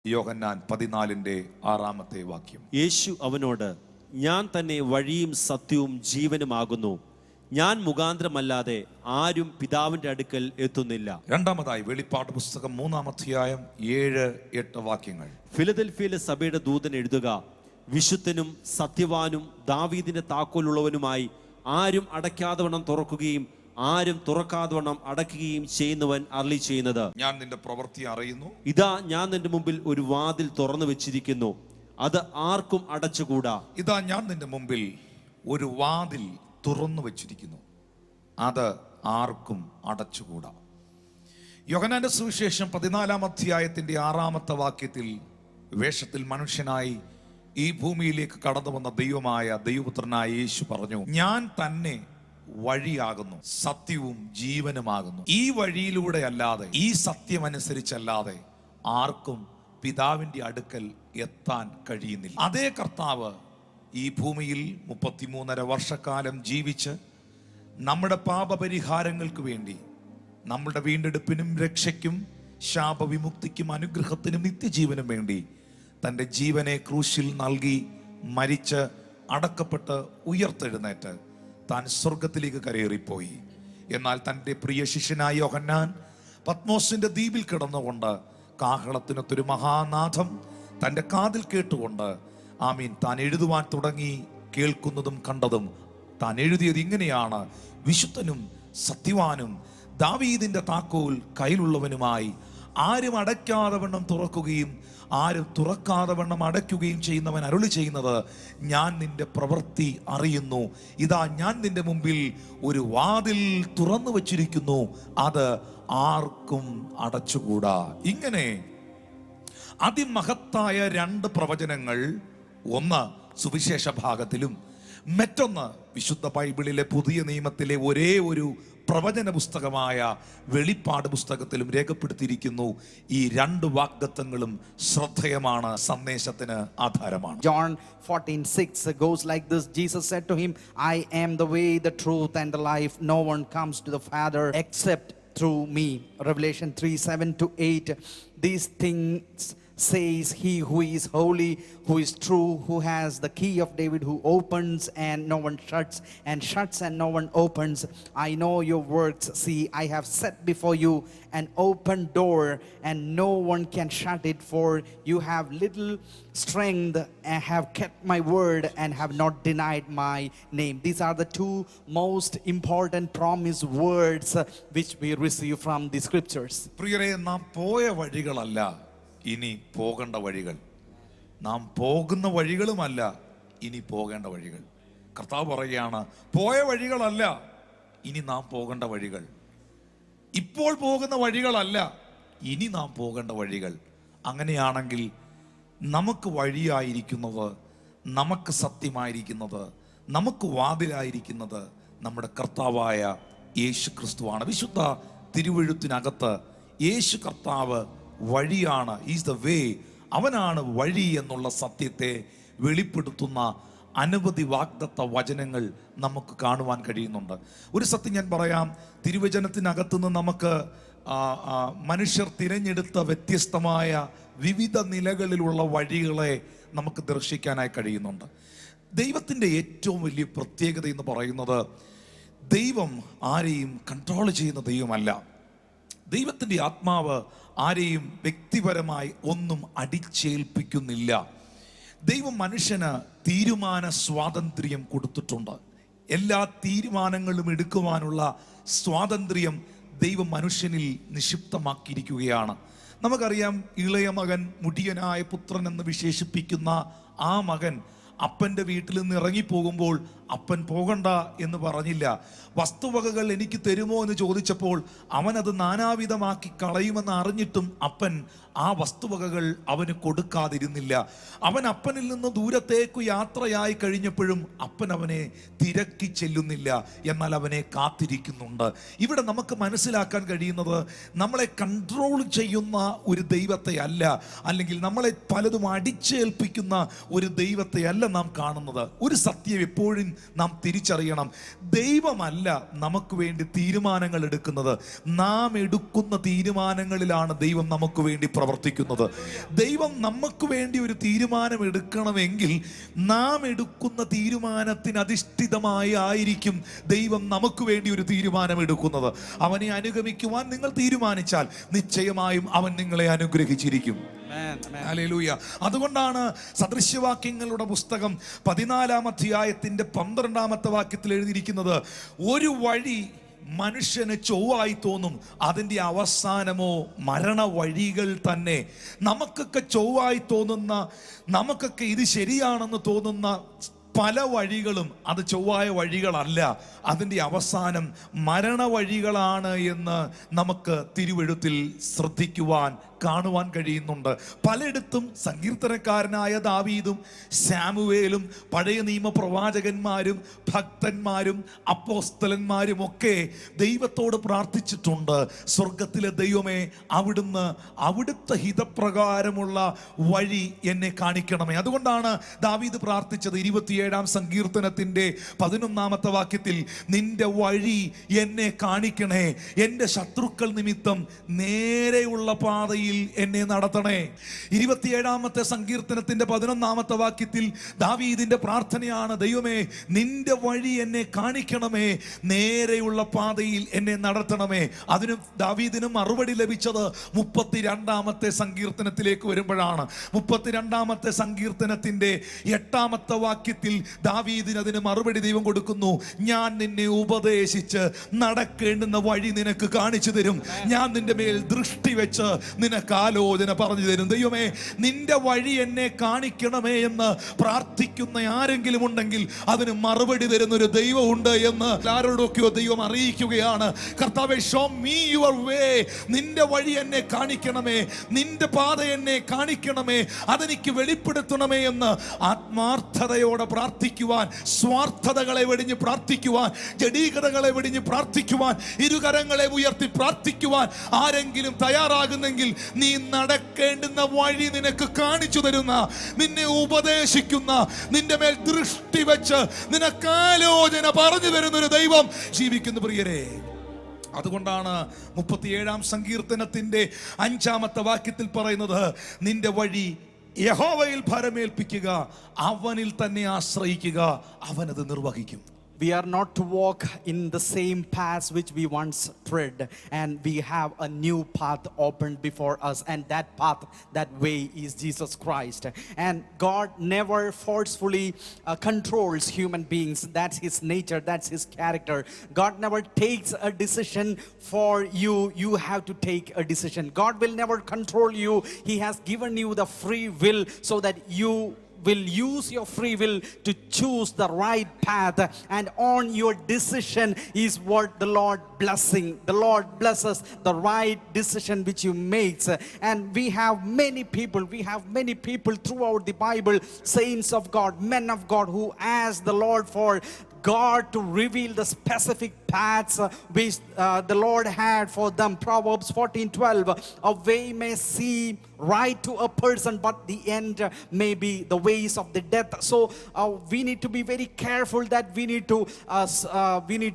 യോഹന്നാൻ 14:6 യേശു അവനോട്, ഞാൻ തന്നെ വഴിയും സത്യവും ജീവനുമാകുന്നു. ഞാൻ മുഖാന്തരമല്ലാതെ ആരും പിതാവിന്റെ അടുക്കൽ എത്തുന്നില്ല. രണ്ടാമതായി വെളിപ്പാട് പുസ്തകം 3-7 ഫിലദൽഫിയയിലെ സഭയുടെ ദൂതൻ എഴുതുക, വിശുദ്ധനും സത്യവാനും ദാവീദിന്റെ താക്കോലുള്ളവനുമായി ആരും അടയ്ക്കാതവണ്ണം തുറക്കുകയും ആരും തുറക്കാതവണ്ണം അടയ്ക്കുകയും ചെയ്യുന്നവൻ അരുളി ചെയ്യുന്നത്, ഞാൻ നിന്റെ പ്രവൃത്തി അറിയുന്നു. ഇതാ ഞാൻ നിന്റെ മുമ്പിൽ ഒരു വാതിൽ തുറന്നു വെച്ചിരിക്കുന്നു, അത് ആർക്കും അടച്ചുകൂടാ. ഇതാ ഞാൻ നിന്റെ മുമ്പിൽ ഒരു വാതിൽ തുറന്നു വെച്ചിരിക്കുന്നു, അത് ആർക്കും അടച്ചുകൂടാ. യോഹന്നാന്റെ സുവിശേഷം 14-6 വേഷത്തിൽ മനുഷ്യനായി ഈ ഭൂമിയിലേക്ക് കടന്നു വന്ന ദൈവമായ ദൈവപുത്രനായ യേശു പറഞ്ഞു, ഞാൻ തന്നെ വഴിയാകുന്നു, സത്യവും ജീവനുമാകുന്നു. ഈ വഴിയിലൂടെ അല്ലാതെ, ഈ സത്യം അനുസരിച്ചല്ലാതെ ആർക്കും പിതാവിന്റെ അടുക്കൽ എത്താൻ കഴിയുന്നില്ല. അതേ കർത്താവ് ഈ ഭൂമിയിൽ 33.5 വർഷക്കാലം ജീവിച്ച് നമ്മുടെ പാപപരിഹാരങ്ങൾക്ക് വേണ്ടി, നമ്മുടെ വീണ്ടെടുപ്പിനും രക്ഷയ്ക്കും ശാപവിമുക്തിക്കും അനുഗ്രഹത്തിനും നിത്യജീവനും വേണ്ടി തൻ്റെ ജീവനെ ക്രൂശിൽ നൽകി മരിച്ച് അടക്കപ്പെട്ട് ഉയർത്തെഴുന്നേറ്റ് താൻ സ്വർഗത്തിലേക്ക് കരയേറിപ്പോയി. എന്നാൽ തൻ്റെ പ്രിയ ശിഷ്യനായ യോഹന്നാൻ പത്മോസിന്റെ ദ്വീപിൽ കിടന്നുകൊണ്ട് കാഹളത്തിനൊത്തൊരു മഹാനാഥം തൻ്റെ കാതിൽ കേട്ടുകൊണ്ട് ആമീൻ താൻ എഴുതുവാൻ തുടങ്ങി. കേൾക്കുന്നതും കണ്ടതും താൻ എഴുതിയത് ഇങ്ങനെയാണ്: വിശുദ്ധനും സത്യവാനും ദാവീദിന്റെ താക്കോൽ കയ്യിലുള്ളവനുമായി ആരും അടയ്ക്കാതെ വണ്ണം തുറക്കുകയും ആരും തുറക്കാതെ വണ്ണം അടയ്ക്കുകയും ചെയ്യുന്നവൻ അരുളി ചെയ്യുന്നത്, ഞാൻ നിന്റെ പ്രവൃത്തി അറിയുന്നു. ഇതാ ഞാൻ നിന്റെ മുമ്പിൽ ഒരു വാതിൽ തുറന്നു വച്ചിരിക്കുന്നു, അത് ആർക്കും അടച്ചുകൂടാ. ഇങ്ങനെ അതിമഹത്തായ 2 പ്രവചനങ്ങൾ, ഒന്ന് സുവിശേഷ ഭാഗത്തിലും മറ്റൊന്ന് വിശുദ്ധ ബൈബിളിലെ പുതിയ നിയമത്തിലെ ഒരേ ഒരു പ്രവചന പുസ്തകമായ വെളിപ്പാട് പുസ്തകത്തിലും രേഖപ്പെടുത്തിയിരിക്കുന്നു. ഈ 2 വാഗ്ദത്തങ്ങളും ശ്രദ്ധേയമാണ്, സന്ദേശത്തിന് ആധാരമാണ്. John 14:6 goes like this. Jesus said to him, I am the way, the truth and the life. No one comes to the Father except through me. Revelation 3:7-8. These things says he who is holy, who is true, who has the key of David, who opens and no one shuts, and shuts and no one opens. I know your works. See, I have set before you an open door, and no one can shut it, for you have little strength and have kept my word and have not denied my name. These are the 2 most important promise words which we receive from the scriptures. പ്രിയരേ, നാം പോയ വഴികളല്ല ഇനി പോകേണ്ട വഴികൾ, നാം പോകുന്ന വഴികളുമല്ല ഇനി പോകേണ്ട വഴികൾ. കർത്താവ് പറയുകയാണ്, പോയ വഴികളല്ല ഇനി നാം പോകേണ്ട വഴികൾ, ഇപ്പോൾ പോകുന്ന വഴികളല്ല ഇനി നാം പോകേണ്ട വഴികൾ. അങ്ങനെയാണെങ്കിൽ നമുക്ക് വഴിയായിരിക്കുന്നത്, നമുക്ക് സത്യമായിരിക്കുന്നത്, നമുക്ക് വാതിലായിരിക്കുന്നത് നമ്മുടെ കർത്താവായ യേശു ക്രിസ്തുവാണ്. വിശുദ്ധ തിരുവെഴുത്തിനകത്ത് യേശു കർത്താവ് വഴിയാണ്, ഈസ് ദ വേ, അവനാണ് വഴി എന്നുള്ള സത്യത്തെ വെളിപ്പെടുത്തുന്ന അനവധി വാഗ്ദത്ത വചനങ്ങൾ നമുക്ക് കാണുവാൻ കഴിയുന്നുണ്ട്. ഒരു സത്യം ഞാൻ പറയാം, തിരുവചനത്തിനകത്തുനിന്ന് നമുക്ക് മനുഷ്യർ തിരഞ്ഞെടുത്ത വ്യത്യസ്തമായ വിവിധ നിലകളിലുള്ള വഴികളെ നമുക്ക് ദർശിക്കാനായി കഴിയുന്നുണ്ട്. ദൈവത്തിൻ്റെ ഏറ്റവും വലിയ പ്രത്യേകത എന്ന് പറയുന്നത്, ദൈവം ആരെയും കൺട്രോൾ ചെയ്യുന്ന ദൈവമല്ല. ദൈവത്തിൻ്റെ ആത്മാവ് ആരെയും വ്യക്തിപരമായി ഒന്നും അടിച്ചേൽപ്പിക്കുന്നില്ല. ദൈവം മനുഷ്യന് തീരുമാന സ്വാതന്ത്ര്യം കൊടുത്തിട്ടുണ്ട്. എല്ലാ തീരുമാനങ്ങളും എടുക്കുവാനുള്ള സ്വാതന്ത്ര്യം ദൈവം മനുഷ്യനിൽ നിക്ഷിപ്തമാക്കിയിരിക്കുകയാണ്. നമുക്കറിയാം, ഇളയ മകൻ, മുടിയനായ പുത്രൻ എന്ന് വിശേഷിപ്പിക്കുന്ന ആ മകൻ അപ്പൻ്റെ വീട്ടിൽ നിന്ന് ഇറങ്ങിപ്പോകുമ്പോൾ അപ്പൻ പോകണ്ട എന്ന് പറഞ്ഞില്ല. വസ്തുവകകൾ എനിക്ക് തരുമോ എന്ന് ചോദിച്ചപ്പോൾ അവനത് നാനാവിധമാക്കി കളയുമെന്ന് അറിഞ്ഞിട്ടും അപ്പൻ ആ വസ്തുവകകൾ അവന് കൊടുക്കാതിരുന്നില്ല. അവൻ അപ്പനിൽ നിന്ന് ദൂരത്തേക്ക് യാത്രയായി കഴിഞ്ഞപ്പോഴും അപ്പൻ അവനെ തിരക്കി ചെല്ലുന്നില്ല, എന്നാൽ അവനെ കാത്തിരിക്കുന്നുണ്ട്. ഇവിടെ നമുക്ക് മനസ്സിലാക്കാൻ കഴിയുന്നത്, നമ്മളെ കൺട്രോൾ ചെയ്യുന്ന ഒരു ദൈവത്തെ അല്ല, അല്ലെങ്കിൽ നമ്മളെ പലതും അടിച്ചേൽപ്പിക്കുന്ന ഒരു ദൈവത്തെ അല്ല നാം കാണുന്നത്. ഒരു സത്യം എപ്പോഴും നാം തിരിച്ചറിയണം. ദൈവമല്ല നമുക്ക് വേണ്ടി തീരുമാനങ്ങൾ എടുക്കുന്നത്, നാം എടുക്കുന്ന തീരുമാനങ്ങളിലാണ് ദൈവം നമുക്ക് വേണ്ടി പ്രവർത്തിക്കുന്നത്. ദൈവം നമുക്ക് വേണ്ടി ഒരു തീരുമാനം എടുക്കണമെങ്കിൽ നാം എടുക്കുന്ന തീരുമാനത്തിന് അധിഷ്ഠിതമായി ആയിരിക്കും ദൈവം നമുക്ക് വേണ്ടി ഒരു തീരുമാനം എടുക്കുന്നത്. അവനെ അനുഗമിക്കുവാൻ നിങ്ങൾ തീരുമാനിച്ചാൽ നിശ്ചയമായും അവൻ നിങ്ങളെ അനുഗ്രഹിച്ചിരിക്കും. ഹല്ലേലൂയ. അതുകൊണ്ടാണ് സദൃശ്യവാക്യങ്ങളുടെ പുസ്തകം 14-ാം അധ്യായത്തിന്റെ 12-ാമത്തെ വാക്യത്തിൽ എഴുതിയിരിക്കുന്നത്, ഒരു വഴി മനുഷ്യന് ചൊവ്വായി തോന്നും, അതിൻ്റെ അവസാനമോ മരണ വഴികൾ തന്നെ. നമുക്കൊക്കെ ചൊവ്വായി തോന്നുന്ന, നമുക്കൊക്കെ ഇത് ശരിയാണെന്ന് തോന്നുന്ന പല വഴികളും അത് ചൊവ്വായ വഴികളല്ല, അതിൻ്റെ അവസാനം മരണ വഴികളാണ് എന്ന് നമുക്ക് തിരുവെഴുത്തിൽ ശ്രദ്ധിക്കുവാൻ കാണുവാൻ കഴിയുന്നുണ്ട്. പലയിടത്തും സങ്കീർത്തനക്കാരനായ ദാവീദും ശാമുവേലും പഴയ നിയമ പ്രവാചകന്മാരും ഭക്തന്മാരും അപ്പോസ്തലന്മാരും ഒക്കെ ദൈവത്തോട് പ്രാർത്ഥിച്ചിട്ടുണ്ട്, സ്വർഗത്തിലെ ദൈവമേ, അവിടുന്ന് അവിടുത്തെ ഹിതപ്രകാരമുള്ള വഴി എന്നെ കാണിക്കണമേ. അതുകൊണ്ടാണ് ദാവീദ് പ്രാർത്ഥിച്ചത് 27-ാം സങ്കീർത്തനത്തിന്റെ 11-ാമത്തെ വാക്യത്തിൽ, നിന്റെ വഴി എന്നെ കാണിക്കണേ, എൻ്റെ ശത്രുക്കൾ നിമിത്തം നേരെയുള്ള പാതയിൽ എന്നെ നടത്തണേ. 27-ാമത്തെ സങ്കീർത്തനത്തിന്റെ 11-ാമത്തെ വാക്യത്തിൽ ദാവീദിന്റെ പ്രാർത്ഥനയാണ്, ദൈവമേ നിന്റെ വഴി എന്നെ കാണിക്കണമേ, നേരെയുള്ള പാതയിൽ എന്നെ നടത്തണമേ. അതിന് ദാവീദിന് മറുപടി ലഭിച്ചത് 32-ാമത്തെ സങ്കീർത്തനത്തിലേക്ക് വരുമ്പോഴാണ്. 32-ാമത്തെ സങ്കീർത്തനത്തിന്റെ 8-ാമത്തെ വാക്യത്തിൽ ദാവീദിന് അതിന് മറുപടി ദൈവം കൊടുക്കുന്നു, ഞാൻ നിന്നെ ഉപദേശിച്ച് നടക്കേണ്ടുന്ന വഴി നിനക്ക് കാണിച്ചു തരും, ഞാൻ നിന്റെ മേൽ ദൃഷ്ടി വെച്ച് നിനക്ക് ആലോചന പറഞ്ഞു തരും. ദൈവമേ നിന്റെ വഴി എന്നെ കാണിക്കണമേ എന്ന് പ്രാർത്ഥിക്കുന്ന ആരെങ്കിലും ഉണ്ടെങ്കിൽ അതിന് മറുപടി തരുന്ന ഒരു ദൈവം ഉണ്ട് എന്ന് ആരോടൊക്കെയോ ദൈവം അറിയിക്കുകയാണ്. കർത്താവേ, ഷോ മീ യുവർ വേ, നിന്റെ വഴി എന്നെ കാണിക്കണമേ, നിന്റെ പാത എന്നെ കാണിക്കണമേ, അതെനിക്ക് വെളിപ്പെടുത്തണമേ എന്ന് ആത്മാർത്ഥതയോടെ പ്രാർത്ഥിക്കുവാൻ, സ്വാർത്ഥതകളെ വെടിഞ്ഞ് പ്രാർത്ഥിക്കുവാൻ, ജഡീകതകളെ വെടിഞ്ഞ് പ്രാർത്ഥിക്കുവാൻ, ഇരുകരങ്ങളെ ഉയർത്തി പ്രാർത്ഥിക്കുവാൻ ആരെങ്കിലും തയ്യാറാകുന്നെങ്കിൽ നീ നടക്കേണ്ടുന്ന വഴി നിനക്ക് കാണിച്ചു തരുന്ന, നിന്നെ ഉപദേശിക്കുന്ന, നിന്റെ മേൽ ദൃഷ്ടി വെച്ച് നിനക്ക് ആലോചന പറഞ്ഞു തരുന്ന ഒരു ദൈവം ജീവിക്കുന്നു പ്രിയരെ. അതുകൊണ്ടാണ് 37-ാം സങ്കീർത്തനത്തിന്റെ 5-ാമത്തെ വാക്യത്തിൽ പറയുന്നത്, നിന്റെ വഴി യഹോവയിൽ ഭരമേൽപ്പിക്കുക, അവനിൽ തന്നെ ആശ്രയിക്കുക, അവനത് നിർവഹിക്കും. We are not to walk in the same paths which we once tread, and we have a new path opened before us, and that path, that way is Jesus Christ. And God never forcefully controls human beings. That's his nature, that's his character. God never takes a decision for you. You have to take a decision. God will never control you. He has given you the free will so that you will use your free will to choose the right path, and on your decision is what the Lord blessing. The Lord blesses the right decision which you make. And we have many people throughout the Bible, saints of God, men of God, who ask the Lord for God to reveal the specific paths which the Lord had for them. Proverbs 14:12, a way may seem right to a person, but the end may be the ways of the death. So we need to be very careful that we need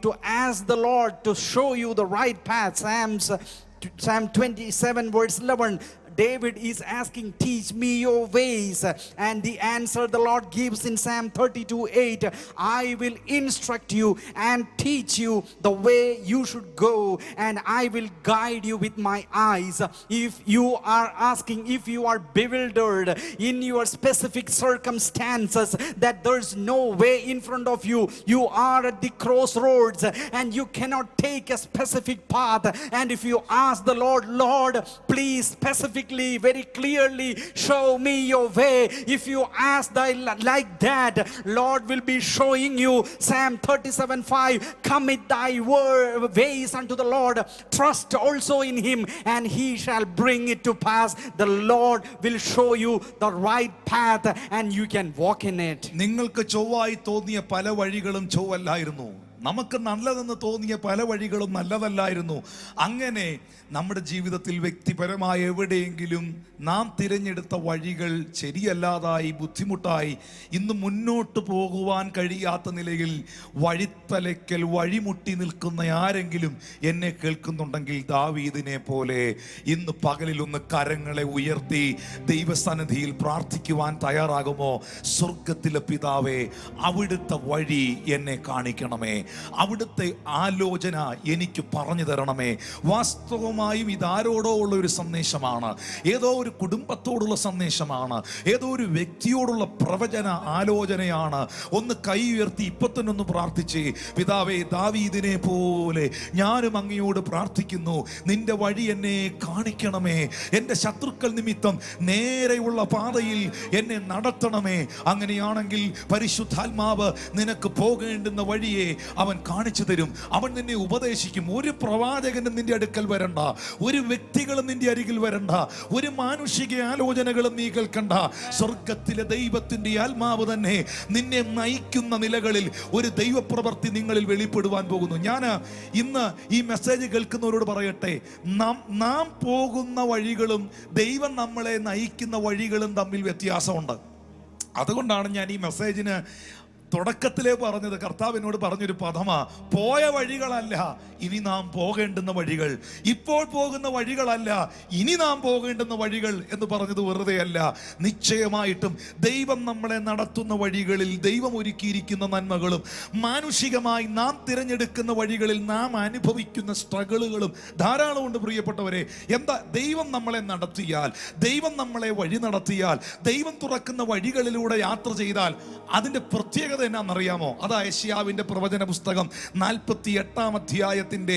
to ask the Lord to show you the right path. Psalm 27 verse 11, David is asking, teach me your ways, and the answer the Lord gives in Psalm 32:8, I will instruct you and teach you the way you should go, and I will guide you with my eyes. If you are asking, if you are bewildered in your specific circumstances, that there's no way in front of you, you are at the crossroads and you cannot take a specific path, and if you ask the Lord, Lord, please specifically, very clearly show me your way, if you ask like that, Lord will be showing you. Psalm 37:5, commit thy ways unto the Lord, trust also in him, and he shall bring it to pass. The Lord will show you the right path and you can walk in it. നിങ്ങൾക്ക് ചൊവ്വായി തോന്നിയ പല വഴികളും ചൊവ്വല്ലായിരുന്നു. നമുക്ക് നല്ലതെന്ന് തോന്നിയ പല വഴികളും നല്ലതല്ലായിരുന്നു. അങ്ങനെ നമ്മുടെ ജീവിതത്തിൽ വ്യക്തിപരമായ എവിടെയെങ്കിലും നാം തിരഞ്ഞെടുത്ത വഴികൾ ശരിയല്ലാതായി, ബുദ്ധിമുട്ടായി, ഇന്ന് മുന്നോട്ട് പോകുവാൻ കഴിയാത്ത നിലയിൽ വഴിത്തലയ്ക്കൽ വഴിമുട്ടി നിൽക്കുന്ന ആരെങ്കിലും എന്നെ കേൾക്കുന്നുണ്ടെങ്കിൽ ദാവീദിനെ പോലെ ഇന്ന് പകലിലൊന്ന് കരങ്ങളെ ഉയർത്തി ദൈവസന്നിധിയിൽ പ്രാർത്ഥിക്കുവാൻ തയ്യാറാകുമോ? സ്വർഗത്തിലെ പിതാവേ, അവിടുത്തെ വഴി എന്നെ കാണിക്കണമേ, അവിടുത്തെ ആലോചന എനിക്ക് പറഞ്ഞു തരണമേ. വാസ്തവമായും ഇതാരോടോ ഉള്ള ഒരു സന്ദേശമാണ്, ഏതോ ഒരു കുടുംബത്തോടുള്ള സന്ദേശമാണ്, ഏതോ ഒരു വ്യക്തിയോടുള്ള പ്രവചന ആലോചനയാണ്. ഒന്ന് കൈ ഉയർത്തി ഇപ്പൊ തന്നെ ഒന്ന് പ്രാർത്ഥിച്ച്, പിതാവേ, ദാവീദിനെ പോലെ ഞാനും അങ്ങയോട് പ്രാർത്ഥിക്കുന്നു, നിന്റെ വഴി എന്നെ കാണിക്കണമേ, എൻ്റെ ശത്രുക്കൾ നിമിത്തം നേരെയുള്ള പാതയിൽ എന്നെ നടത്തണമേ. അങ്ങനെയാണെങ്കിൽ പരിശുദ്ധാത്മാവ് നിനക്ക് പോകേണ്ടുന്ന വഴിയെ അവൻ കാണിച്ചു തരും, അവൻ നിന്നെ ഉപദേശിക്കും. ഒരു പ്രവാചകനും നിന്റെ അടുക്കൽ വരണ്ട, ഒരു വ്യക്തികളും നിന്റെ അരികിൽ വരണ്ട, ഒരു മാനുഷിക ആലോചനകളും നീ കേൾക്കണ്ട. സ്വർഗത്തിലെ ദൈവത്തിന്റെ ആത്മാവ് തന്നെ നിന്നെ നയിക്കുന്ന നിലകളിൽ ഒരു ദൈവപ്രവൃത്തി നിങ്ങളിൽ വെളിപ്പെടുവാൻ പോകുന്നു. ഞാൻ ഇന്ന് ഈ മെസ്സേജ് കേൾക്കുന്നവരോട് പറയട്ടെ, നാം പോകുന്ന വഴികളും ദൈവം നമ്മളെ നയിക്കുന്ന വഴികളും തമ്മിൽ വ്യത്യാസമുണ്ട്. അതുകൊണ്ടാണ് ഞാൻ ഈ മെസ്സേജിന് തുടക്കത്തിലേ പറഞ്ഞത്, കർത്താവിനോട് പറഞ്ഞൊരു പദമാ, പോയ വഴികളല്ല ഇനി നാം പോകേണ്ടുന്ന വഴികൾ, ഇപ്പോൾ പോകുന്ന വഴികളല്ല ഇനി നാം പോകേണ്ടുന്ന വഴികൾ എന്ന് പറഞ്ഞത് വെറുതെ അല്ല. നിശ്ചയമായിട്ടും ദൈവം നമ്മളെ നടത്തുന്ന വഴികളിൽ ദൈവം ഒരുക്കിയിരിക്കുന്ന നന്മകളും മാനുഷികമായി നാം തിരഞ്ഞെടുക്കുന്ന വഴികളിൽ നാം അനുഭവിക്കുന്ന സ്ട്രഗിളുകളും ധാരാളമുണ്ട് പ്രിയപ്പെട്ടവരെ. എന്താ, ദൈവം നമ്മളെ നടത്തിയാൽ, ദൈവം നമ്മളെ വഴി നടത്തിയാൽ, ദൈവം തുറക്കുന്ന വഴികളിലൂടെ യാത്ര ചെയ്താൽ അതിൻ്റെ പ്രത്യേകത എന്നാണെന്നറിയാമോ? അതാ യെശയ്യാവിന്റെ പ്രവചന പുസ്തകം 48 അധ്യായത്തിന്റെ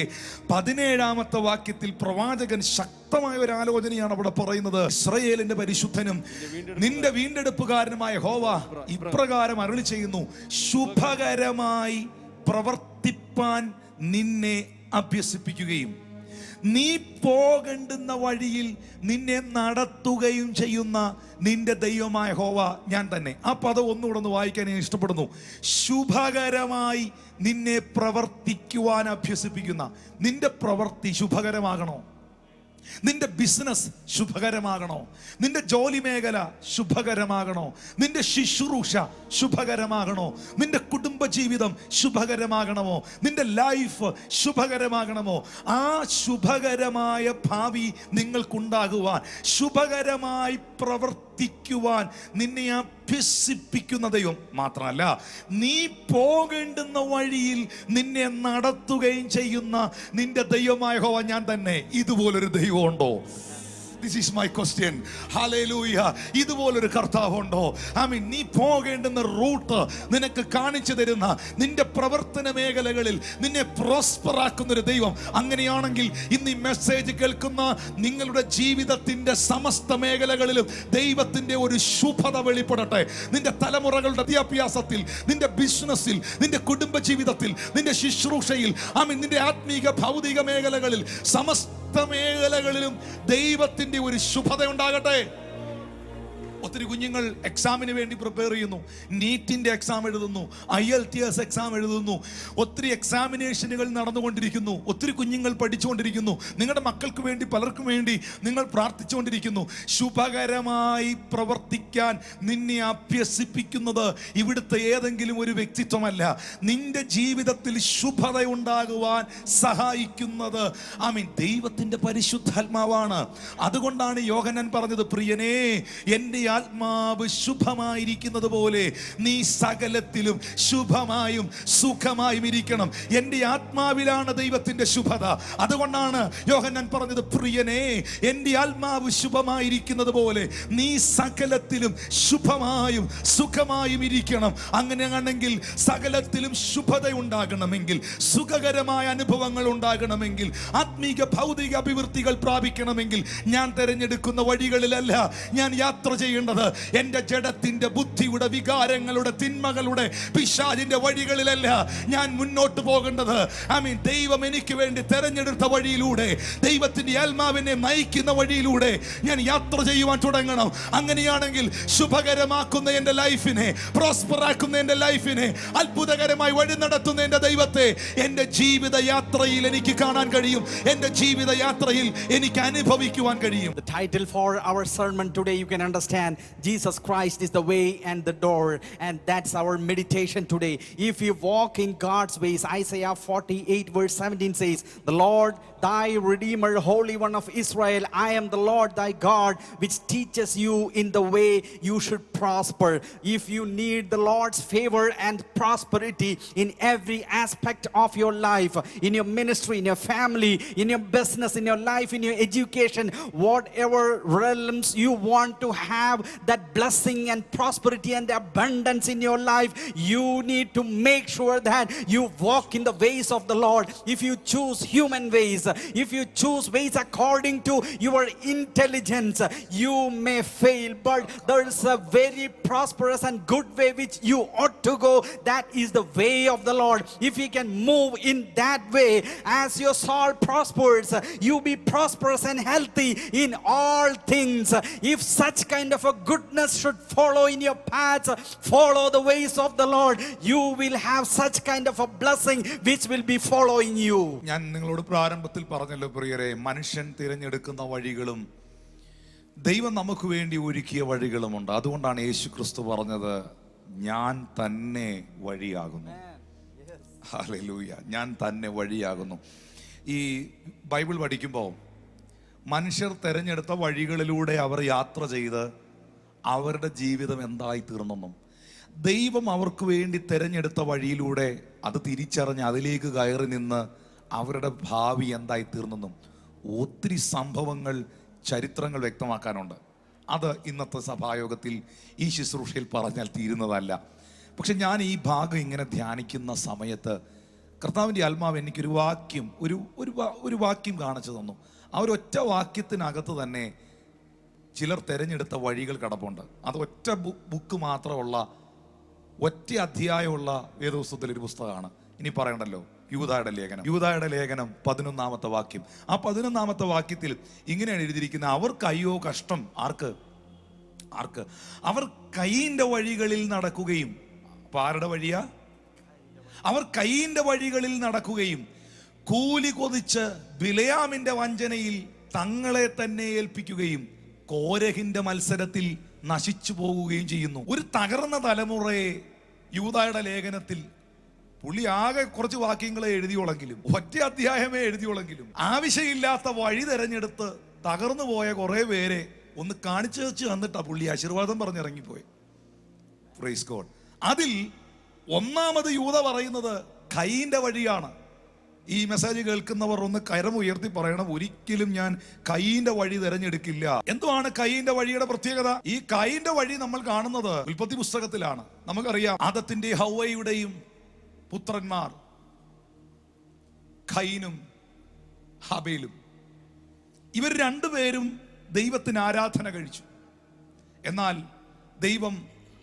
17 വാക്യത്തിൽ പ്രവാചകൻ ശക്തമായ ഒരു ആലോചനയാണ് അവിടെ പറയുന്നത്. ഇസ്രായേലിന്റെ പരിശുദ്ധനും നിന്റെ വീണ്ടെടുപ്പുകാരനുമായ യഹോവ ഇപ്രകാരം അരുളി ചെയ്യുന്നു, ശുഭകരമായി പ്രവർത്തിപ്പാൻ നിന്നെ അഭ്യസിപ്പിക്കുകയും നീ പോകേണ്ടുന്ന വഴിയിൽ നിന്നെ നടത്തുകയും ചെയ്യുന്ന നിന്റെ ദൈവമായ യഹോവ ഞാൻ തന്നെ. ആ പദം ഒന്നുകൂടെ ഒന്ന് വായിക്കാൻ ഞാൻ ഇഷ്ടപ്പെടുന്നു. ശുഭകരമായി നിന്നെ പ്രവർത്തിക്കുവാൻ അഭ്യസിപ്പിക്കുന്ന. നിന്റെ പ്രവൃത്തി ശുഭകരമാകണോ? നിന്റെ ബിസിനസ് ശുഭകരമാകണോ? നിന്റെ ജോലി മേഖല ശുഭകരമാകണോ? നിന്റെ ശുശ്രൂഷ ശുഭകരമാകണോ? നിന്റെ കുടുംബജീവിതം ശുഭകരമാകണമോ? നിന്റെ ലൈഫ് ശുഭകരമാകണമോ? ആ ശുഭകരമായ ഭാവി നിങ്ങൾക്കുണ്ടാകുവാൻ, ശുഭകരമായി പ്രവർത്തിക്കുവാൻ നിന്നെ അഭ്യസിപ്പിക്കുന്ന ദൈവം മാത്രമല്ല, നീ പോകേണ്ടുന്ന വഴിയിൽ നിന്നെ നടത്തുകയും ചെയ്യുന്ന നിന്റെ ദൈവമായ യഹോവ ഞാൻ തന്നെ. ഇതുപോലൊരു ദൈവമുണ്ടോ? This is my question. Hallelujah. ഇതുപോലൊരു കർത്താവുണ്ടോ? നീ പോകേണ്ടുന്ന റൂട്ട് നിനക്ക് കാണിച്ചു തരുന്ന, നിന്റെ പ്രവർത്തന മേഖലകളിൽ നിന്നെ പ്രോസ്പർ ആക്കുന്ന ഒരു ദൈവം. അങ്ങനെയാണെങ്കിൽ ഇന്ന് ഈ മെസ്സേജ് കേൾക്കുന്ന നിങ്ങളുടെ ജീവിതത്തിന്റെ സമസ്ത മേഖലകളിലും ദൈവത്തിന്റെ ഒരു ശുഭത വെളിപ്പെടട്ടെ. നിന്റെ തലമുറകളുടെ വിദ്യാഭ്യാസത്തിൽ, നിന്റെ ബിസിനസ്സിൽ, നിന്റെ കുടുംബ ജീവിതത്തിൽ, നിന്റെ ശുശ്രൂഷയിൽ, നിന്റെ ആത്മീക ഭൗതിക മേഖലകളിൽ, സമസ്ത മേഖലകളിലും ദൈവത്തിന്റെ ഒരു ശുഭത ഉണ്ടാകട്ടെ. ഒത്തിരി കുഞ്ഞുങ്ങൾ എക്സാമിന് വേണ്ടി പ്രിപ്പയർ ചെയ്യുന്നു, നീറ്റിന്റെ എക്സാം എഴുതുന്നു, IELTS എക്സാം എഴുതുന്നു, ഒത്തിരി എക്സാമിനേഷനുകൾ നടന്നുകൊണ്ടിരിക്കുന്നു, ഒത്തിരി കുഞ്ഞുങ്ങൾ പഠിച്ചുകൊണ്ടിരിക്കുന്നു. നിങ്ങളുടെ മക്കൾക്ക് വേണ്ടി, പലർക്കും വേണ്ടി നിങ്ങൾ പ്രാർത്ഥിച്ചുകൊണ്ടിരിക്കുന്നു. ശുഭകരമായി പ്രവർത്തിക്കാൻ നിന്നെ അഭ്യസിപ്പിക്കുന്നത് ഇവിടുത്തെ ഏതെങ്കിലും ഒരു വ്യക്തിത്വമല്ല, നിന്റെ ജീവിതത്തിൽ ശുഭത ഉണ്ടാകുവാൻ സഹായിക്കുന്നത് ദൈവത്തിന്റെ പരിശുദ്ധാത്മാവാണ്. അതുകൊണ്ടാണ് യോഹന്നാൻ പറഞ്ഞത്, പ്രിയനേ, എൻ്റെ ആത്മാവ് ശുഭമായിരിക്കുന്നത് പോലെ നീ സകലത്തിലും ശുഭമായും സുഖമായും ഇരിക്കണം. എൻ്റെ ആത്മാവിലാണ് ദൈവത്തിന്റെ ശുഭത. അതുകൊണ്ടാണ് യോഹന്നാൻ പറഞ്ഞത്, പ്രിയനേ, എൻ്റെ ആത്മാവ് ശുഭമായിരിക്കുന്നത് പോലെ നീ സകലത്തിലും ശുഭമായും സുഖമായും ഇരിക്കണം. അങ്ങനെയാണെങ്കിൽ സകലത്തിലും ശുഭത ഉണ്ടാകണമെങ്കിൽ, സുഖകരമായ അനുഭവങ്ങൾ ഉണ്ടാകണമെങ്കിൽ, ആത്മീക ഭൗതിക അഭിവൃദ്ധികൾ പ്രാപിക്കണമെങ്കിൽ ഞാൻ തിരഞ്ഞെടുക്കുന്ന വഴികളിലല്ല ഞാൻ യാത്ര ചെയ്യേണ്ടത്, പോകേണ്ടത് എൻ്റെ ജഡത്തിന്റെ ബുദ്ധിയുടെ വികാരങ്ങളുടെ തിന്മകളുടെ പിശാചിന്റെ വഴികളിലല്ല ഞാൻ മുന്നോട്ട് പോകേണ്ടത്. ദൈവം എനിക്ക് വേണ്ടി തെരഞ്ഞെടുത്ത വഴിയിലൂടെ, ദൈവത്തിന്റെ ആത്മാവിനെ നയിക്കുന്ന വഴിയിലൂടെ ഞാൻ യാത്ര ചെയ്യുവാൻ തുടങ്ങണം. അങ്ങനെയാണെങ്കിൽ ശുഭകരമാക്കുന്ന എൻ്റെ ലൈഫിനെ, പ്രോസ്പർ ആക്കുന്ന എൻ്റെ ലൈഫിനെ, അത്ഭുതകരമായി വഴി നടത്തുന്ന എൻ്റെ ദൈവത്തെ എൻ്റെ ജീവിത യാത്രയിൽ എനിക്ക് കാണാൻ കഴിയും, എൻ്റെ ജീവിത യാത്രയിൽ എനിക്ക് അനുഭവിക്കുവാൻ കഴിയും. The title for our sermon today, you can understand, Jesus Christ is the way and the door, and that's our meditation today. If you walk in God's ways, Isaiah 48 verse 17 says, "The Lord thy Redeemer, Holy One of Israel, I am the Lord thy God, which teaches you in the way you should prosper." If you need the Lord's favor and prosperity in every aspect of your life, in your ministry, in your family, in your business, in your life, in your education, whatever realms you want to have that blessing and prosperity and abundance in your life, you need to make sure that you walk in the ways of the Lord. If you choose human ways, if you choose ways according to your intelligence, you may fail, but there is a very prosperous and good way which you ought to go. That is the way of the Lord. If you can move in that way, as your soul prospers, you be prosperous and healthy in all things. If such kind of a goodness should follow in your paths, follow the ways of the Lord, you will have such kind of a blessing which will be following you. ഞാൻ നിങ്ങളോട് പ്രാരംഭത്തിൽ പറഞ്ഞല്ലോ പ്രിയരെ, മനുഷ്യൻ തിരഞ്ഞെടുക്കുന്ന വഴികളും ദൈവം നമുക്ക് വേണ്ടി ഒരുക്കിയ വഴികളുമുണ്ട്. അതുകൊണ്ടാണ് യേശു ക്രിസ്തു പറഞ്ഞത്, ഞാൻ തന്നെ വഴിയാകുന്നു. ഹല്ലേലൂയ, ഞാൻ തന്നെ വഴിയാകുന്നു. ഈ ബൈബിൾ പഠിക്കുമ്പോൾ മനുഷ്യർ തിരഞ്ഞെടുത്ത വഴികളിലൂടെ അവർ യാത്ര ചെയ്ത് അവരുടെ ജീവിതം എന്തായി തീർന്നെന്നും, ദൈവം അവർക്ക് വേണ്ടി തിരഞ്ഞെടുത്ത വഴിയിലൂടെ അത് തിരിച്ചറിഞ്ഞ് അതിലേക്ക് കയറി നിന്ന് അവരുടെ ഭാവി എന്തായി തീർന്നെന്നും ഒത്തിരി സംഭവങ്ങൾ, ചരിത്രങ്ങൾ വ്യക്തമാക്കാനുണ്ട്. അത് ഇന്നത്തെ സഭായോഗത്തിൽ ഈ ശുശ്രൂഷയിൽ പറഞ്ഞാൽ തീരുന്നതല്ല. പക്ഷെ ഞാൻ ഈ ഭാഗം ഇങ്ങനെ ധ്യാനിക്കുന്ന സമയത്ത് കർത്താവിൻ്റെ ആത്മാവ് എനിക്കൊരു വാക്യം ഒരു വാക്യം കാണിച്ചു തന്നു. ആ ഒരു ഒറ്റ വാക്യത്തിനകത്ത് തന്നെ ചിലർ തിരഞ്ഞെടുത്ത വഴികൾ കിടപ്പുണ്ട്. അത് ഒറ്റ ബുക്ക് മാത്രമുള്ള, ഒറ്റ അധ്യായമുള്ള വേദപുസ്തകത്തിലൊരു പുസ്തകമാണ്. ഇനി പറയണ്ടല്ലോ, യൂദായുടെ ലേഖനം 11-ാമത്തെ വാക്യം. ആ 11-ാമത്തെ വാക്യത്തിൽ ഇങ്ങനെയാണ് എഴുതിയിരിക്കുന്നത്, അവർക്ക് അയ്യോ കഷ്ടം. ആർക്ക്? അവർ കയ്യിൻ്റെ വഴികളിൽ നടക്കുകയും. അപ്പൊ ആരുടെ വഴിയാ? അവർ കയ്യിൻ്റെ വഴികളിൽ നടക്കുകയും കൂലി കൊതിച്ച് ബിലയാമിന്റെ വഞ്ചനയിൽ തങ്ങളെ തന്നെ ഏൽപ്പിക്കുകയും കോരഹിന്റെ മത്സരത്തിൽ നശിച്ചു പോകുകയും ചെയ്യുന്നു. ഒരു തകർന്ന തലമുറയെ യൂദായുടെ ലേഖനത്തിൽ പുള്ളി ആകെ കുറച്ച് വാക്യങ്ങളെ എഴുതിയോളെങ്കിലും, ഒറ്റ അധ്യായമേ എഴുതിയോളെങ്കിലും, ആവശ്യമില്ലാത്ത വഴി തെരഞ്ഞെടുത്ത് തകർന്നു പോയ കുറെ പേരെ ഒന്ന് കാണിച്ചു വെച്ച് തന്നിട്ടാ പുള്ളി ആശീർവാദം പറഞ്ഞിറങ്ങിപ്പോയി. Praise God. അതിൽ ഒന്നാമത് യൂദ പറയുന്നത് കയ്യിന്റെ വഴിയാണ്. ഈ മെസ്സേജ് കേൾക്കുന്നവർ ഒന്ന് കരമുയർത്തി പറയണം, ഒരിക്കലും ഞാൻ കയ്യിന്റെ വഴി തിരഞ്ഞെടുക്കില്ല. എന്തുവാണ് കയ്യിന്റെ വഴിയുടെ പ്രത്യേകത? ഈ കയ്യിന്റെ വഴി നമ്മൾ കാണുന്നത് ഉൽപ്പത്തി പുസ്തകത്തിലാണ്. നമുക്കറിയാം, ആദത്തിന്റെ ഹവ്വയുടെയും പുത്രന്മാർ കയീനും ഹാബേലും, ഇവർ രണ്ടുപേരും ദൈവത്തിന് ആരാധന കഴിച്ചു. എന്നാൽ ദൈവം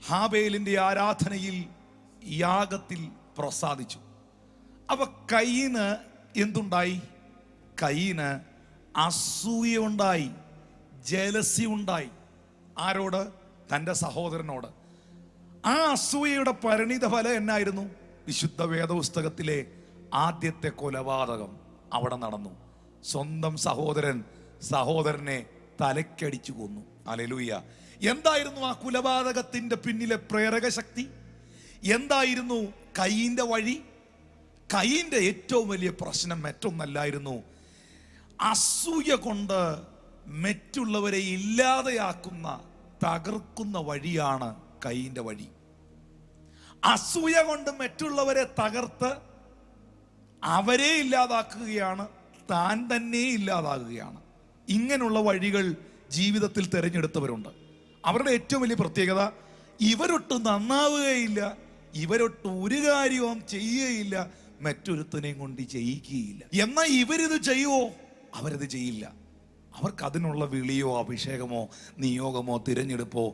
ഹാബേലിന്റെ ആരാധനയിൽ, യാഗത്തിൽ പ്രസാദിച്ചു. അപ്പൊ കയീന് എന്തുണ്ടായി? കയീന് അസൂയ ഉണ്ടായി, ജലസി ഉണ്ടായി. ആരോട്? തൻ്റെ സഹോദരനോട്. ആ അസൂയയുടെ പരിണിത ഫലം എന്നായിരുന്നു? വിശുദ്ധ വേദപുസ്തകത്തിലെ ആദ്യത്തെ കൊലപാതകം അവിടെ നടന്നു. സ്വന്തം സഹോദരനെ തലക്കടിച്ചു കൊന്നു. ഹല്ലേലൂയ. എന്തായിരുന്നു ആ കൊലപാതകത്തിന്റെ പിന്നിലെ പ്രേരക ശക്തി? എന്തായിരുന്നു കയീന്റെ വഴി? കയീന്റെ ഏറ്റവും വലിയ പ്രശ്നം മറ്റൊന്നല്ലായിരുന്നു, അസൂയ കൊണ്ട് മറ്റുള്ളവരെ ഇല്ലാതെയാക്കുന്ന, തകർക്കുന്ന വഴിയാണ് കയീന്റെ വഴി. അസൂയ കൊണ്ട് മറ്റുള്ളവരെ തകർത്ത് അവരെ ഇല്ലാതാക്കുകയാണ്, താൻ തന്നെ ഇല്ലാതാകുകയാണ്. ഇങ്ങനെയുള്ള വഴികൾ ജീവിതത്തിൽ തിരഞ്ഞെടുത്തവരുണ്ട്. അവരുടെ ഏറ്റവും വലിയ പ്രത്യേകത, ഇവരൊട്ടും നന്നാവുകയില്ല, ഇവരൊട്ടും ഒരു കാര്യവും ചെയ്യുകയില്ല, മറ്റൊരുത്തനെയും കൊണ്ട് ചെയ്യിക്കുകയില്ല. എന്നാൽ ഇവരിത് ചെയ്യുവോ? അവരത് ചെയ്യില്ല. അവർക്ക് അതിനുള്ള വിളിയോ അഭിഷേകമോ നിയോഗമോ തിരഞ്ഞെടുപ്പോ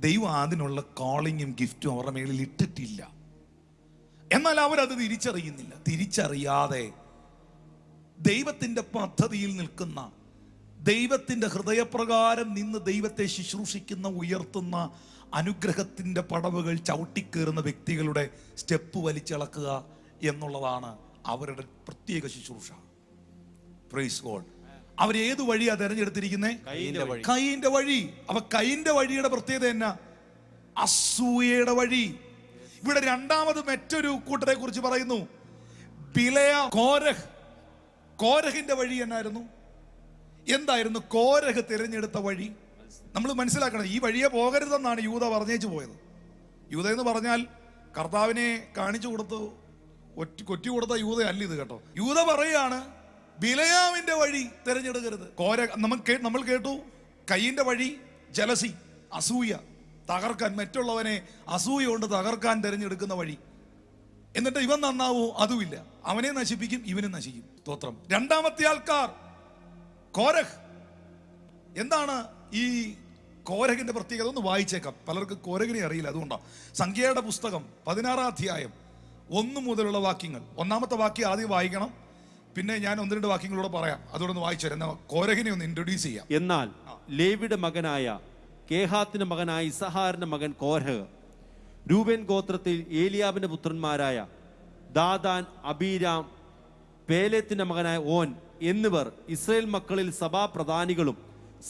ദൈവം അതിനുള്ള കോളിങ്ങും ഗിഫ്റ്റും അവരുടെ മേളിൽ ഇട്ടിട്ടില്ല. എന്നാൽ അവരത് തിരിച്ചറിയുന്നില്ല. തിരിച്ചറിയാതെ ദൈവത്തിൻ്റെ പദ്ധതിയിൽ നിൽക്കുന്ന, ദൈവത്തിൻ്റെ ഹൃദയപ്രകാരം നിന്ന് ദൈവത്തെ ശുശ്രൂഷിക്കുന്ന, ഉയർത്തുന്ന അനുഗ്രഹത്തിൻ്റെ പടവുകൾ ചവിട്ടിക്കേറുന്ന വ്യക്തികളുടെ സ്റ്റെപ്പ് വലിച്ചിളക്കുക എന്നുള്ളതാണ് അവരുടെ പ്രത്യേക ശുശ്രൂഷ. Praise God. അവരേത് വഴിയാ തെരഞ്ഞെടുത്തിരിക്കുന്നത്? കൈയിന്റെ വഴി. അപ്പൊ കൈയിന്റെ വഴിയുടെ പ്രത്യേകത എന്നാ? അസൂയയുടെ വഴി. ഇവിടെ രണ്ടാമത് മറ്റൊരു കൂട്ടരെ കുറിച്ച് പറയുന്നു. ബിലയ, കോരഹ്. കോരഹിന്റെ വഴി എന്നായിരുന്നു? എന്തായിരുന്നു കോരഹ് തിരഞ്ഞെടുത്ത വഴി? നമ്മൾ മനസ്സിലാക്കണം, ഈ വഴിയെ പോകരുതെന്നാണ് യൂദ പറഞ്ഞേച്ചു പോയത്. യൂദ എന്ന് പറഞ്ഞാൽ കർത്താവിനെ കാണിച്ചു കൊടുത്തു കൊറ്റി കൊടുത്ത യൂദ അല്ല ഇത് കേട്ടോ. യൂദ പറയാണ് ബിലയാമിന്റെ വഴി തിരഞ്ഞെടുക്കരുത്. നമ്മൾ കേട്ടു കൈയിന്റെ വഴി ജലസി, അസൂയ, തകർക്കാൻ, മറ്റുള്ളവനെ അസൂയ കൊണ്ട് തകർക്കാൻ തിരഞ്ഞെടുക്കുന്ന വഴി. എന്നിട്ട് ഇവൻ നന്നാവോ? അതുമില്ല. അവനെ നശിപ്പിക്കും, ഇവനും നശിക്കും. സ്തോത്രം. രണ്ടാമത്തെ ആൾക്കാർ കോരഹ്. എന്താണ് ഈ കോരഹിന്റെ പ്രത്യേകത? ഒന്ന് വായിച്ചേക്കാം, പലർക്ക് കോരഹിനെ അറിയില്ല, അതുകൊണ്ടാണ്. സംഖ്യയുടെ പുസ്തകം 16-ാം അധ്യായം 1 മുതലുള്ള വാക്യങ്ങൾ. 1-ാമത്തെ വാക്യം ആദ്യം വായിക്കണം, പിന്നെ ഞാൻ 1-2 വാക്യങ്ങളോട് പറയാം. അതോടൊന്ന് വായിച്ചു തരാം. കോരഹിനെ ഒന്ന് ഇൻട്രൊഡ്യൂസ് ചെയ്യാം. എന്നാൽ ലേവിയുടെ മകനായ കേഹാത്തിന്റെ മകനായ ഇസഹാറിന്റെ മകൻ കോരഹ്, രൂബേൻ ഗോത്രത്തിൽ ഏലിയാബിന്റെ പുത്രന്മാരായ ദാദാൻ, അബീരാം, പേലേത്തിന്റെ മകനായ ഓൻ എന്നിവർ ഇസ്രായേൽ മക്കളിൽ സഭാപ്രധാനികളും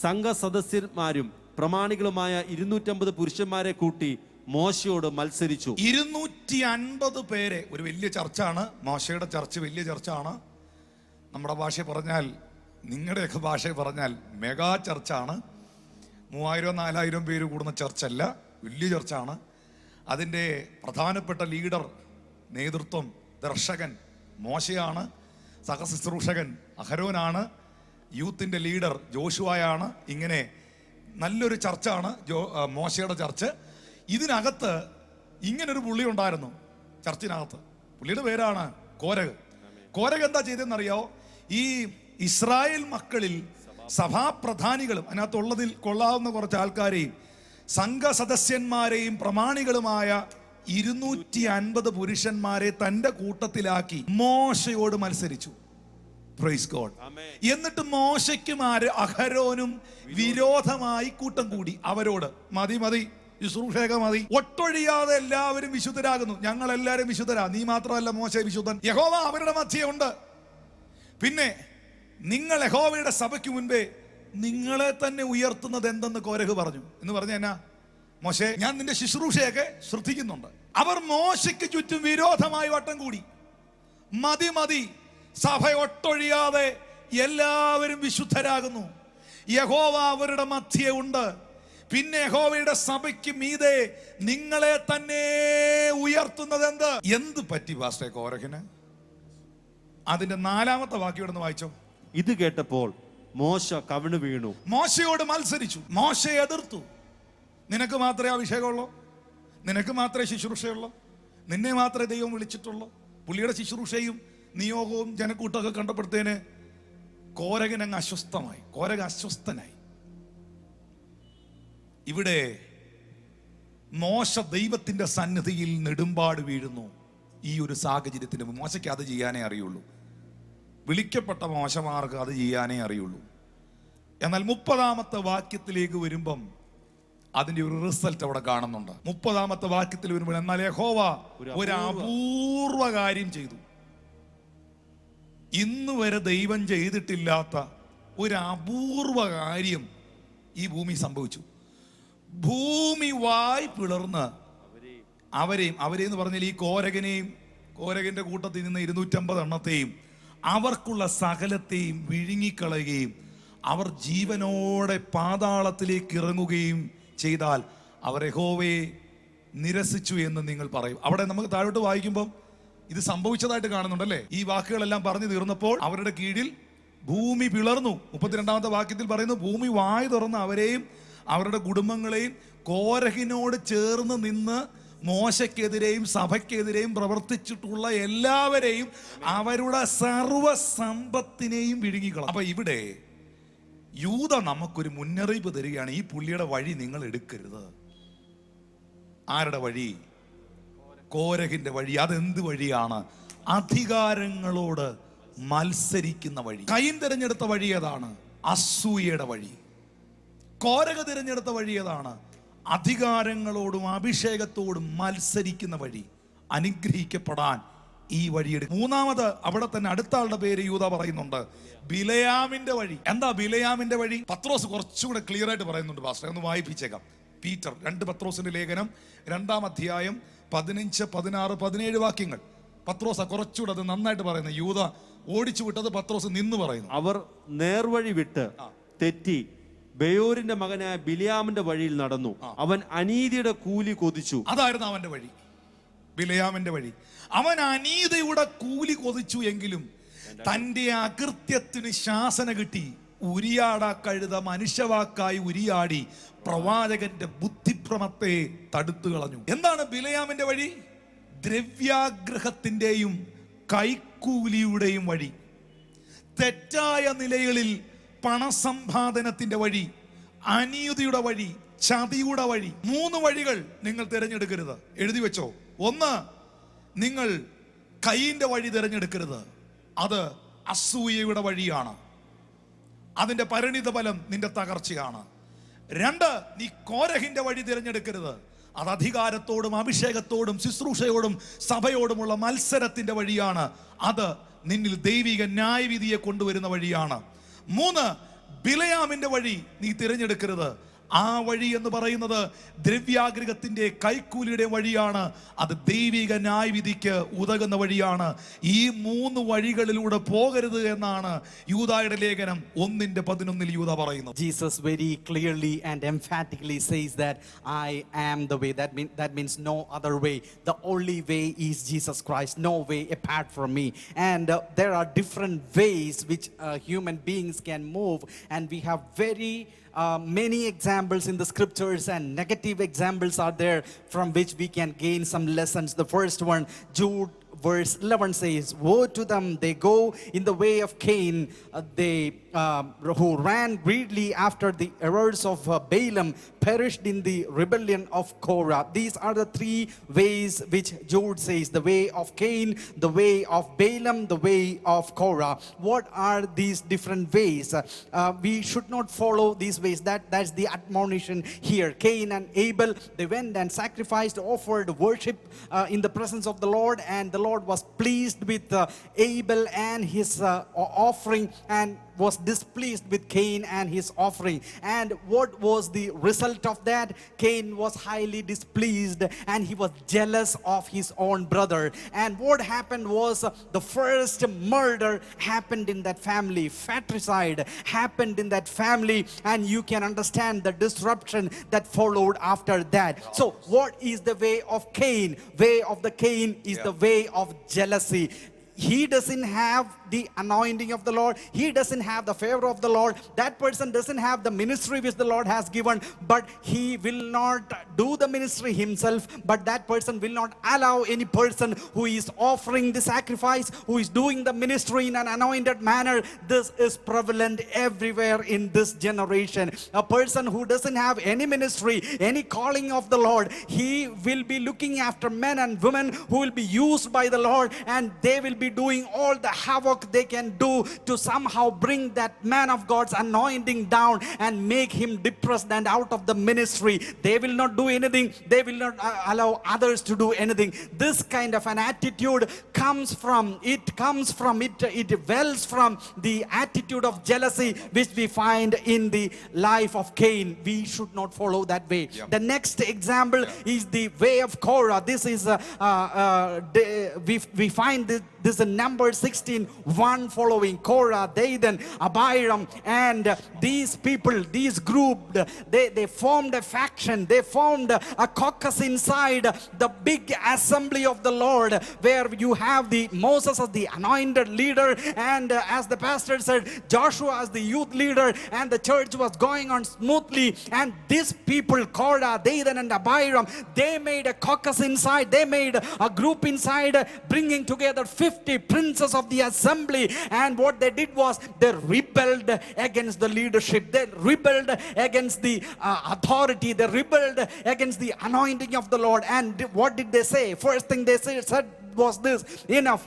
സംഘസദസ്യന്മാരും പ്രമാണികളുമായ 250 പുരുഷന്മാരെ കൂട്ടി മോശയോട് മത്സരിച്ചു. 250 പേരെ. ഒരു വലിയ ചർച്ചാണ് മോശയുടെ ചർച്ച്, വലിയ ചർച്ചാണ്. നമ്മുടെ ഭാഷ പറഞ്ഞാൽ, നിങ്ങളുടെയൊക്കെ ഭാഷ പറഞ്ഞാൽ മെഗാ ചർച്ചാണ്. 3000-4000 പേര് കൂടുന്ന ചർച്ചല്ല, വലിയ ചർച്ചാണ്. അതിൻ്റെ പ്രധാനപ്പെട്ട ലീഡർ, നേതൃത്വം, ദർശകൻ മോശയാണ്. സഹശുശ്രൂഷകൻ അഹരോനാണ്. യൂത്തിൻ്റെ ലീഡർ ജോഷുവയാണ്. ഇങ്ങനെ നല്ലൊരു ചർച്ചാണ് മോശയുടെ ചർച്ച്. ഇതിനകത്ത് ഇങ്ങനൊരു പുള്ളി ഉണ്ടായിരുന്നു ചർച്ചിനകത്ത്. പുള്ളിയുടെ പേരാണ് കോരഹ്. കോരഹ് എന്താ ചെയ്തതെന്നറിയാവോ? ഈ ഇസ്രായേൽ മക്കളിൽ സഭാപ്രധാനികളും അതിനകത്തുള്ളതിൽ കൊള്ളാവുന്ന കുറച്ച് ആൾക്കാരെയും സംഘസദസ്യന്മാരെയും പ്രമാണികളുമായ 250 പുരുഷന്മാരെ തന്റെ കൂട്ടത്തിലാക്കി മോശയോട് മത്സരിച്ചു. Praise God. എന്നിട്ട് മോശയ്ക്കും അഹരോനും വിരോധമായി കൂട്ടം കൂടി. അവരോട് മതി ശുശ്രൂഷക മതി, ഒട്ടൊഴിയാതെ എല്ലാവരും വിശുദ്ധരാകുന്നു, ഞങ്ങൾ എല്ലാവരും വിശുദ്ധരാ, നീ മാത്രമല്ല മോശ വിശുദ്ധൻ, യഹോവ അവരുടെ മധ്യേ ഉണ്ട്. പിന്നെ നിങ്ങൾ യഹോവയുടെ സഭയ്ക്ക് മുൻപേ നിങ്ങളെ തന്നെ ഉയർത്തുന്നത് എന്തെന്ന് കോരഹ് പറഞ്ഞു. എന്ന് പറഞ്ഞ എന്നാ? മോശെ, ഞാൻ നിന്റെ ശുശ്രൂഷയൊക്കെ ശ്രദ്ധിക്കുന്നുണ്ട്. അവർ മോശയ്ക്ക് ചുറ്റും വിരോധമായി വട്ടം കൂടി. മതി, സഭ ഒട്ടൊഴിയാതെ എല്ലാവരും വിശുദ്ധരാകുന്നു, യഹോവ അവരുടെ മധ്യേ ഉണ്ട്. പിന്നെ യഹോവയുടെ സഭയ്ക്ക് മീതെ നിങ്ങളെ തന്നെ ഉയർത്തുന്നത് എന്ത് പറ്റി പാസ്റ്റർ കോരഹിന്? അതിന്റെ 4-ാമത്തെ വാക്യം ഒന്ന് വായിച്ചോ. ഇത് കേട്ടപ്പോൾ മോശ കവിണ് വീണു, മോശയോട് മത്സരിച്ചു. മോശയെ എതിർത്തു. നിനക്ക് മാത്രമേ അഭിഷേകമുള്ളൂ, നിനക്ക് മാത്രമേ ശുശ്രൂഷയുള്ളൂ, നിന്നെ മാത്രമേ ദൈവം വിളിച്ചിട്ടുള്ളൂ. പുള്ളിയുടെ ശുശ്രൂഷയും നിയോഗവും ജനക്കൂട്ടമൊക്കെ കണ്ടപ്പെടുത്തേന് കോരഹൻ അങ്ങ് അസ്വസ്ഥമായി. കോരഹൻ അസ്വസ്ഥനായി. ഇവിടെ മോശ ദൈവത്തിന്റെ സന്നിധിയിൽ നെടുമ്പാട് വീഴുന്നു. ഈ ഒരു സാഹചര്യത്തിന് മോശയ്ക്ക് അത് ചെയ്യാനേ അറിയുള്ളൂ. വിളിക്കപ്പെട്ട മോശമാർക്ക് അത് ചെയ്യാനേ അറിയുള്ളൂ. എന്നാൽ 30-ാമത്തെ വാക്യത്തിലേക്ക് വരുമ്പം അതിന്റെ ഒരു റിസൾട്ട് അവിടെ കാണുന്നുണ്ട്. 30-ാമത്തെ വാക്യത്തിൽ വരുമ്പോൾ, എന്നാൽ യഹോവ ഒരു അപൂർവ കാര്യം ചെയ്തു. ഇന്ന് വരെ ദൈവം ചെയ്തിട്ടില്ലാത്ത ഒരു അപൂർവ കാര്യം ഈ ഭൂമി സംഭവിച്ചു. ഭൂമി വായ് പിളർന്ന് അവരെന്ന് പറഞ്ഞാൽ ഈ കോരകന്റെ കൂട്ടത്തിൽ നിന്ന് 250 എണ്ണത്തെയും അവർക്കുള്ള സകലത്തെയും വിഴുങ്ങിക്കളയുകയും അവർ ജീവനോടെ പാതാളത്തിലേക്ക് ഇറങ്ങുകയും ചെയ്താൽ അവർ യഹോവയെ നിരസിച്ചു എന്ന് നിങ്ങൾ പറയും. അവിടെ നമുക്ക് താഴോട്ട് വായിക്കുമ്പോൾ ഇത് സംഭവിച്ചതായിട്ട് കാണുന്നുണ്ടല്ലേ. ഈ വാക്കുകളെല്ലാം പറഞ്ഞു തീർന്നപ്പോൾ അവരുടെ കീഴിൽ ഭൂമി പിളർന്നു. 32-ാമത്തെ വാക്യത്തിൽ പറയുന്നു, ഭൂമി വായ് തുറന്ന് അവരെയും അവരുടെ കുടുംബങ്ങളെയും കോരഹിനോട് ചേർന്ന് നിന്ന് മോശയ്ക്കെതിരെയും സഭയ്ക്കെതിരെയും പ്രവർത്തിച്ചിട്ടുള്ള എല്ലാവരെയും അവരുടെ സർവ്വസമ്പത്തിനെയും വിഴുങ്ങിക്കളയും. അപ്പൊ ഇവിടെ യൂദ നമുക്കൊരു മുന്നറിയിപ്പ് തരികയാണ്, ഈ പുള്ളിയുടെ വഴി നിങ്ങൾ എടുക്കരുത്. ആരുടെ വഴി? കോരഹിന്റെ വഴി. അതെന്ത് വഴിയാണ്? അധികാരങ്ങളോട് മത്സരിക്കുന്ന വഴി. കയീൻ തിരഞ്ഞെടുത്ത വഴി ഏതാണ്? അസൂയയുടെ വഴി. കോരഹ തിരഞ്ഞെടുത്ത വഴി ഏതാണ്? അധികാരങ്ങളോടും അഭിഷേകത്തോടും മത്സരിക്കുന്ന വഴി. അനുഗ്രഹിക്കപ്പെടാൻ ഈ വഴിയെടുക്കും. മൂന്നാമത് അവിടെ തന്നെ അടുത്ത ആളുടെ പേര് യൂദ പറയുന്നുണ്ട്, ബിലയാമിന്റെ വഴി. എന്താ ബിലയാമിന്റെ വഴി? പത്രോസ് കുറച്ചുകൂടെ ക്ലിയർ ആയിട്ട് പറയുന്നുണ്ട്. പാസ്റ്റർ ഒന്ന് വായിപ്പിച്ചേക്കാം. പീറ്റർ 2 പത്രോസിന്റെ ലേഖനം 2-ാം അധ്യായം 15, 16, 17 വാക്യങ്ങൾ. പത്രോസ കുറച്ചുകൂടെ അത് നന്നായിട്ട് പറയുന്നത്. യൂദ ഓടിച്ചു വിട്ടത് പത്രോസ് നിന്ന് പറയുന്നു. അവർ നേർവഴി വിട്ട് തെറ്റി ബെയോരിന്റെ മകനായ ബിലിയാമിന്റെ വഴിയിൽ നടന്നു. അവൻ അനീതിയുടെ കൂലി കൊതിച്ചു. അതായിരുന്നു അവന്റെ വഴി, ബിലയാമിന്റെ വഴി. അവൻ അനീതിയുടെ കൂലി കൊതിച്ചു എങ്കിലും തന്റെ അകൃത്യത്തിന് ശാസന കിട്ടി. ഉരിയാടാ കഴുത മനുഷ്യവാക്കായി ഉരിയാടി പ്രവാചകന്റെ ബുദ്ധിഭ്രമത്തെ തടുത്തു കളഞ്ഞു. എന്താണ് ബിലയാമിന്റെ വഴി? ദ്രവ്യാഗ്രഹത്തിന്റെയും കൈക്കൂലിയുടെയും വഴി. തെറ്റായ നിലകളിൽ പണസമ്പാദനത്തിന്റെ വഴി, അനീതിയുടെ വഴി, ചതിയുടെ വഴി. 3 വഴികൾ നിങ്ങൾ തിരഞ്ഞെടുക്കരുത്. എഴുതി വെച്ചോ. 1, നിങ്ങൾ കയീന്റെ വഴി തിരഞ്ഞെടുക്കരുത്. അത് അസൂയയുടെ വഴിയാണ്. അതിന്റെ പരിണിത ഫലം നിന്റെ തകർച്ചയാണ്. 2, നീ കോരഹിന്റെ വഴി തിരഞ്ഞെടുക്കരുത്. അത് അധികാരത്തോടും അഭിഷേകത്തോടും ശുശ്രൂഷയോടും സഭയോടുമുള്ള മത്സരത്തിന്റെ വഴിയാണ്. അത് നിന്നിൽ ദൈവിക ന്യായവിധിയെ കൊണ്ടുവരുന്ന വഴിയാണ്. 3, ബിലയാമിന്റെ വഴി നീ തിരഞ്ഞെടുക്കരുത്. ആ വഴി എന്ന് പറയുന്നത് ദ്രവ്യാഗ്രഹത്തിന്റെ കൈക്കൂലിയുടെ വഴിയാണ്. അത് ദൈവിക ന്യായവിധിക്ക് ഉതകുന്ന വഴിയാണ്. ഈ 3 വഴികളിലൂടെ പോകരുത് എന്നാണ് യൂദായുടെ ലേഖനം 1:11 യൂദാ പറയുന്നത്. Jesus very clearly and emphatically says that I am the way. That means no other way. The only way is Jesus Christ. No way apart from me. And there are different ways which human beings can move, and we have very many examples in the scriptures, and negative examples are there from which we can gain some lessons. The first one, Jude verse 11 says, woe to them, they go in the way of Cain, who ran greedily after the errors of Balaam, perished in the rebellion of Korah. These are the 3 ways which Jude says: the way of Cain, the way of Balaam, the way of Korah. What are these different ways? We should not follow these ways. That's the admonition here. Cain and Abel, they went and sacrificed, offered worship in the presence of the Lord, and the Lord was pleased with Abel and his offering, and was displeased with Cain and his offering. And what was the result of that? Cain was highly displeased, and he was jealous of his own brother. And what happened was the first murder happened in that family. Fratricide happened in that family, and you can understand the disruption that followed after that. So what is the way of Cain? Way of the Cain is the way of jealousy. He doesn't have the anointing of the Lord. He doesn't have the favor of the Lord. That person doesn't have the ministry which the Lord has given, but he will not do the ministry himself. But that person will not allow any person who is offering the sacrifice, who is doing the ministry in an anointed manner. This is prevalent everywhere in this generation. A person who doesn't have any ministry, any calling of the Lord, he will be looking after men and women who will be used by the Lord, and they will be doing all the havoc they can do to somehow bring that man of God's anointing down and make him depressed and out of the ministry. They will not do anything. They will not allow others to do anything. This kind of an attitude comes from it wells from the attitude of jealousy which we find in the life of Cain. We should not follow that way. The next example is the way of Korah. This is we find this in Numbers 16:1 following. Korah, Dathan, Abiram, and these people, these group, they formed a faction. They formed a caucus inside the big assembly of the Lord, where you have the Moses as the anointed leader, and as the pastor said, Joshua as the youth leader, and the church was going on smoothly. And these people, Korah, Dathan, and Abiram, they made a caucus inside. They made a group inside, bringing together 50 50 princes of the assembly, and what they did was they rebelled against the leadership, they rebelled against the authority, they rebelled against the anointing of the Lord. And what did they say? First thing they said was this: enough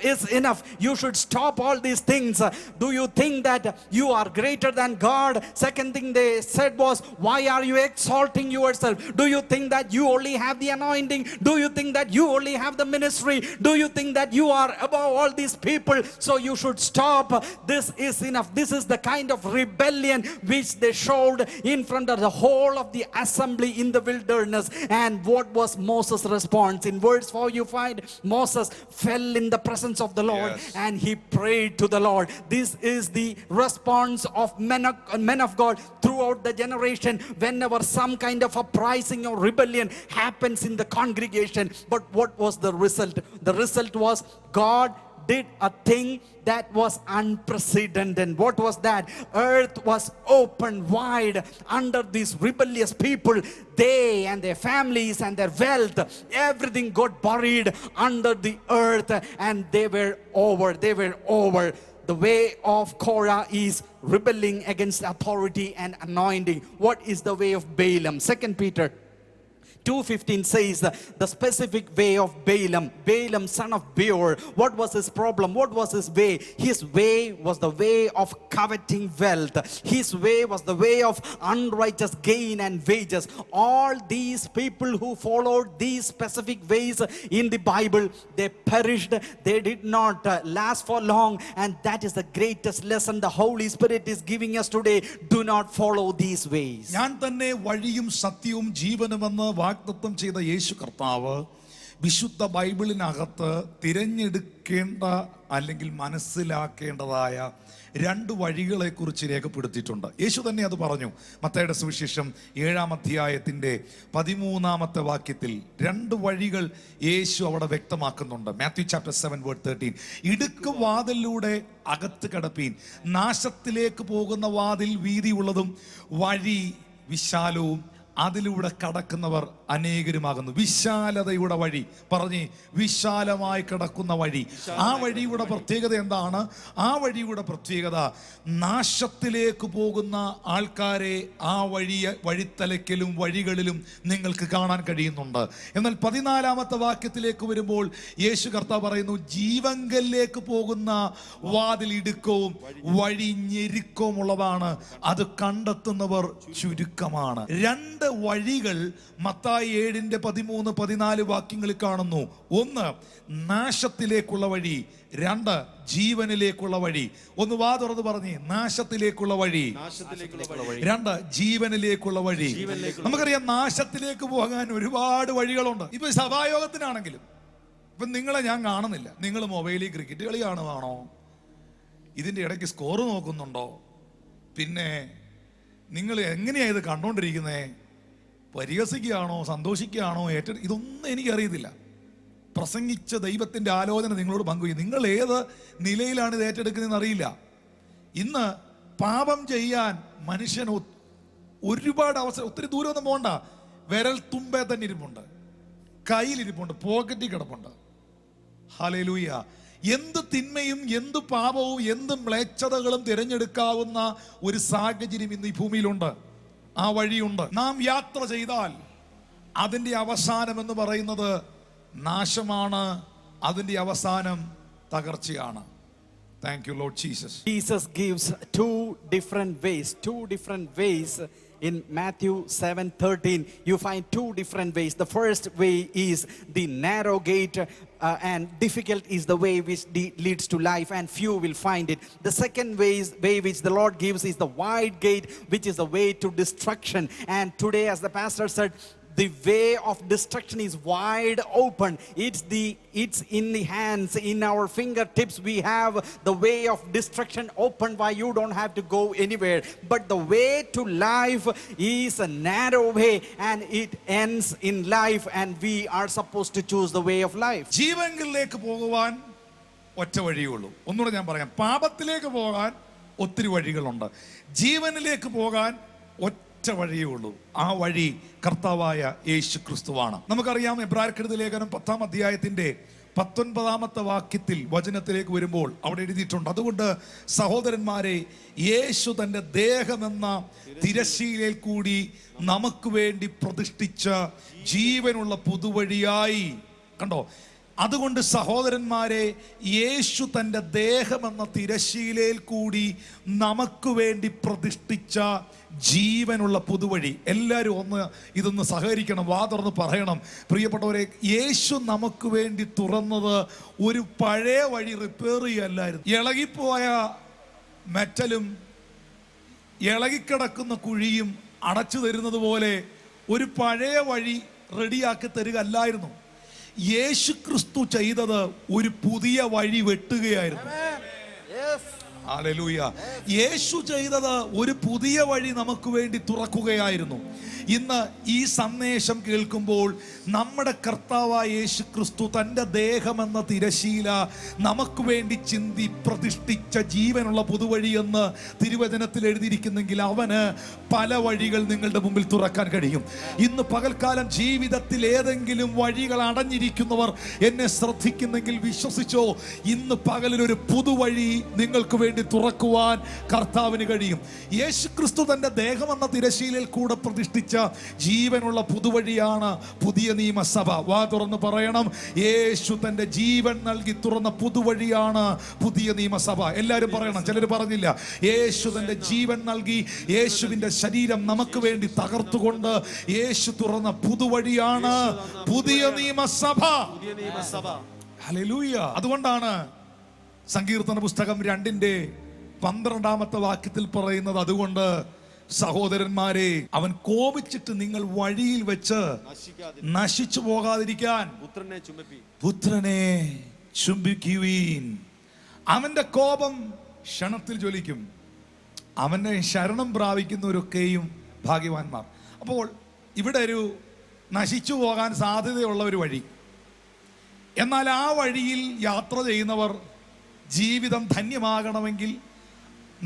is enough. You should stop all these things. Do you think that you are greater than God? Second thing they said was, why are you exalting yourself? Do you think that you only have the anointing? Do you think that you only have the ministry? Do you think that you are above all these people? So you should stop. This is enough. This is the kind of rebellion which they showed in front of the whole of the assembly in the wilderness. And what was Moses' response? In verse 4 you find Moses fell in the presence of the Lord, Yes. and he prayed to the Lord. This is the response of men of God throughout the generation whenever some kind of uprising or rebellion happens in the congregation. But what was the result? The result was God did a thing that was unprecedented. What was that? Earth was opened wide under these rebellious people. They and their families and their wealth, everything got buried under the earth, and they were over. The way of Korah is rebelling against authority and anointing. What is the way of Balaam? 2 Peter 2:15 says the specific way of Balaam, son of Beor. What was his problem? What was his way? His way was the way of coveting wealth. His way was the way of unrighteous gain and wages. All these people who followed these specific ways in the Bible, they perished. They did not last for long. And that is the greatest lesson the Holy Spirit is giving us today. Do not follow these ways. ഞാൻ തന്നെ വഴിയും സത്യവും ജീവനുമെന്ന് വാഗ്ദത്തം ചെയ്ത യേശു കർത്താവ് വിശുദ്ധ ബൈബിളിനകത്ത് തിരഞ്ഞെടുക്കേണ്ട അല്ലെങ്കിൽ മനസ്സിലാക്കേണ്ടതായ രണ്ട് വഴികളെ കുറിച്ച് രേഖപ്പെടുത്തിയിട്ടുണ്ട്. യേശു തന്നെ അത് പറഞ്ഞു. മത്തായിയുടെ സുവിശേഷം 7-ാം അധ്യായത്തിന്റെ 13-ാമത്തെ വാക്യത്തിൽ രണ്ട് വഴികൾ യേശു അവിടെ വ്യക്തമാക്കുന്നുണ്ട്. മാത്യു ചാപ്റ്റർ 7:13, ഇടുക്ക് വാതിലിലൂടെ അകത്ത് കടപ്പീൻ, നാശത്തിലേക്ക് പോകുന്ന വാതിൽ വീതിയുള്ളതും വഴി വിശാലവും അതിലൂടെ കടക്കുന്നവർ അനേകരുമാകുന്നു. വിശാലതയുടെ വഴി പറഞ്ഞ്, വിശാലമായി കിടക്കുന്ന വഴി. ആ വഴിയുടെ പ്രത്യേകത എന്താണ്? ആ വഴിയുടെ പ്രത്യേകത നാശത്തിലേക്ക് പോകുന്ന ആൾക്കാരെ ആ വഴിത്തലയ്ക്കലും വഴികളിലും നിങ്ങൾക്ക് കാണാൻ കഴിയുന്നുണ്ട്. എന്നാൽ 14-ാമത്തെ വാക്യത്തിലേക്ക് വരുമ്പോൾ യേശു കർത്താവ് പറയുന്നു, ജീവങ്കലിലേക്ക് പോകുന്ന വാതിൽ ഇടുക്കവും വഴി ഞെരുക്കവും ഉള്ളതാണ്, അത് കണ്ടെത്തുന്നവർ ചുരുക്കമാണ്. രണ്ട് വഴികൾ മത്തായി 7:13-14 വാക്യങ്ങളിൽ കാണുന്നു. ഒന്ന് നാശത്തിലേക്കുള്ള വഴി, രണ്ട് ജീവനിലേക്കുള്ള വഴി. ഒന്ന് വാ തുറന്ന് പറഞ്ഞേ, നാശത്തിലേക്കുള്ള വഴി, രണ്ട് ജീവനിലേക്കുള്ള വഴി. നമുക്കറിയാം നാശത്തിലേക്ക് പോകാൻ ഒരുപാട് വഴികളുണ്ട്. ഇപ്പൊ സഭായോഗത്തിനാണെങ്കിലും ഇപ്പൊ നിങ്ങളെ ഞാൻ കാണുന്നില്ല, നിങ്ങൾ മൊബൈലിൽ ക്രിക്കറ്റ് കളി കാണുവാണോ, ഇതിന്റെ ഇടയ്ക്ക് സ്കോർ നോക്കുന്നുണ്ടോ, പിന്നെ നിങ്ങൾ എങ്ങനെയാ ഇത് കണ്ടോണ്ടിരിക്കുന്നേ, പരിഹസിക്കുകയാണോ സന്തോഷിക്കുകയാണോ ഇതൊന്നും എനിക്കറിയത്തില്ല. പ്രസംഗിച്ച ദൈവത്തിൻ്റെ ആലോചന നിങ്ങളോട് പങ്കുവയ്ക്കും. നിങ്ങൾ ഏത് നിലയിലാണ് ഇത് ഏറ്റെടുക്കുന്നതെന്ന് അറിയില്ല. ഇന്ന് പാപം ചെയ്യാൻ മനുഷ്യൻ ഒരുപാട് അവസരം, ഒത്തിരി ദൂരമൊന്നും പോകണ്ട, വിരൽ തുമ്പേ തന്നെ ഇരിപ്പുണ്ട്, കയ്യിലിരിപ്പുണ്ട്, പോക്കറ്റിൽ കിടപ്പുണ്ട്. ഹല്ലേലൂയ. എന്ത് തിന്മയും എന്ത് പാപവും എന്ത് മ്ലേച്ഛതകളും തിരഞ്ഞെടുക്കാവുന്ന ഒരു സാഹചര്യം ഇന്ന് ഈ ഭൂമിയിലുണ്ട്. ആ വഴിയുണ്ട്. നാം യാത്ര ചെയ്താൽ അതിൻ്റെ അവസാനം എന്ന് പറയുന്നത് നാശമാണ്, അതിൻ്റെ അവസാനം തകർച്ചയാണ്. Thank you Lord Jesus. Jesus gives two different ways. In Matthew 7:13, you find two different ways. The first way is the narrow gate, and difficult is the way which leads to life, and few will find it. The second way which the Lord gives is the wide gate, which is the way to destruction. And today, as the pastor said, the way of destruction is wide open. It's in the hands, in our fingertips. We have the way of destruction open, why you don't have to go anywhere. But the way to life is a narrow way, and it ends in life, and we are supposed to choose the way of life. ജീവനിലേക്ക് പോകുവാൻ ഒറ്റ വഴിയുള്ളൂ. ഒന്നുകൂടെ ഞാൻ പറയാം, പാപത്തിലേക്ക് പോകാൻ ഒത്തിരി വഴികളുണ്ട്, ജീവനിലേക്ക് പോകാൻ ഒറ്റ വഴിയേ ഉള്ളൂ. ആ വഴി കർത്താവായ യേശു ക്രിസ്തുവാണ്. നമുക്കറിയാം, എബ്രായർക്കെഴുതിയ ലേഖനം 10-ാം അധ്യായത്തിന്റെ 19 വാക്യത്തിൽ വചനത്തിലേക്ക് വരുമ്പോൾ അവിടെ എഴുതിയിട്ടുണ്ട്, അതുകൊണ്ട് സഹോദരന്മാരെ, യേശു തൻ്റെ ദേഹമെന്ന തിരശ്ശീലയിൽ കൂടി നമുക്ക് വേണ്ടി പ്രതിഷ്ഠിച്ച ജീവനുള്ള പുതുവഴിയായി. കണ്ടോ? അതുകൊണ്ട് സഹോദരന്മാരെ, യേശു തൻ്റെ ദേഹമെന്ന തിരശ്ശീലയിൽ കൂടി നമുക്ക് വേണ്ടി പ്രതിഷ്ഠിച്ച ജീവനുള്ള പുതുവഴി. എല്ലാവരും ഇതൊന്ന് സഹകരിക്കണം, വാ തുറന്ന് പറയണം. പ്രിയപ്പെട്ടവരെ, യേശു നമുക്ക് വേണ്ടി തുറന്നത് ഒരു പഴയ വഴി റിപ്പയർ ചെയ്യല്ലായിരുന്നു. ഇളകിപ്പോയ മെറ്റലും ഇളകിക്കിടക്കുന്ന കുഴിയും അടച്ചു തരുന്നത് പോലെ ഒരു പഴയ വഴി റെഡിയാക്കി തരിക അല്ലായിരുന്നു. യേശു ക്രിസ്തു ചെയ്തത് ഒരു പുതിയ വഴി വെട്ടുകയായിരുന്നു. ഹല്ലേലൂയ. യേശു ചെയ്തത് ഒരു പുതിയ വഴി നമുക്ക് വേണ്ടി തുറക്കുകയായിരുന്നു. ഇന്ന് ഈ സന്ദേശം കേൾക്കുമ്പോൾ നമ്മുടെ കർത്താവായ യേശു ക്രിസ്തു തൻ്റെ ദേഹമെന്ന തിരശീല നമുക്ക് വേണ്ടി ചിന്തി പ്രതിഷ്ഠിച്ച ജീവനുള്ള പുതുവഴി എന്ന് തിരുവചനത്തിൽ എഴുതിയിരിക്കുന്നെങ്കിൽ അവന് പല വഴികൾ നിങ്ങളുടെ മുമ്പിൽ തുറക്കാൻ കഴിയും. ഇന്ന് പകൽക്കാലം ജീവിതത്തിൽ ഏതെങ്കിലും വഴികൾ അടഞ്ഞിരിക്കുന്നവർ എന്നെ ശ്രദ്ധിക്കുന്നെങ്കിൽ വിശ്വസിച്ചോ, ഇന്ന് പകലിൽ ഒരു പുതുവഴി നിങ്ങൾക്ക് വേണ്ടി തുറക്കുവാൻ കർത്താവിന് കഴിയും. യേശു ക്രിസ്തു തൻ്റെ ദേഹമെന്ന തിരശീലയിൽ കൂടെ പ്രതിഷ്ഠിച്ച ജീവനുള്ള പുതുവഴിയാണ് പുതിയ നിയമസഭ. വാ തുറന്ന് പറയണം, യേശു തൻ്റെ ജീവൻ നൽകി തുറന്ന പുതുവഴിയാണ് പുതിയ നിയമസഭ. എല്ലാവരും പറയണം. ചിലർ പറഞ്ഞില്ല. യേശു തൻ്റെ ജീവൻ നൽകി യേശുവിൻ്റെ ശരീരം നമുക്ക് വേണ്ടി തകർത്തുകൊണ്ട് യേശു തുറന്ന പുതുവഴിയാണ് പുതിയ നിയമസഭ. ഹല്ലേലൂയ. അതുകൊണ്ടാണ് സങ്കീർത്തന പുസ്തകം 2:12 വാക്യത്തിൽ പറയുന്നത്, അതുകൊണ്ട് സഹോദരന്മാരെ, അവൻ കോപിച്ചിട്ട് നിങ്ങൾ വഴിയിൽ വെച്ച് നശിച്ചു പോകാതിരിക്കാൻ പുത്രനെ ചുംബിക്കുവീൻ. അവന്റെ കോപം ക്ഷണത്തിൽ ജ്വലിക്കും. അവന്റെ ശരണം പ്രാപിക്കുന്നവരൊക്കെയും ഭാഗ്യവാന്മാർ. അപ്പോൾ ഇവിടെ ഒരു നശിച്ചു പോകാൻ സാധ്യതയുള്ള ഒരു വഴി. എന്നാൽ ആ വഴിയിൽ യാത്ര ചെയ്യുന്നവർ ജീവിതം ധന്യമാകണമെങ്കിൽ,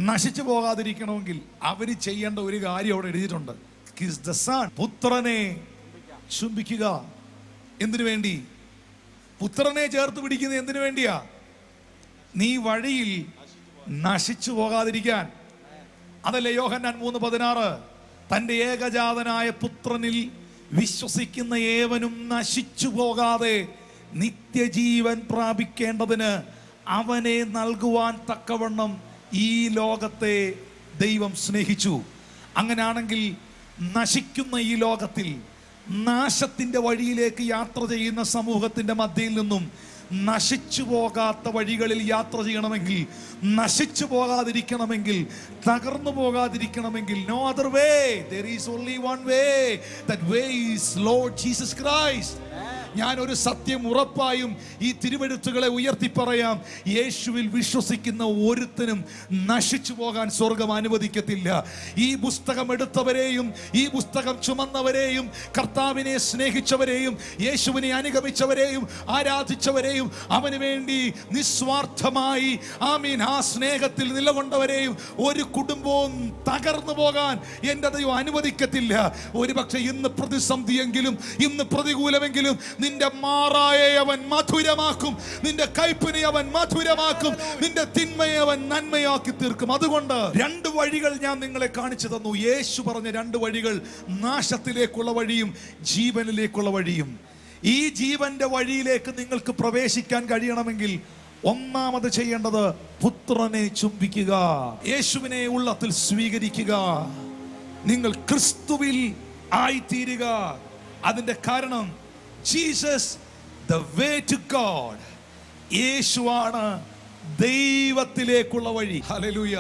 നശിച്ചു പോകാതിരിക്കണമെങ്കിൽ അവർ ചെയ്യേണ്ട ഒരു കാര്യം അവിടെ എഴുതിയിട്ടുണ്ട്. കിസ് ദ സൺ, പുത്രനെ ചുംബിക്കുക. എന്തിനു വേണ്ടി? പുത്രനെ ചേർത്ത് പിടിക്കുന്നത് എന്തിനു വേണ്ടിയാ? നീ വഴിയിൽ നശിച്ചു പോകാതിരിക്കാൻ. അതല്ലേ യോഹന്നാൻ 3:16, തൻ്റെ ഏകജാതനായ പുത്രനിൽ വിശ്വസിക്കുന്ന ഏവനും നശിച്ചു പോകാതെ നിത്യജീവൻ പ്രാപിക്കേണ്ടതിന് അവനെ നൽകുവാൻ തക്കവണ്ണം ഈ ലോകത്തെ ദൈവം സ്നേഹിച്ചു. അങ്ങനെയാണെങ്കിൽ നശിക്കുന്ന ഈ ലോകത്തിൽ നാശത്തിൻ്റെ വഴിയിലേക്ക് യാത്ര ചെയ്യുന്ന സമൂഹത്തിൻ്റെ മധ്യയിൽ നിന്നും നശിച്ചു പോകാത്ത വഴികളിൽ യാത്ര ചെയ്യണമെങ്കിൽ, നശിച്ചു പോകാതിരിക്കണമെങ്കിൽ, തകർന്നു പോകാതിരിക്കണമെങ്കിൽ, no other way, there is only one way. That way is Lord Jesus Christ. ഞാൻ ഒരു സത്യം ഉറപ്പായും ഈ തിരുവെഴുത്തുകളെ ഉയർത്തി പറയാം, യേശുവിൽ വിശ്വസിക്കുന്ന ഒരുത്തനും നശിച്ചു പോകാൻ സ്വർഗം അനുവദിക്കത്തില്ല. ഈ പുസ്തകം എടുത്തവരെയും ഈ പുസ്തകം ചുമന്നവരെയും കർത്താവിനെ സ്നേഹിച്ചവരെയും യേശുവിനെ അനുഗമിച്ചവരെയും ആരാധിച്ചവരെയും അവന് വേണ്ടി നിസ്വാർത്ഥമായി ആ സ്നേഹത്തിൽ നിലകൊണ്ടവരെയും ഒരു കുടുംബവും തകർന്നു പോകാൻ എൻ്റെ ദൈവം അനുവദിക്കത്തില്ല. ഒരുപക്ഷെ ഇന്ന് പ്രതിസന്ധിയെങ്കിലും, ഇന്ന് പ്രതികൂലമെങ്കിലും നിന്റെ മാറായെ അവൻ മധുരമാക്കും, നിന്റെ കയ്പിനെ അവൻ മധുരമാക്കും, നിന്റെ തിന്മയെ അവൻ നന്മയാക്കി തീർക്കും. അതുകൊണ്ട് 2 വഴികൾ ഞാൻ നിങ്ങളെ കാണിച്ചു തന്നു. യേശു പറഞ്ഞ 2 വഴികൾ, നാശത്തിലേക്കുള്ള വഴിയും ജീവനിലേക്കുള്ള വഴിയും. ഈ ജീവന്റെ വഴിയിലേക്ക് നിങ്ങൾക്ക് പ്രവേശിക്കാൻ കഴിയണമെങ്കിൽ ഒന്നാമത് ചെയ്യേണ്ടത് പുത്രനെ ചുംബിക്കുക, യേശുവിനെ ഉള്ളത്തിൽ സ്വീകരിക്കുക, നിങ്ങൾ ക്രിസ്തുവിൽ ആയിത്തീരുക. അതിന്റെ കാരണം Jesus the way to God, യേശുവാണ് ദൈവത്തിലേക്കുള്ള വഴി. ഹല്ലേലൂയ.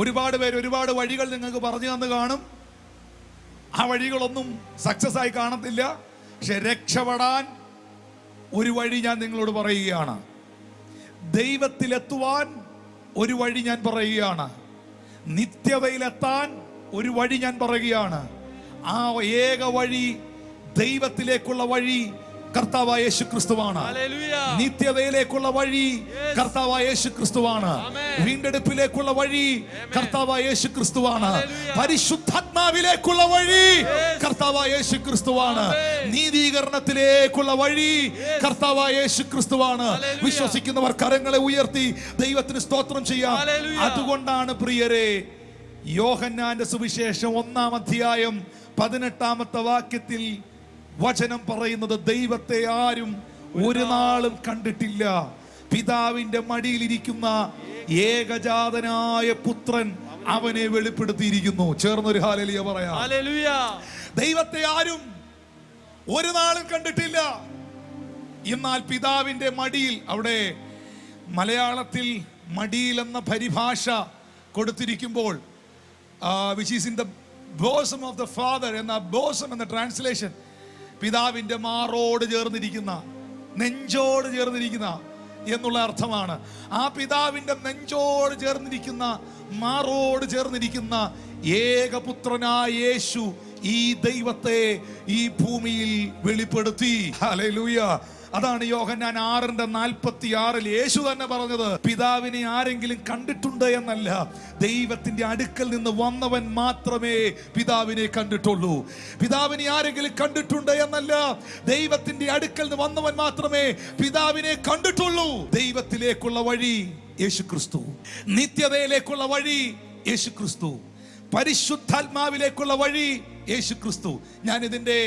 ഒരുപാട് പേര് ഒരുപാട് വഴികൾ നിങ്ങൾക്ക് പറഞ്ഞു തന്നു കാണും. ആ വഴികളൊന്നും സക്സസ് ആയി കാണത്തില്ല. പക്ഷെ രക്ഷപ്പെടാൻ ഒരു വഴി ഞാൻ നിങ്ങളോട് പറയുകയാണ്. ദൈവത്തിലെത്തുവാൻ ഒരു വഴി ഞാൻ പറയുകയാണ്. നിത്യതയിലെത്താൻ ഒരു വഴി ഞാൻ പറയുകയാണ്. ആ ഏക വഴി, ദൈവത്തിലേക്കുള്ള വഴി, കർത്താവായ യേശു ക്രിസ്തുവാണ്. നിത്യതയിലേക്കുള്ള വഴി കർത്താവായ യേശു ക്രിസ്തുവാണ്. വീണ്ടെടുപ്പിലേക്കുള്ള വഴി കർത്താവായ യേശു ക്രിസ്തുവാണ്. പരിശുദ്ധാത്മാവിലേക്കുള്ള വഴി കർത്താവായ യേശു ക്രിസ്തുവാണ്. നീതീകരണത്തിലേക്കുള്ള വഴി കർത്താവായ യേശു ക്രിസ്തുവാണ്. വിശ്വസിക്കുന്നവർ കരങ്ങളെ ഉയർത്തി ദൈവത്തിന് സ്തോത്രം ചെയ്യാം. അതുകൊണ്ടാണ് പ്രിയരെ, യോഹന്നാന്റെ സുവിശേഷം 1-ാം അധ്യായം 18-ാമത്തെ വാക്യത്തിൽ വചനം പറയുന്നത്, ദൈവത്തെ ആരും ഒരു നാളും കണ്ടിട്ടില്ല, പിതാവിന്റെ മടിയിലിരിക്കുന്ന ഏകജാതനായ പുത്രൻ അവനെ വെളിപ്പെടുത്തിയിരിക്കുന്നു. ചേർന്നൊരു ഹല്ലേലൂയ പറയാം. ദൈവത്തെ ആരും ഒരു നാളും കണ്ടിട്ടില്ല, എന്നാൽ പിതാവിന്റെ മടിയിൽ, അവിടെ മലയാളത്തിൽ മടിയിൽ എന്ന പരിഭാഷ കൊടുത്തിരിക്കുമ്പോൾ which is in the bosom of the father എന്ന bosom എന്ന ട്രാൻസ്ലേഷൻ പിതാവിന്റെ മാറോട് ചേർന്നിരിക്കുന്ന, നെഞ്ചോട് ചേർന്നിരിക്കുന്ന എന്നുള്ള അർത്ഥമാണ്. ആ പിതാവിന്റെ നെഞ്ചോട് ചേർന്നിരിക്കുന്ന, മാറോട് ചേർന്നിരിക്കുന്ന ഏകപുത്രനായ യേശു ഈ ദൈവത്തെ ഈ ഭൂമിയിൽ വെളിപ്പെടുത്തി. ഹല്ലേലൂയ. അതാണ് യോഹന്നാൻ 6:46 യേശു തന്നെ പറഞ്ഞത്, പിതാവിനെ ആരെങ്കിലും കണ്ടിട്ടുണ്ട് എന്നല്ല, ദൈവത്തിന്റെ അടുക്കൽ നിന്ന് വന്നവൻ മാത്രമേ പിതാവിനെ കണ്ടിട്ടുള്ളൂ. പിതാവിനെ ആരെങ്കിലും കണ്ടിട്ടുണ്ട് എന്നല്ല, ദൈവത്തിന്റെ അടുക്കൽ നിന്ന് വന്നവൻ മാത്രമേ പിതാവിനെ കണ്ടിട്ടുള്ളൂ. ദൈവത്തിലേക്കുള്ള വഴി യേശു ക്രിസ്തു, നിത്യതയിലേക്കുള്ള വഴി യേശു ക്രിസ്തു, പരിശുദ്ധാത്മാവിലേക്കുള്ള വഴി യേശു ക്രിസ്തു. ഞാൻ ഇതിന്റെ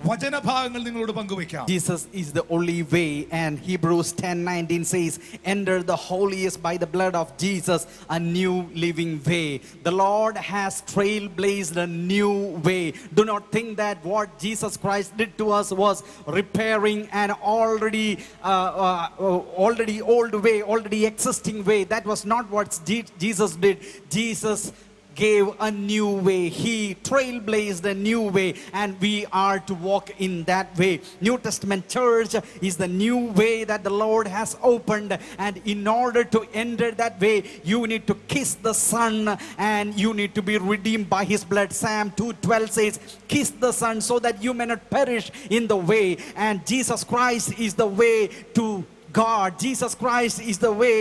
വചനഭാഗങ്ങൾ നിങ്ങളോട് പങ്കുവയ്ക്കാം. Jesus is the only way, and Hebrews 10:19 says, enter the holiest by the blood of Jesus, a new living way. The Lord has trailblazed a new way. Do not think that what Jesus Christ did to us was repairing an already old way, already existing way. That was not what Jesus did. Jesus gave a new way. He trailblazed a new way, and we are to walk in that way. New Testament church is the new way that the Lord has opened, and in order to enter that way, you need to kiss the Son, and you need to be redeemed by His blood. Psalm 2:12 says, kiss the Son so that you may not perish in the way. And Jesus Christ is the way to God. Jesus Christ is the way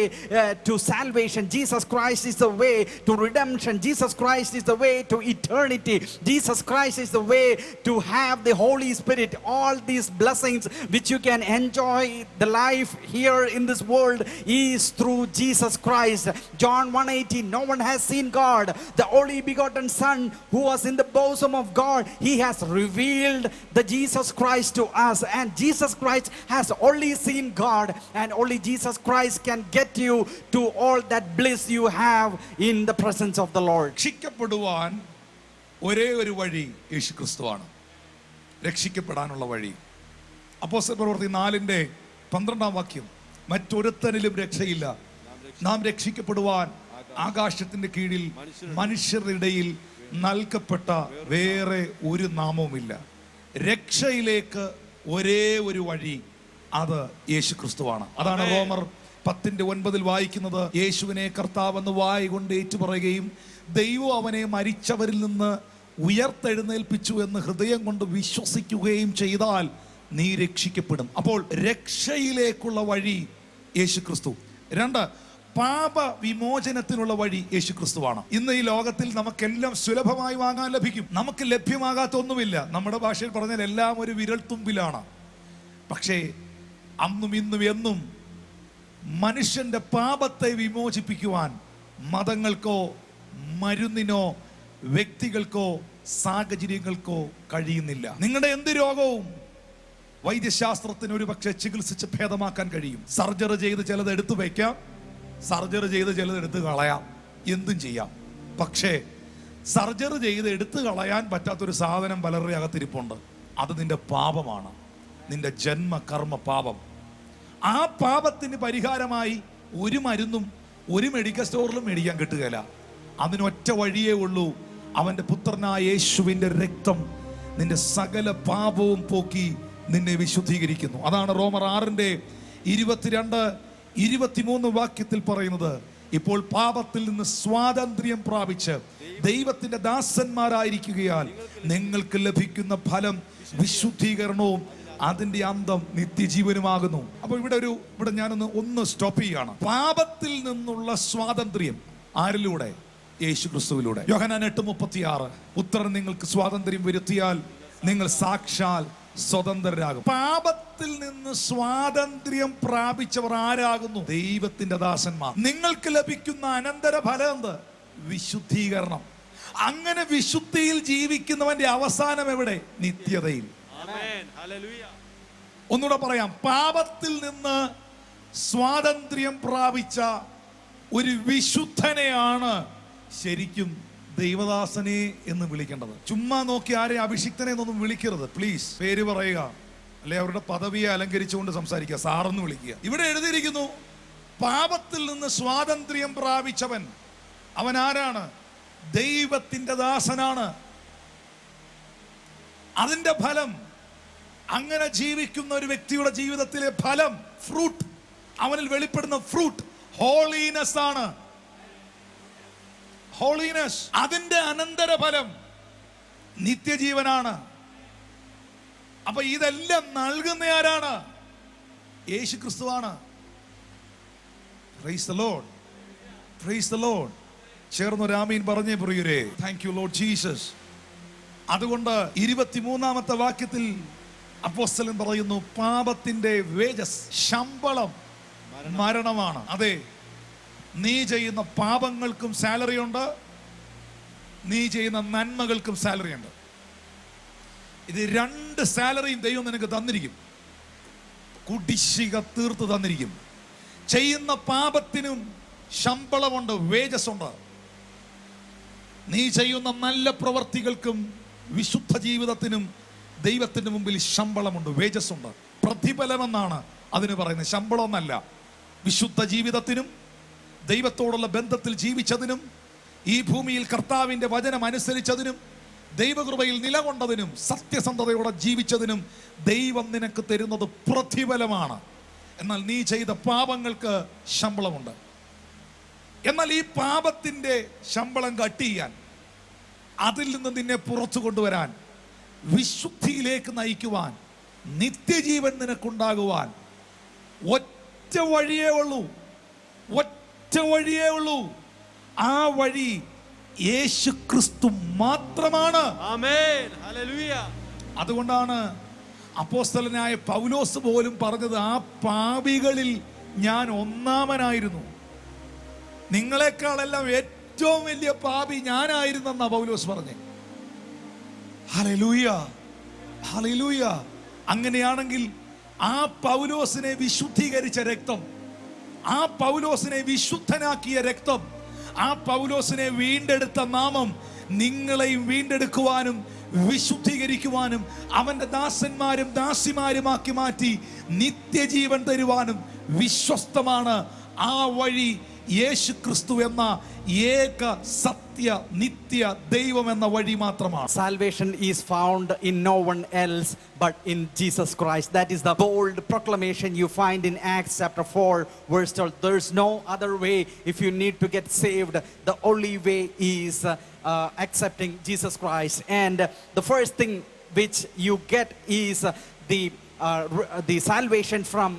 to salvation. Jesus Christ is the way to redemption. Jesus Christ is the way to eternity. Jesus Christ is the way to have the Holy Spirit. All these blessings which you can enjoy the life here in this world is through Jesus Christ. John 1:18, no one has seen God, the only begotten Son who was in the bosom of God. He has revealed the Jesus Christ to us, and Jesus Christ has only seen God, and only Jesus Christ can get you to all that bliss you have in the presence of the Lord. രക്ഷിക്കപ്പെടുവാൻ ഒരേ ഒരു വഴി യേശു ക്രിസ്തുവാണ്. രക്ഷിക്കപ്പെടാനുള്ള വഴി അപ്പോസ്തല പ്രവൃത്തി 4:12 വാക്യം, മറ്റൊരുത്തനിലും രക്ഷയില്ല, നാം രക്ഷിക്കപ്പെടുവാൻ ആകാശത്തിന്റെ കീഴിൽ മനുഷ്യരുടെ ഇടയിൽ നൽകപ്പെട്ട വേറെ ഒരു നാമവുമില്ല. രക്ഷയിലേക്ക് ഒരേ ഒരു വഴി, അത് യേശു ക്രിസ്തുവാണ്. അതാണ് റോമർ 10:9 വായിക്കുന്നത്, യേശുവിനെ കർത്താവെന്ന് വായ് കൊണ്ട് ഏറ്റുപറയുകയും ദൈവം അവനെ മരിച്ചവരിൽ നിന്ന് ഉയർത്തെഴുന്നേൽപ്പിച്ചു എന്ന് ഹൃദയം കൊണ്ട് വിശ്വസിക്കുകയും ചെയ്താൽ നീ രക്ഷിക്കപ്പെടും. അപ്പോൾ രക്ഷയിലേക്കുള്ള വഴി യേശു ക്രിസ്തു. 2, പാപ വിമോചനത്തിനുള്ള വഴി യേശു ക്രിസ്തുവാണ്. ഇന്ന് ഈ ലോകത്തിൽ നമുക്കെല്ലാം സുലഭമായി വാങ്ങാൻ ലഭിക്കും. നമുക്ക് ലഭ്യമാകാത്ത ഒന്നുമില്ല. നമ്മുടെ ഭാഷയിൽ പറഞ്ഞാൽ എല്ലാം ഒരു വിരൽത്തുമ്പിലാണ്. പക്ഷേ അന്നും ഇന്നും എന്നും മനുഷ്യന്റെ പാപത്തെ വിമോചിപ്പിക്കുവാൻ മതങ്ങൾക്കോ മരുന്നിനോ വ്യക്തികൾക്കോ സാഹചര്യങ്ങൾക്കോ കഴിയുന്നില്ല. നിങ്ങളുടെ എന്ത് രോഗവും വൈദ്യശാസ്ത്രത്തിന് ഒരു പക്ഷേ ചികിത്സിച്ച് ഭേദമാക്കാൻ കഴിയും. സർജറി ചെയ്ത് ചിലത് എടുത്തു വയ്ക്കാം, സർജറി ചെയ്ത് ചിലത് എടുത്ത് കളയാം, എന്തും ചെയ്യാം. പക്ഷേ സർജറി ചെയ്ത് എടുത്തു കളയാൻ പറ്റാത്തൊരു സാധനം പലരുടെ അകത്തിരിപ്പുണ്ട്. അത് നിന്റെ പാപമാണ്, നിന്റെ ജന്മകർമ്മ പാപം. ആ പാപത്തിന് പരിഹാരമായി ഒരു മരുന്നും ഒരു മെഡിക്കൽ സ്റ്റോറിലും മേടിക്കാൻ കിട്ടുകയില്ല. അതിനൊറ്റ വഴിയേ ഉള്ളൂ, അവന്റെ പുത്രനായ യേശുവിന്റെ രക്തം നിന്റെ സകല പാപവും പോക്കി നിന്നെ വിശുദ്ധീകരിക്കുന്നു. അതാണ് റോമർ 6:22-23 വാക്യത്തിൽ പറയുന്നത്, ഇപ്പോൾ പാപത്തിൽ നിന്ന് സ്വാതന്ത്ര്യം പ്രാപിച്ച് ദൈവത്തിന്റെ ദാസന്മാരായിരിക്കുകയാൽ നിങ്ങൾക്ക് ലഭിക്കുന്ന ഫലം വിശുദ്ധീകരണവും അതിന്റെ അന്തം നിത്യജീവനുമാകുന്നു. അപ്പൊ ഇവിടെ ഞാനൊന്ന് സ്റ്റോപ്പ് ചെയ്യാണ്. പാപത്തിൽ നിന്നുള്ള സ്വാതന്ത്ര്യം ആരിലൂടെ? യേശു ക്രിസ്തുവിലൂടെ. യോഹന്നാൻ 8:36, പുത്രൻ നിങ്ങൾക്ക് സ്വാതന്ത്ര്യം വരുത്തിയാൽ നിങ്ങൾ സാക്ഷാൽ സ്വതന്ത്രരാകും. പാപത്തിൽ നിന്ന് സ്വാതന്ത്ര്യം പ്രാപിച്ചവർ ആരാകുന്നു? ദൈവത്തിന്റെ ദാസന്മാർ. നിങ്ങൾക്ക് ലഭിക്കുന്ന അനന്തര ഫലം എന്ത്? വിശുദ്ധീകരണം. അങ്ങനെ വിശുദ്ധിയിൽ ജീവിക്കുന്നവന്റെ അവസാനം എവിടെ? നിത്യതയിൽ. ഒന്നുകൂടെ പറയാം, പാപത്തിൽ നിന്ന് സ്വാതന്ത്ര്യം പ്രാപിച്ച ഒരു വിശുദ്ധനെയാണ് ശരിക്കും ദൈവദാസനെ എന്ന് വിളിക്കേണ്ടത്. ചുമ്മാ നോക്കി ആരെ അഭിഷിക്തനെ എന്നൊന്നും വിളിക്കരുത് പ്ലീസ്. പേര് പറയുക, അല്ലെ അവരുടെ പദവിയെ അലങ്കരിച്ചുകൊണ്ട് സംസാരിക്കുക, സാറെന്ന് വിളിക്കുക. ഇവിടെ എഴുതിയിരിക്കുന്നു, പാപത്തിൽ നിന്ന് സ്വാതന്ത്ര്യം പ്രാപിച്ചവൻ അവൻ ആരാണ്? ദൈവത്തിന്റെ ദാസനാണ്. അതിന്റെ ഫലം, അങ്ങനെ ജീവിക്കുന്ന ഒരു വ്യക്തിയുടെ ജീവിതത്തിലെ ഫലം, ഫ്രൂട്ട്, അവനിൽ വെളിപ്പെടുന്ന ഫ്രൂട്ട് ഹോളിനെസ് ആണ്. ഹോളിനെസ്. അതിന്റെ അനന്തരഫലം നിത്യജീവനാണ്. അപ്പൊ ഇതെല്ലാം നൽകുന്ന ആരാണ്? യേശു ക്രിസ്തുവാണ്. Praise the Lord, praise the Lord. ചേർന്നൊരു ആമീൻ പറഞ്ഞേ പ്രിയരേ. Thank you Lord Jesus. അതുകൊണ്ട് 23-ാമത്തെ വാക്യത്തിൽ അപ്പോസ്തലൻ പറയുന്നു, പാപത്തിന്റെ വേജസ്, ശമ്പളം മരണമാണ്. അതെ, നീ ചെയ്യുന്ന പാപങ്ങൾക്കും സാലറി ഉണ്ട്, നീ ചെയ്യുന്ന നന്മകൾക്കും സാലറി ഉണ്ട്. ഇത് രണ്ട് സാലറിയും ദൈവം നിനക്ക് തന്നിരിക്കും, കുടിശ്ശിക തീർത്ത് തന്നിരിക്കും. ചെയ്യുന്ന പാപത്തിനും ശമ്പളമുണ്ട്, വേജസ് ഉണ്ട്. നീ ചെയ്യുന്ന നല്ല പ്രവർത്തികൾക്കും വിശുദ്ധ ജീവിതത്തിനും ദൈവത്തിന്റെ മുമ്പിൽ ശമ്പളമുണ്ട്, വേജസ് ഉണ്ട്. പ്രതിഫലമെന്നാണ് അതിന് പറയുന്നത്, ശമ്പളം എന്നല്ല. വിശുദ്ധ ജീവിതത്തിനും ദൈവത്തോടുള്ള ബന്ധത്തിൽ ജീവിച്ചതിനും ഈ ഭൂമിയിൽ കർത്താവിന്റെ വചനം അനുസരിച്ചതിനും ദൈവകൃപയിൽ നിലകൊണ്ടതിനും സത്യസന്ധതയോടെ ജീവിച്ചതിനും ദൈവം നിനക്ക് തരുന്നത് പ്രതിഫലമാണ്. എന്നാൽ നീ ചെയ്ത പാപങ്ങൾക്ക് ശമ്പളമുണ്ട്. എന്നാൽ ഈ പാപത്തിന്റെ ശമ്പളം കട്ട് ചെയ്യാൻ, അതിൽ നിന്ന് നിന്നെ പുറത്തു കൊണ്ടുവരാൻ, വിശുദ്ധിയിലേക്ക് നയിക്കുവാൻ, നിത്യജീവൻ നിനക്കുണ്ടാകുവാൻ ഒറ്റ വഴിയേ ഉള്ളൂ, ഒറ്റ വഴിയേ ഉള്ളൂ. ആ വഴി യേശു ക്രിസ്തു മാത്രമാണ്. ആമേൻ, ഹല്ലേലൂയ. അതുകൊണ്ടാണ് അപ്പോസ്തലനായ പൗലോസ് പോലും പറഞ്ഞത്, ആ പാപികളിൽ ഞാൻ ഒന്നാമനായിരുന്നു, നിങ്ങളെക്കാളെല്ലാം ഏറ്റവും വലിയ പാപി ഞാനായിരുന്നെന്നാ പൗലോസ് പറഞ്ഞേ. Hallelujah, hallelujah. അങ്ങനെയാണെങ്കിൽ ആ പൗലോസിനെ വിശുദ്ധീകരിച്ച രക്തം, ആ പൗലോസിനെ വിശുദ്ധനാക്കിയ രക്തം, ആ പൗലോസിനെ വീണ്ടെടുത്ത നാമം നിങ്ങളെയും വീണ്ടെടുക്കുവാനും വിശുദ്ധീകരിക്കുവാനും അവന്റെ ദാസന്മാരും ദാസിമാരുമാക്കി മാറ്റി നിത്യജീവൻ തരുവാനും വിശ്വസ്തമാണ്. ആ വഴി യേശു ക്രിസ്തു എന്ന ഏക സത്യ നിത്യ ദൈവം എന്ന വഴി മാത്രമാണ്. Salvation is found in no one else but in Jesus Christ. That is the bold proclamation you find in Acts chapter 4 verse 12. There's no other way. If you need to get saved, the only way is accepting Jesus Christ. And the first thing which you get is the salvation from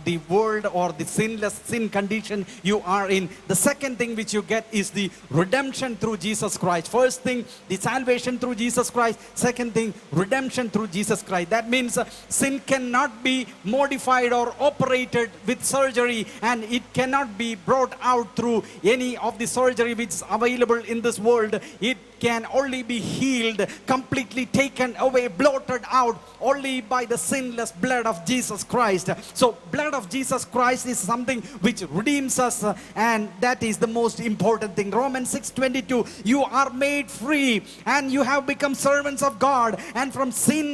the world or the sin condition you are in. The second thing which you get is the redemption through Jesus Christ. First thing, the salvation through Jesus Christ. Second thing, redemption through Jesus Christ. That means sin cannot be modified or operated with surgery, and it cannot be brought out through any of the surgery which is available in this world. It can only be healed, completely taken away, blotted out only by the sinless blood of Jesus Christ. So blood of Jesus Christ is something which redeems us, and that is the most important thing. Romans 6:22, you are made free and you have become servants of God, and from sin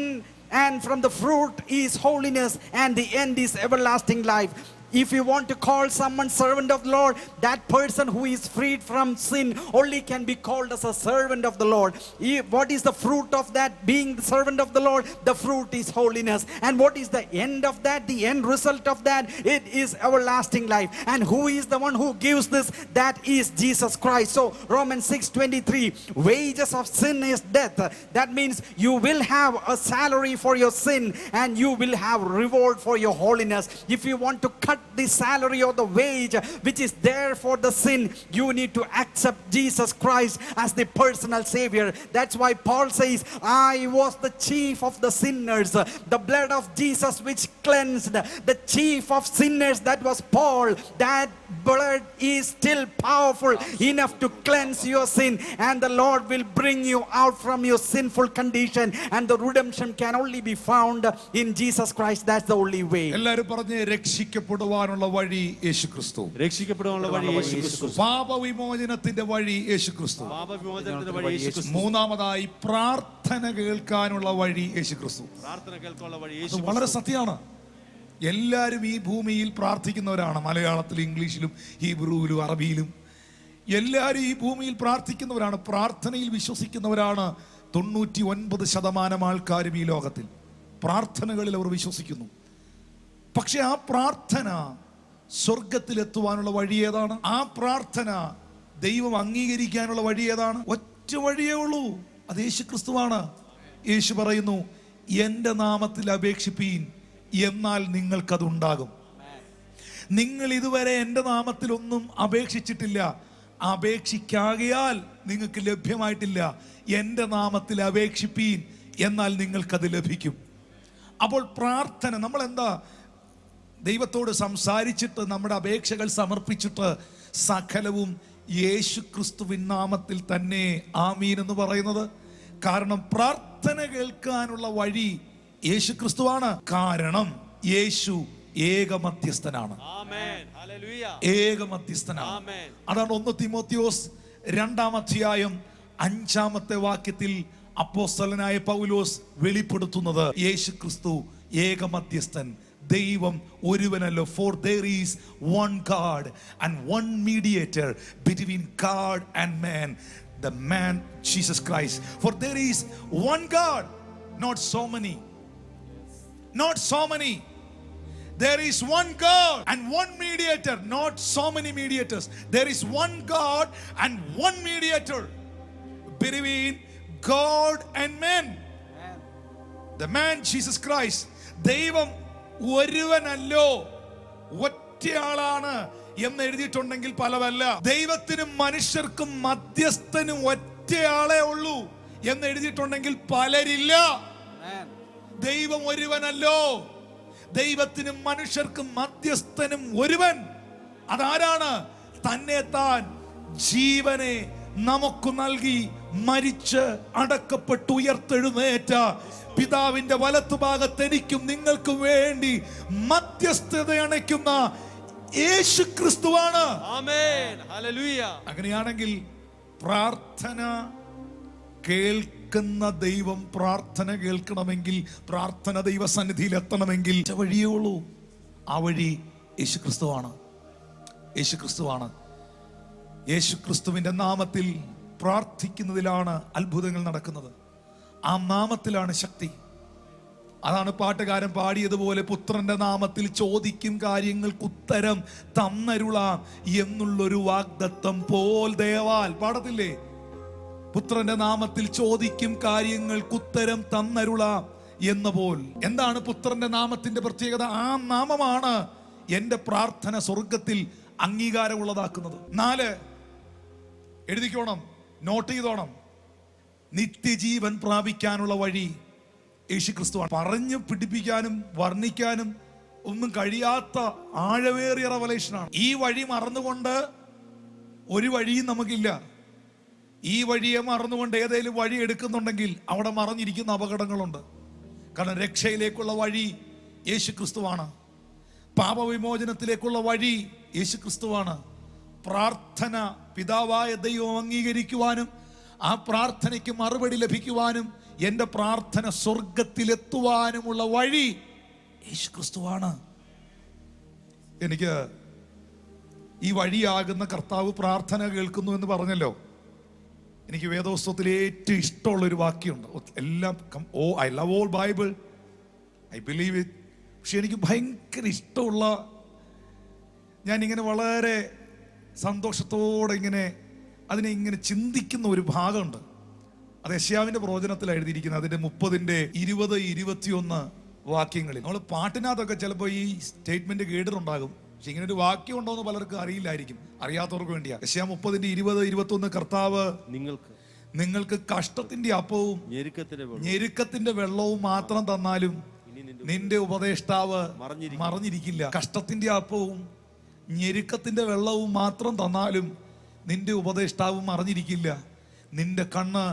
and from the fruit is holiness, and the end is everlasting life. If you want to call someone servant of the Lord, that person who is freed from sin only can be called as a servant of the Lord. What is the fruit of that being the servant of the Lord? The fruit is holiness. And what is the end of that? The end result of that, it is everlasting life. And who is the one who gives this? That is Jesus Christ. So Romans 6:23, wages of sin is death. That means you will have a salary for your sin and you will have reward for your holiness. If you want to cut the salary or the wage which is there for the sin, you need to accept Jesus Christ as the personal savior. That's why Paul says, I was the chief of the sinners. The blood of Jesus which cleansed the chief of sinners, that was Paul. That blood is still powerful enough to cleanse your sin, and the Lord will bring you out from your sinful condition, and the redemption can only be found in Jesus Christ. That's the only way. എല്ലാവരും പറഞ്ഞ് രക്ഷിക്കപ്പെടുവാനുള്ള വഴി യേശുക്രിസ്തു. രക്ഷിക്കപ്പെടുവാനുള്ള വഴി യേശുക്രിസ്തു. പാപവിമോചനത്തിന്റെ വഴി യേശുക്രിസ്തു. പാപവിമോചനത്തിന്റെ വഴി യേശുക്രിസ്തു. മൂന്നാമതായി പ്രാർത്ഥന കേൾക്കാനുള്ള വഴി യേശുക്രിസ്തു. പ്രാർത്ഥന കേൾക്കാനുള്ള വഴി അത് യേശുക്രിസ്തു. വളരെ സത്യമാണ്. എല്ലാവരും ഈ ഭൂമിയിൽ പ്രാർത്ഥിക്കുന്നവരാണ്. മലയാളത്തിലും ഇംഗ്ലീഷിലും ഹീബ്രുവിലും അറബിയിലും എല്ലാവരും ഈ ഭൂമിയിൽ പ്രാർത്ഥിക്കുന്നവരാണ്. പ്രാർത്ഥനയിൽ വിശ്വസിക്കുന്നവരാണ് 99% ആൾക്കാരും ഈ ലോകത്തിൽ. പ്രാർത്ഥനകളിൽ അവർ വിശ്വസിക്കുന്നു. പക്ഷെ ആ പ്രാർത്ഥന സ്വർഗത്തിലെത്തുവാനുള്ള വഴി ഏതാണ്? ആ പ്രാർത്ഥന ദൈവം അംഗീകരിക്കാനുള്ള വഴി ഏതാണ്? ഒറ്റ വഴിയേ ഉള്ളൂ, അത് യേശുക്രിസ്തുവാണ്. യേശു പറയുന്നു, എൻ്റെ നാമത്തിൽ അപേക്ഷിപ്പീൻ, എന്നാൽ നിങ്ങൾക്കതുണ്ടാകും. നിങ്ങൾ ഇതുവരെ എൻ്റെ നാമത്തിൽ ഒന്നും അപേക്ഷിച്ചിട്ടില്ല, അപേക്ഷിക്കാകയാൽ നിങ്ങൾക്ക് ലഭ്യമായിട്ടില്ല. എൻ്റെ നാമത്തിൽ അപേക്ഷിപ്പീൻ, എന്നാൽ നിങ്ങൾക്കത് ലഭിക്കും. അപ്പോൾ പ്രാർത്ഥന, നമ്മൾ എന്താ ദൈവത്തോട് സംസാരിച്ചിട്ട് നമ്മുടെ അപേക്ഷകൾ സമർപ്പിച്ചിട്ട് സകലവും യേശു ക്രിസ്തുവിൻ നാമത്തിൽ തന്നെ ആമീൻ എന്ന് പറയുന്നത്? കാരണം പ്രാർത്ഥന കേൾക്കാനുള്ള വഴി യേശു ക്രിസ്തുവാണ്. കാരണം യേശു ഏക മധ്യസ്ഥനാണ്. ഏക മധ്യസ്ഥനാണ്. അതാണ് 1 തിമോത്തിയോസ് 2:5 അപ്പോസ്തലനായ പൗലോസ് വെളിപ്പെടുത്തുന്നത്. യേശു ക്രിസ്തു ഏക മധ്യസ്ഥൻ, ദൈവം ഒരുവനല്ലോ. For there is one God and one mediator between God and man, the man Jesus Christ. For there is one God, not so many. Not so many. There is one God and one mediator, not so many mediators. There is one God and one mediator between God and men. The man Jesus Christ. ദൈവം ഒരുവനല്ലോ, ഒറ്റയാളാണ് എന്ന് എഴുതിയിട്ടുണ്ടെങ്കിൽ പലവല്ല. ദൈവത്തിനും മനുഷ്യർക്കും മധ്യസ്ഥനും ഒറ്റയാളേ ഉള്ളൂ എന്ന് എഴുതിയിട്ടുണ്ടെങ്കിൽ പലരില്ല. ദൈവം ഒരുവനല്ലോ, ദൈവത്തിനും മനുഷ്യർക്കും മധ്യസ്ഥനും ഒരുവൻ. അതാരാണ്? തന്നെ താൻ ജീവനെ നമുക്ക് നൽകി മരിച്ച് അടക്കപ്പെട്ട് ഉയർത്തെഴുന്നേറ്റ പിതാവിന്റെ വലത്തുഭാഗത്ത് എനിക്കും നിങ്ങൾക്കും വേണ്ടി മധ്യസ്ഥത അണയ്ക്കുന്ന യേശു ക്രിസ്തുവാണ്. ആമേൻ, ഹല്ലേലൂയ. അങ്ങനെയാണെങ്കിൽ പ്രാർത്ഥന കേൾക്കുന്ന ദൈവം, പ്രാർത്ഥന കേൾക്കണമെങ്കിൽ, പ്രാർത്ഥന ദൈവസന്നിധിയിൽ എത്തണമെങ്കിൽ വഴിയേ ഉള്ളൂ. ആ വഴി യേശുക്രിസ്തുവാണ്. യേശുക്രിസ്തുവാണ്. യേശുക്രിസ്തുവിന്റെ നാമത്തിൽ പ്രാർത്ഥിക്കുന്നതിലാണ് അത്ഭുതങ്ങൾ നടക്കുന്നത്. ആ നാമത്തിലാണ് ശക്തി. അതാണ് പാട്ടുകാരൻ പാടിയതുപോലെ, പുത്രന്റെ നാമത്തിൽ ചോദിക്കും കാര്യങ്ങൾക്ക് ഉത്തരം തന്നരുളാം എന്നുള്ളൊരു വാഗ്ദത്തം പോൽ ദയവാൽ. പാടത്തില്ലേ? പുത്രന്റെ നാമത്തിൽ ചോദിക്കും കാര്യങ്ങൾക്ക് ഉത്തരം തന്നരുളാം എന്ന പോൽ. എന്താണ് പുത്രന്റെ നാമത്തിന്റെ പ്രത്യേകത? ആ നാമമാണ് എന്റെ പ്രാർത്ഥന സ്വർഗത്തിൽ അംഗീകാരമുള്ളതാക്കുന്നത്. 4 എഴുതിക്കോണം, നോട്ട് ചെയ്തോണം. നിത്യജീവൻ പ്രാപിക്കാനുള്ള വഴി യേശുക്രിസ്തുവാണ്. പറഞ്ഞു പിടിപ്പിക്കാനും വർണ്ണിക്കാനും ഒന്നും കഴിയാത്ത ആഴമേറിയ റെവലേഷനാണ്. ഈ വഴി മറന്നുകൊണ്ട് ഒരു വഴിയും നമുക്കില്ല. ഈ വഴിയെ മറന്നുകൊണ്ട് ഏതെങ്കിലും വഴി എടുക്കുന്നുണ്ടെങ്കിൽ അവിടെ മറഞ്ഞിരിക്കുന്ന അപകടങ്ങളുണ്ട്. കാരണം രക്ഷയിലേക്കുള്ള വഴി യേശുക്രിസ്തുവാണ്. പാപവിമോചനത്തിലേക്കുള്ള വഴി യേശുക്രിസ്തുവാണ്. പ്രാർത്ഥന പിതാവായ ദൈവം അംഗീകരിക്കുവാനും ആ പ്രാർത്ഥനയ്ക്ക് മറുപടി ലഭിക്കുവാനും എൻ്റെ പ്രാർത്ഥന സ്വർഗത്തിലെത്തുവാനുമുള്ള വഴി യേശുക്രിസ്തുവാണ്. എനിക്ക് ഈ വഴിയാകുന്ന കർത്താവ് പ്രാർത്ഥന കേൾക്കുന്നു എന്ന് പറഞ്ഞല്ലോ. എനിക്ക് വേദപുസ്തകത്തിൽ ഏറ്റവും ഇഷ്ടമുള്ളൊരു വാക്യമുണ്ട്. എല്ലാം I love all Bible, I believe it. പക്ഷെ എനിക്ക് ഭയങ്കര ഇഷ്ടമുള്ള, ഞാനിങ്ങനെ വളരെ സന്തോഷത്തോടെ അതിനെ ഇങ്ങനെ ചിന്തിക്കുന്ന ഒരു ഭാഗമുണ്ട്. അത് യെശയ്യാവിന്റെ പ്രവചനത്തിൽ എഴുതിയിരിക്കുന്നത്. അതിന്റെ 30, 20, 21 വാക്യങ്ങളിൽ. നമ്മൾ പാട്ടിനകത്തൊക്കെ ചിലപ്പോൾ ഈ സ്റ്റേറ്റ്മെന്റ് കേട്ടിട്ടുണ്ടാകും. പക്ഷെ ഇങ്ങനെ ഒരു വാക്യം ഉണ്ടോ എന്ന് പലർക്കും അറിയില്ലായിരിക്കും. അറിയാത്തവർക്ക് വേണ്ടിയാ. യെശയ്യാ 30, 20, 21 കർത്താവ് നിങ്ങൾക്ക് കഷ്ടത്തിന്റെ അപ്പവും ഞെരുക്കത്തിന്റെ വെള്ളവും മാത്രം തന്നാലും നിന്റെ ഉപദേഷ്ടാവ് മറഞ്ഞിരിക്കില്ല. കഷ്ടത്തിന്റെ അപ്പവും ഞെരുക്കത്തിന്റെ വെള്ളവും മാത്രം തന്നാലും നിന്റെ ഉപദേഷ്ടാവ് മറഞ്ഞിരിക്കില്ല. നിന്റെ കണ്ണ്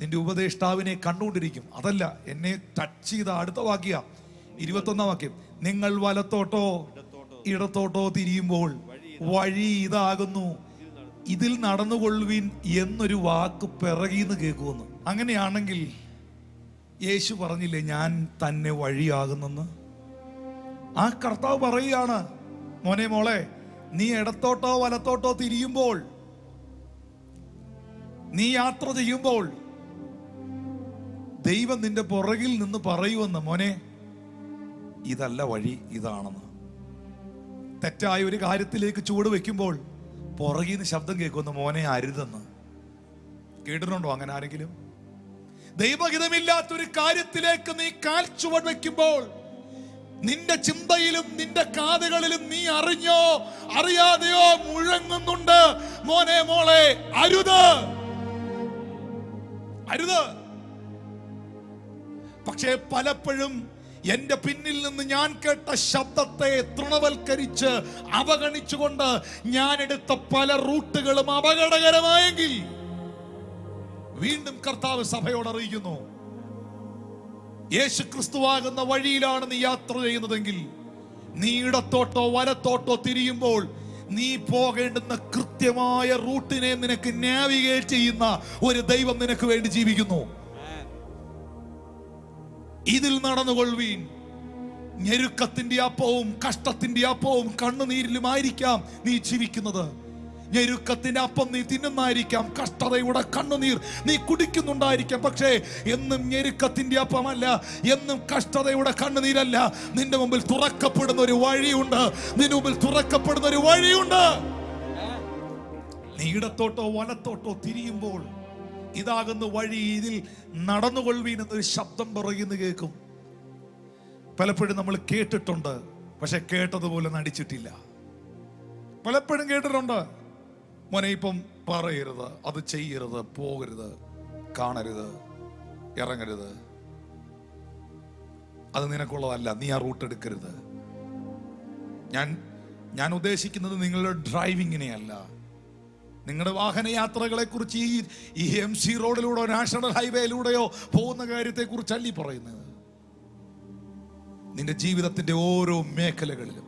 നിന്റെ ഉപദേഷ്ടാവിനെ കണ്ടുകൊണ്ടിരിക്കും. അതല്ല, എന്നെ ടച്ച് ചെയ്ത അടുത്ത വാക്യ 21 വാക്യം. നിങ്ങൾ വലത്തോട്ടോ ഇടത്തോട്ടോ തിരിയുമ്പോൾ വഴി ഇതാകുന്നു, ഇതിൽ നടന്നുകൊള്ളുവിൻ എന്നൊരു വാക്ക് പിറകിന്ന് കേൾക്കുമെന്ന്. അങ്ങനെയാണെങ്കിൽ യേശു പറഞ്ഞില്ലേ ഞാൻ തന്നെ വഴിയാകുന്നെന്ന്? ആ കർത്താവ് പറയുകയാണ്, മോനെ മോളെ, നീ ഇടത്തോട്ടോ വലത്തോട്ടോ തിരിയുമ്പോൾ, നീ യാത്ര ചെയ്യുമ്പോൾ ദൈവം നിന്റെ പുറകിൽ നിന്ന് പറയുമെന്ന്, മോനെ ഇതല്ല വഴി, ഇതാണെന്ന്. തെറ്റായ ഒരു കാര്യത്തിലേക്ക് ചുവട് വെക്കുമ്പോൾ പുറകിൽ നിന്ന് ശബ്ദം കേൾക്കുമെന്ന്, മോനെ അരുതെന്ന്. കേട്ടിട്ടുണ്ടോ അങ്ങനെ ആരെങ്കിലും? ദൈവഹിതമില്ലാത്തൊരു കാര്യത്തിലേക്ക് നീ കാൽ ചുവട് വെക്കുമ്പോൾ നിന്റെ ചിന്തയിലും നിന്റെ കാതുകളിലും നീ അറിഞ്ഞോ അറിയാതെയോ മുഴങ്ങുന്നുണ്ട്, മോനെ മോളെ അരുത്, അരുത്. പക്ഷേ പലപ്പോഴും എന്റെ പിന്നിൽ നിന്ന് ഞാൻ കേട്ട ശബ്ദത്തെ തൃണവൽക്കരിച്ച് അവഗണിച്ചുകൊണ്ട് ഞാൻ എടുത്ത പല റൂട്ടുകളും അപകടകരമായെങ്കിൽ വീണ്ടും കർത്താവ് സഭയോട് അറിയിക്കുന്നു, യേശു ക്രിസ്തുവാകുന്ന വഴിയിലാണ് നീ യാത്ര ചെയ്യുന്നതെങ്കിൽ, നീ ഇടത്തോട്ടോ വലത്തോട്ടോ തിരിയുമ്പോൾ നീ പോകേണ്ടുന്ന കൃത്യമായ റൂട്ടിനെ നിനക്ക് നാവിഗേറ്റ് ചെയ്യുന്ന ഒരു ദൈവം നിനക്ക് വേണ്ടി ജീവിക്കുന്നു. ഇതിൽ നടന്നുകൊള്ളുവീൻ. ഞെരുക്കത്തിന്റെ അപ്പവും കഷ്ടത്തിന്റെ അപ്പവും കണ്ണുനീരിലുമായിരിക്കാം നീ ജീവിക്കുന്നത്. ഞെരുക്കത്തിന്റെ അപ്പം നീ തിന്നുന്നായിരിക്കാം, കഷ്ടതയുടെ കണ്ണുനീർ നീ കുടിക്കുന്നുണ്ടായിരിക്കാം. പക്ഷേ എന്നും ഞെരുക്കത്തിന്റെ അപ്പമല്ല, എന്നും കഷ്ടതയുടെ കണ്ണുനീരല്ല. നിന്റെ മുമ്പിൽ തുറക്കപ്പെടുന്ന ഒരു വഴിയുണ്ട്, നിന്റെ മുമ്പിൽ തുറക്കപ്പെടുന്ന ഒരു വഴിയുണ്ട്. നീ ഇടത്തോട്ടോ വലത്തോട്ടോ തിരിയുമ്പോൾ ഇതാകുന്ന വഴി, ഇതിൽ നടന്നുകൊള്ളുവീൻ എന്നൊരു ശബ്ദം പറയുന്നു കേൾക്കും. പലപ്പോഴും നമ്മൾ കേട്ടിട്ടുണ്ട്, പക്ഷെ കേട്ടതുപോലെ നടിച്ചിട്ടില്ല. പലപ്പോഴും കേട്ടിട്ടുണ്ട്, മോനെ ഇപ്പം പറയരുത്, അത് ചെയ്യരുത്, പോകരുത്, കാണരുത്, ഇറങ്ങരുത്, അത് നിനക്കുള്ളതല്ല, നീ ആ റൂട്ട് എടുക്കരുത്. ഞാൻ ഉദ്ദേശിക്കുന്നത് നിങ്ങളുടെ ഡ്രൈവിങ്ങിനെയല്ല, നിങ്ങളുടെ വാഹനയാത്രകളെ കുറിച്ച്, ഈ MC റോഡിലൂടെയോ നാഷണൽ ഹൈവേയിലൂടെയോ പോകുന്ന കാര്യത്തെ കുറിച്ചല്ല ഈ പറയുന്നത്. നിന്റെ ജീവിതത്തിന്റെ ഓരോ മേഖലകളിലും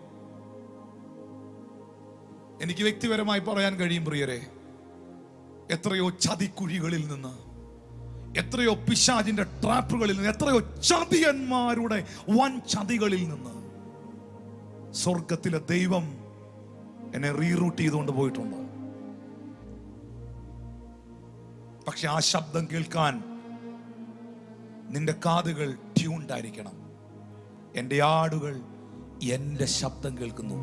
എനിക്ക് വ്യക്തിപരമായി പറയാൻ കഴിയും പ്രിയരെ, എത്രയോ ചതിക്കുഴികളിൽ നിന്ന്, എത്രയോ പിശാചിന്റെ ട്രാപ്പുകളിൽ നിന്ന്, എത്രയോ ചതിയന്മാരുടെ വൻ ചതികളിൽ നിന്ന് സ്വർഗത്തിലെ ദൈവം എന്നെ റീറൂട്ട് ചെയ്തുകൊണ്ട് പോയിട്ടുണ്ട്. പക്ഷെ ആ ശബ്ദം കേൾക്കാൻ നിന്റെ കാതുകൾ ട്യൂൺഡ് ആയിരിക്കണം. എൻ്റെ ആടുകൾ എൻ്റെ ശബ്ദം കേൾക്കുന്നു,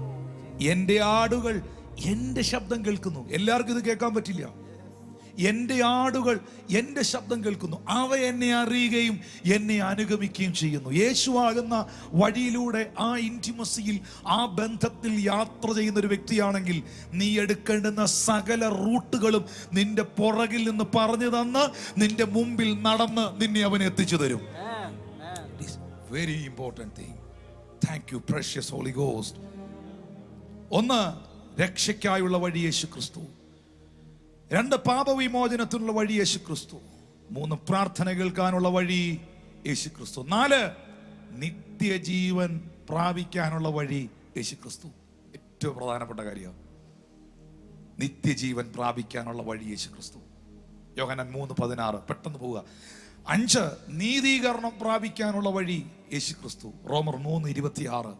എൻ്റെ ആടുകൾ എൻ്റെ ശബ്ദം കേൾക്കുന്നു. എല്ലാവർക്കും ഇത് കേൾക്കാൻ പറ്റില്ല. എൻ്റെ ആടുകൾ എൻ്റെ ശബ്ദം കേൾക്കുന്നു, അവ എന്നെ അറിയുകയും എന്നെ അനുഗമിക്കുകയും ചെയ്യുന്നു. യേശുവാകുന്ന വഴിയിലൂടെ ആ ഇന്റിമസിയിൽ, ആ ബന്ധത്തിൽ യാത്ര ചെയ്യുന്ന ഒരു വ്യക്തിയാണെങ്കിൽ നീ എടുക്കേണ്ടുന്ന സകല റൂട്ടുകളും നിന്റെ പുറകിൽ നിന്ന് പറഞ്ഞു തന്ന് നിന്റെ മുമ്പിൽ നടന്ന് നിന്നെ അവൻ എത്തിച്ചു തരും. Very important thing. Thank you precious Holy Ghost. ഒന്ന്, രക്ഷയ്ക്കായുള്ള വഴി യേശു ക്രിസ്തു. 2, പാപവിമോചനത്തിനുള്ള വഴി യേശു ക്രിസ്തു. 3, പ്രാർത്ഥന കേൾക്കാനുള്ള വഴി യേശു ക്രിസ്തു. 4, നിത്യജീവൻ പ്രാപിക്കാനുള്ള വഴി യേശു ക്രിസ്തു. ഏറ്റവും പ്രധാനപ്പെട്ട കാര്യം, നിത്യജീവൻ പ്രാപിക്കാനുള്ള വഴി യേശു ക്രിസ്തു. യോഹന്നാൻ 3:16, പെട്ടെന്ന് പോവുക. 5, നീതീകരണം പ്രാപിക്കാനുള്ള വഴി യേശു ക്രിസ്തു. റോമർ 3:26,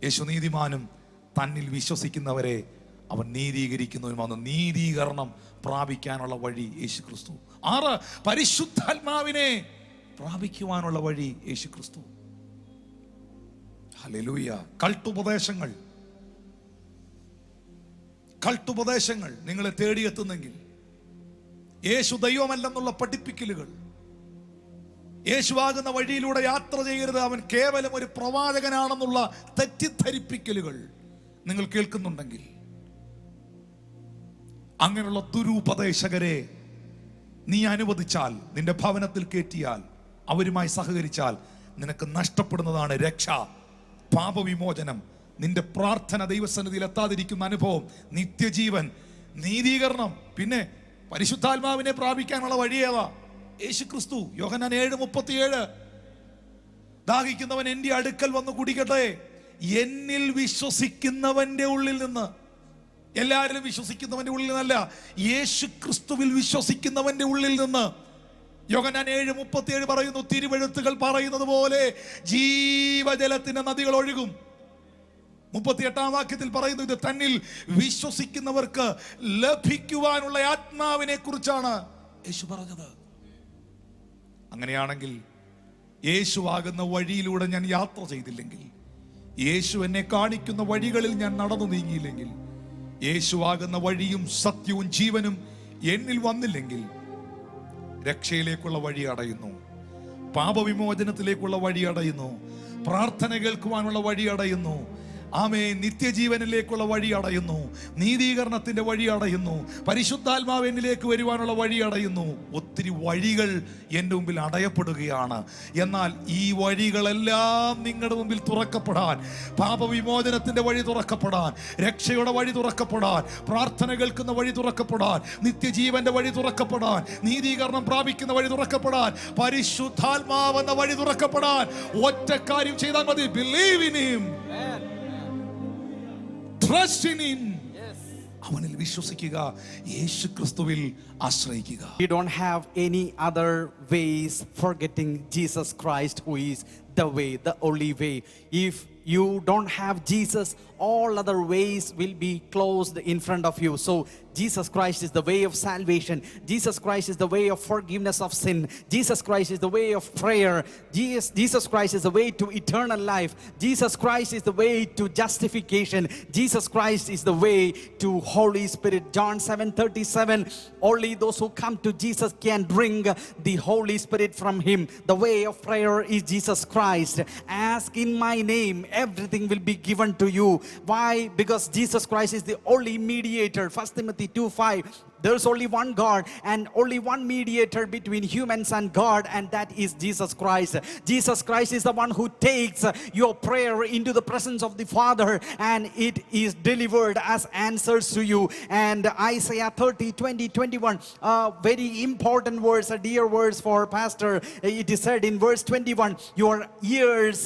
യേശു നീതിമാനും തന്നിൽ വിശ്വസിക്കുന്നവരെ അവൻ നീതീകരിക്കുന്നവനുമാണ്. നീതീകരണം പ്രാപിക്കാനുള്ള വഴി യേശു ക്രിസ്തു. 6, പരിശുദ്ധാത്മാവിനെ പ്രാപിക്കുവാനുള്ള വഴി യേശു ക്രിസ്തു. ഹല്ലേലൂയ. കൾട്ടുപദേശങ്ങൾ നിങ്ങളെ തേടിയെത്തുന്നെങ്കിൽ, യേശു ദൈവമല്ലെന്നുള്ള പഠിപ്പിക്കലുകൾ, യേശുവാകുന്ന വഴിയിലൂടെ യാത്ര ചെയ്യരുത്, അവൻ കേവലം ഒരു പ്രവാചകനാണെന്നുള്ള തെറ്റിദ്ധരിപ്പിക്കലുകൾ നിങ്ങൾ കേൾക്കുന്നുണ്ടെങ്കിൽ, അങ്ങനെയുള്ള ദുരുപദേശകരെ നീ അനുവദിച്ചാൽ, നിന്റെ ഭവനത്തിൽ കയറ്റിയാൽ, അവരുമായി സഹകരിച്ചാൽ, നിനക്ക് നഷ്ടപ്പെടുന്നതാണ് രക്ഷ, പാപവിമോചനം, നിന്റെ പ്രാർത്ഥന ദൈവസന്നിധിയിൽ എത്താതിരിക്കുന്ന അനുഭവം, നിത്യജീവൻ, നീതീകരണം. പിന്നെ പരിശുദ്ധാത്മാവിനെ പ്രാപിക്കാനുള്ള വഴിയേതാ? യേശു ക്രിസ്തു. യോഹന്നാൻ 7:37, ദാഹിക്കുന്നവൻ എൻ്റെ അടുക്കൽ വന്ന് കുടിക്കട്ടെ. എന്നിൽ വിശ്വസിക്കുന്നവന്റെ ഉള്ളിൽ നിന്ന്, എല്ലാവരും വിശ്വസിക്കുന്നവന്റെ ഉള്ളിൽ നിന്നല്ല, യേശു ക്രിസ്തുവിൽ വിശ്വസിക്കുന്നവന്റെ ഉള്ളിൽ നിന്ന്. യോഹന്നാൻ 7:37 പറയുന്നു, തിരുവെഴുത്തുകൾ പറയുന്നത് പോലെ ജീവജലത്തിന്റെ നദികൾ ഒഴുകും. 38-ാം വാക്യത്തിൽ പറയുന്നു, ഇത് തന്നിൽ വിശ്വസിക്കുന്നവർക്ക് ലഭിക്കുവാനുള്ള ആത്മാവിനെ കുറിച്ചാണ് യേശു പറഞ്ഞത്. അങ്ങനെയാണെങ്കിൽ യേശുവാകുന്ന വഴിയിലൂടെ ഞാൻ യാത്ര ചെയ്തില്ലെങ്കിൽ, യേശു എന്നെ കാണിക്കുന്ന വഴികളിൽ ഞാൻ നടന്നു നീങ്ങിയില്ലെങ്കിൽ, യേശുവാകുന്ന വഴിയും സത്യവും ജീവനും എന്നിൽ വന്നില്ലെങ്കിൽ, രക്ഷയിലേക്കുള്ള വഴി അടയുന്നു, പാപവിമോചനത്തിലേക്കുള്ള വഴി അടയുന്നു, പ്രാർത്ഥന കേൾക്കുവാനുള്ള വഴി അടയുന്നു, ആമേൻ, നിത്യജീവനിലേക്കുള്ള വഴി അടയുന്നു, നീതീകരണത്തിന്റെ വഴി അടയുന്നു, പരിശുദ്ധാത്മാവ് എന്നിലേക്ക് വരുവാനുള്ള വഴി അടയുന്നു. ഒത്തിരി വഴികൾ എൻ്റെ മുമ്പിൽ അടയപ്പെടുകയാണ്. എന്നാൽ ഈ വഴികളെല്ലാം നിങ്ങളുടെ മുമ്പിൽ തുറക്കപ്പെടാൻ, പാപവിമോചനത്തിന്റെ വഴി തുറക്കപ്പെടാൻ, രക്ഷയുടെ വഴി തുറക്കപ്പെടാൻ, പ്രാർത്ഥന കേൾക്കുന്ന വഴി തുറക്കപ്പെടാൻ, നിത്യജീവന്റെ വഴി തുറക്കപ്പെടാൻ, നീതീകരണം പ്രാപിക്കുന്ന വഴി തുറക്കപ്പെടാൻ, പരിശുദ്ധാത്മാവ് എന്ന വഴി തുറക്കപ്പെടാൻ ഒറ്റ കാര്യം ചെയ്താൽ മതി. Believe in him, trust in him. അവനിൽ വിശ്വസിക്കുക, യേശു ക്രിസ്തുവിൽ ആശ്രയിക്കുക. We don't have any other ways forgetting Jesus Christ, who is the way, the only way. If you don't have Jesus, all other ways will be closed in front of you. So Jesus Christ is the way of salvation. Jesus Christ is the way of forgiveness of sin. Jesus Christ is the way of prayer. Jesus Christ is the way to eternal life. Jesus Christ is the way to justification. Jesus Christ is the way to Holy Spirit. John 7:37, only those who come to Jesus can bring the Holy Spirit from him. The way of prayer is Jesus Christ. Ask in my name, everything will be given to you. Why? Because Jesus Christ is the only mediator. 1 Timothy 2:5, there's only one God and only one mediator between humans and God, and that is Jesus Christ. Jesus Christ is the one who takes your prayer into the presence of the Father, and it is delivered as answers to you. And Isaiah 30:20-21, very important words, a dear words for pastor. It is said in verse 21, your ears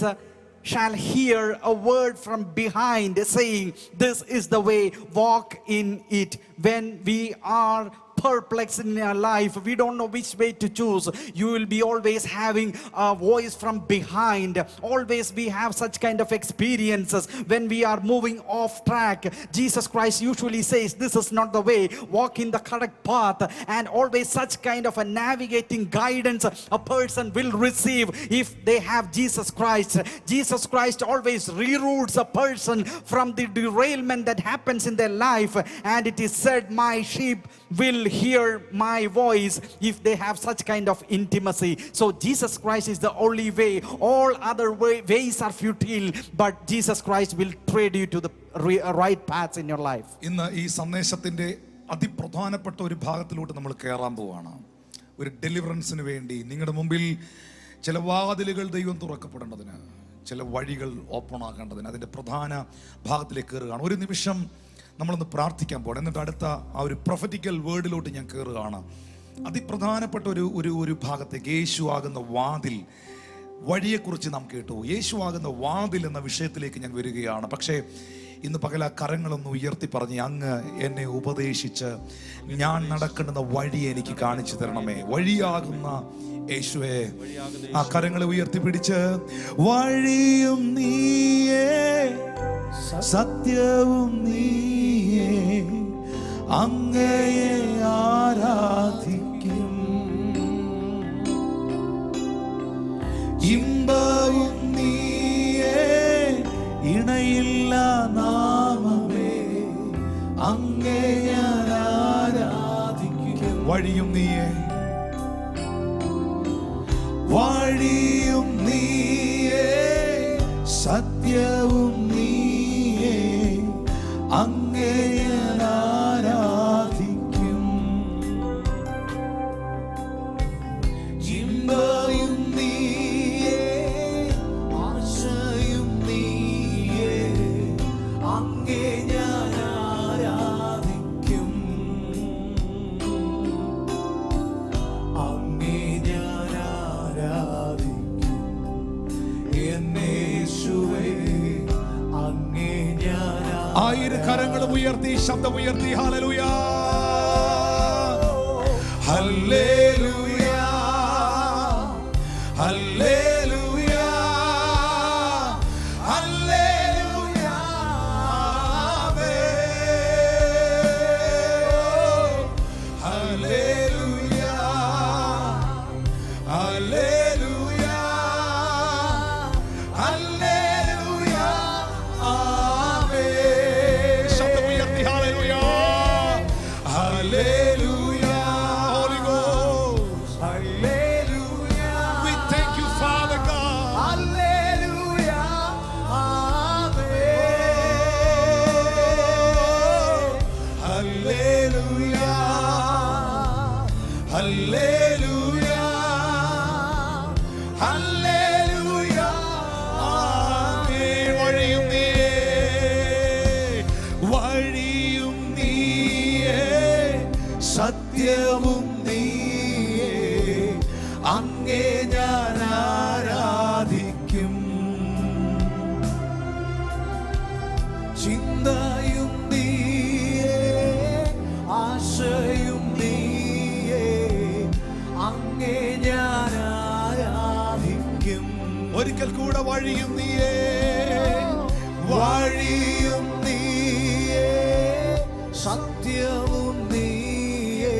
shall hear a word from behind saying, this is the way, walk in it. When we are perplexed in our life, we don't know which way to choose, you will be always having a voice from behind. Always we have such kind of experiences when we are moving off track. Jesus Christ usually says, this is not the way, walk in the correct path. And always such kind of a navigating guidance a person will receive if they have Jesus Christ. Jesus Christ always reroutes a person from the derailment that happens in their life. And it is said, my sheep will hear my voice, if they have such kind of intimacy. So Jesus Christ is the only way. All other ways are futile, but Jesus Christ will trade you to the right paths in your life. ഇന്ന് ഈ സന്ദേശത്തിന്റെ അതിപ്രധാനപ്പെട്ട ഒരു ഭാഗത്തിലോട്ട് നമ്മൾ കയറാൻ പോവാണ്. ഒരു ഡെലിവറൻസിന് വേണ്ടി നിങ്ങളുടെ മുമ്പിൽ ചില വാതിലുകൾ ദൈവം തുറക്കപ്പെടേണ്ടതിന്, ചില വഴികൾ ഓപ്പൺ ആക്കേണ്ടതിന്, അതിന്റെ പ്രധാന ഭാഗത്തിലേക്ക് കയറുകയാണ്. ഒരു നിമിഷം നമ്മളൊന്ന് പ്രാർത്ഥിക്കാൻ പോകണം. എന്നിട്ട് അടുത്ത ആ ഒരു പ്രൊഫറ്റിക്കൽ വേർഡിലോട്ട് ഞാൻ കയറുകയാണ്. അതിപ്രധാനപ്പെട്ട ഒരു ഭാഗത്തേക്ക്, യേശു ആകുന്ന വാതിൽ, വഴിയെക്കുറിച്ച് നാം കേട്ടു. യേശു ആകുന്ന വാതിൽ എന്ന വിഷയത്തിലേക്ക് ഞാൻ വരികയാണ്. പക്ഷേ ഇന്ന് പകൽ ആ കരങ്ങളൊന്ന് ഉയർത്തി പറഞ്ഞ്, അങ്ങ് എന്നെ ഉപദേശിച്ച് ഞാൻ നടക്കേണ്ടുന്ന വഴി എനിക്ക് കാണിച്ചു തരണമേ. വഴിയാകുന്ന യേശുവേ, ആ കരങ്ങളെ ഉയർത്തി പിടിച്ച്, വഴിയും നീയേ സത്യവും നീയേ, അങ്ങയെ ആരാധിക്കും. ഇമ്പവും നീയേ, ഇണയില്ല നാമമേ, അങ്ങയെ ആരാധിക്കും. വഴിയും നീയേ, വഴിയും നീയേ, സത്യവും നീയേ, അങ്ങയെ ആരാധിക്കും. ഇമ്പയും നീയേ, ആശയും നീയേ, അങ്ങയെ ഞാൻ ആരാധിക്കും. അങ്ങയെ ഞാൻ ആരാധിക്കും. എന്നേശുവേ, അങ്ങയെ ഞാൻ ആയിരം കരങ്ങളും ഉയർത്തി, ശബ്ദമുയർത്തി ഹല്ലേലൂയ, ഹല്ലേലൂയ, ഹല്ലേലൂയ, ഹല്ലേലൂയ, ഹല്ലേലൂയ, ഹല്ലേലൂയ, ഹല്ലേലൂയ, ആമേൻ. ശബ്ദമുയർത്തി ഹല്ലേലൂയ, ഹല്ലേലൂയ, Holy Ghost, ഹല്ലേലൂയ. We thank you, Father God. ഹല്ലേലൂയ, ആമേൻ. ഹല്ലേലൂയ, ഹല്ലേലൂയ, ഹല്ലേലൂയ, ആമേൻ. വഴിയും നീയേ, വഴിയും നീയേ, സത്യവും നീയേ, അങ്ങേ ഞാൻ ആരാധിക്കും. ചിന്തയും നീയേ, ആശയും നീയേ, അങ്ങേ ഞാൻ ആരാധിക്കും. ഒരിക്കൽ കൂടെ വഴിയും നീയേ, വഴിയും നീയേ, സത്യവും നീയേ,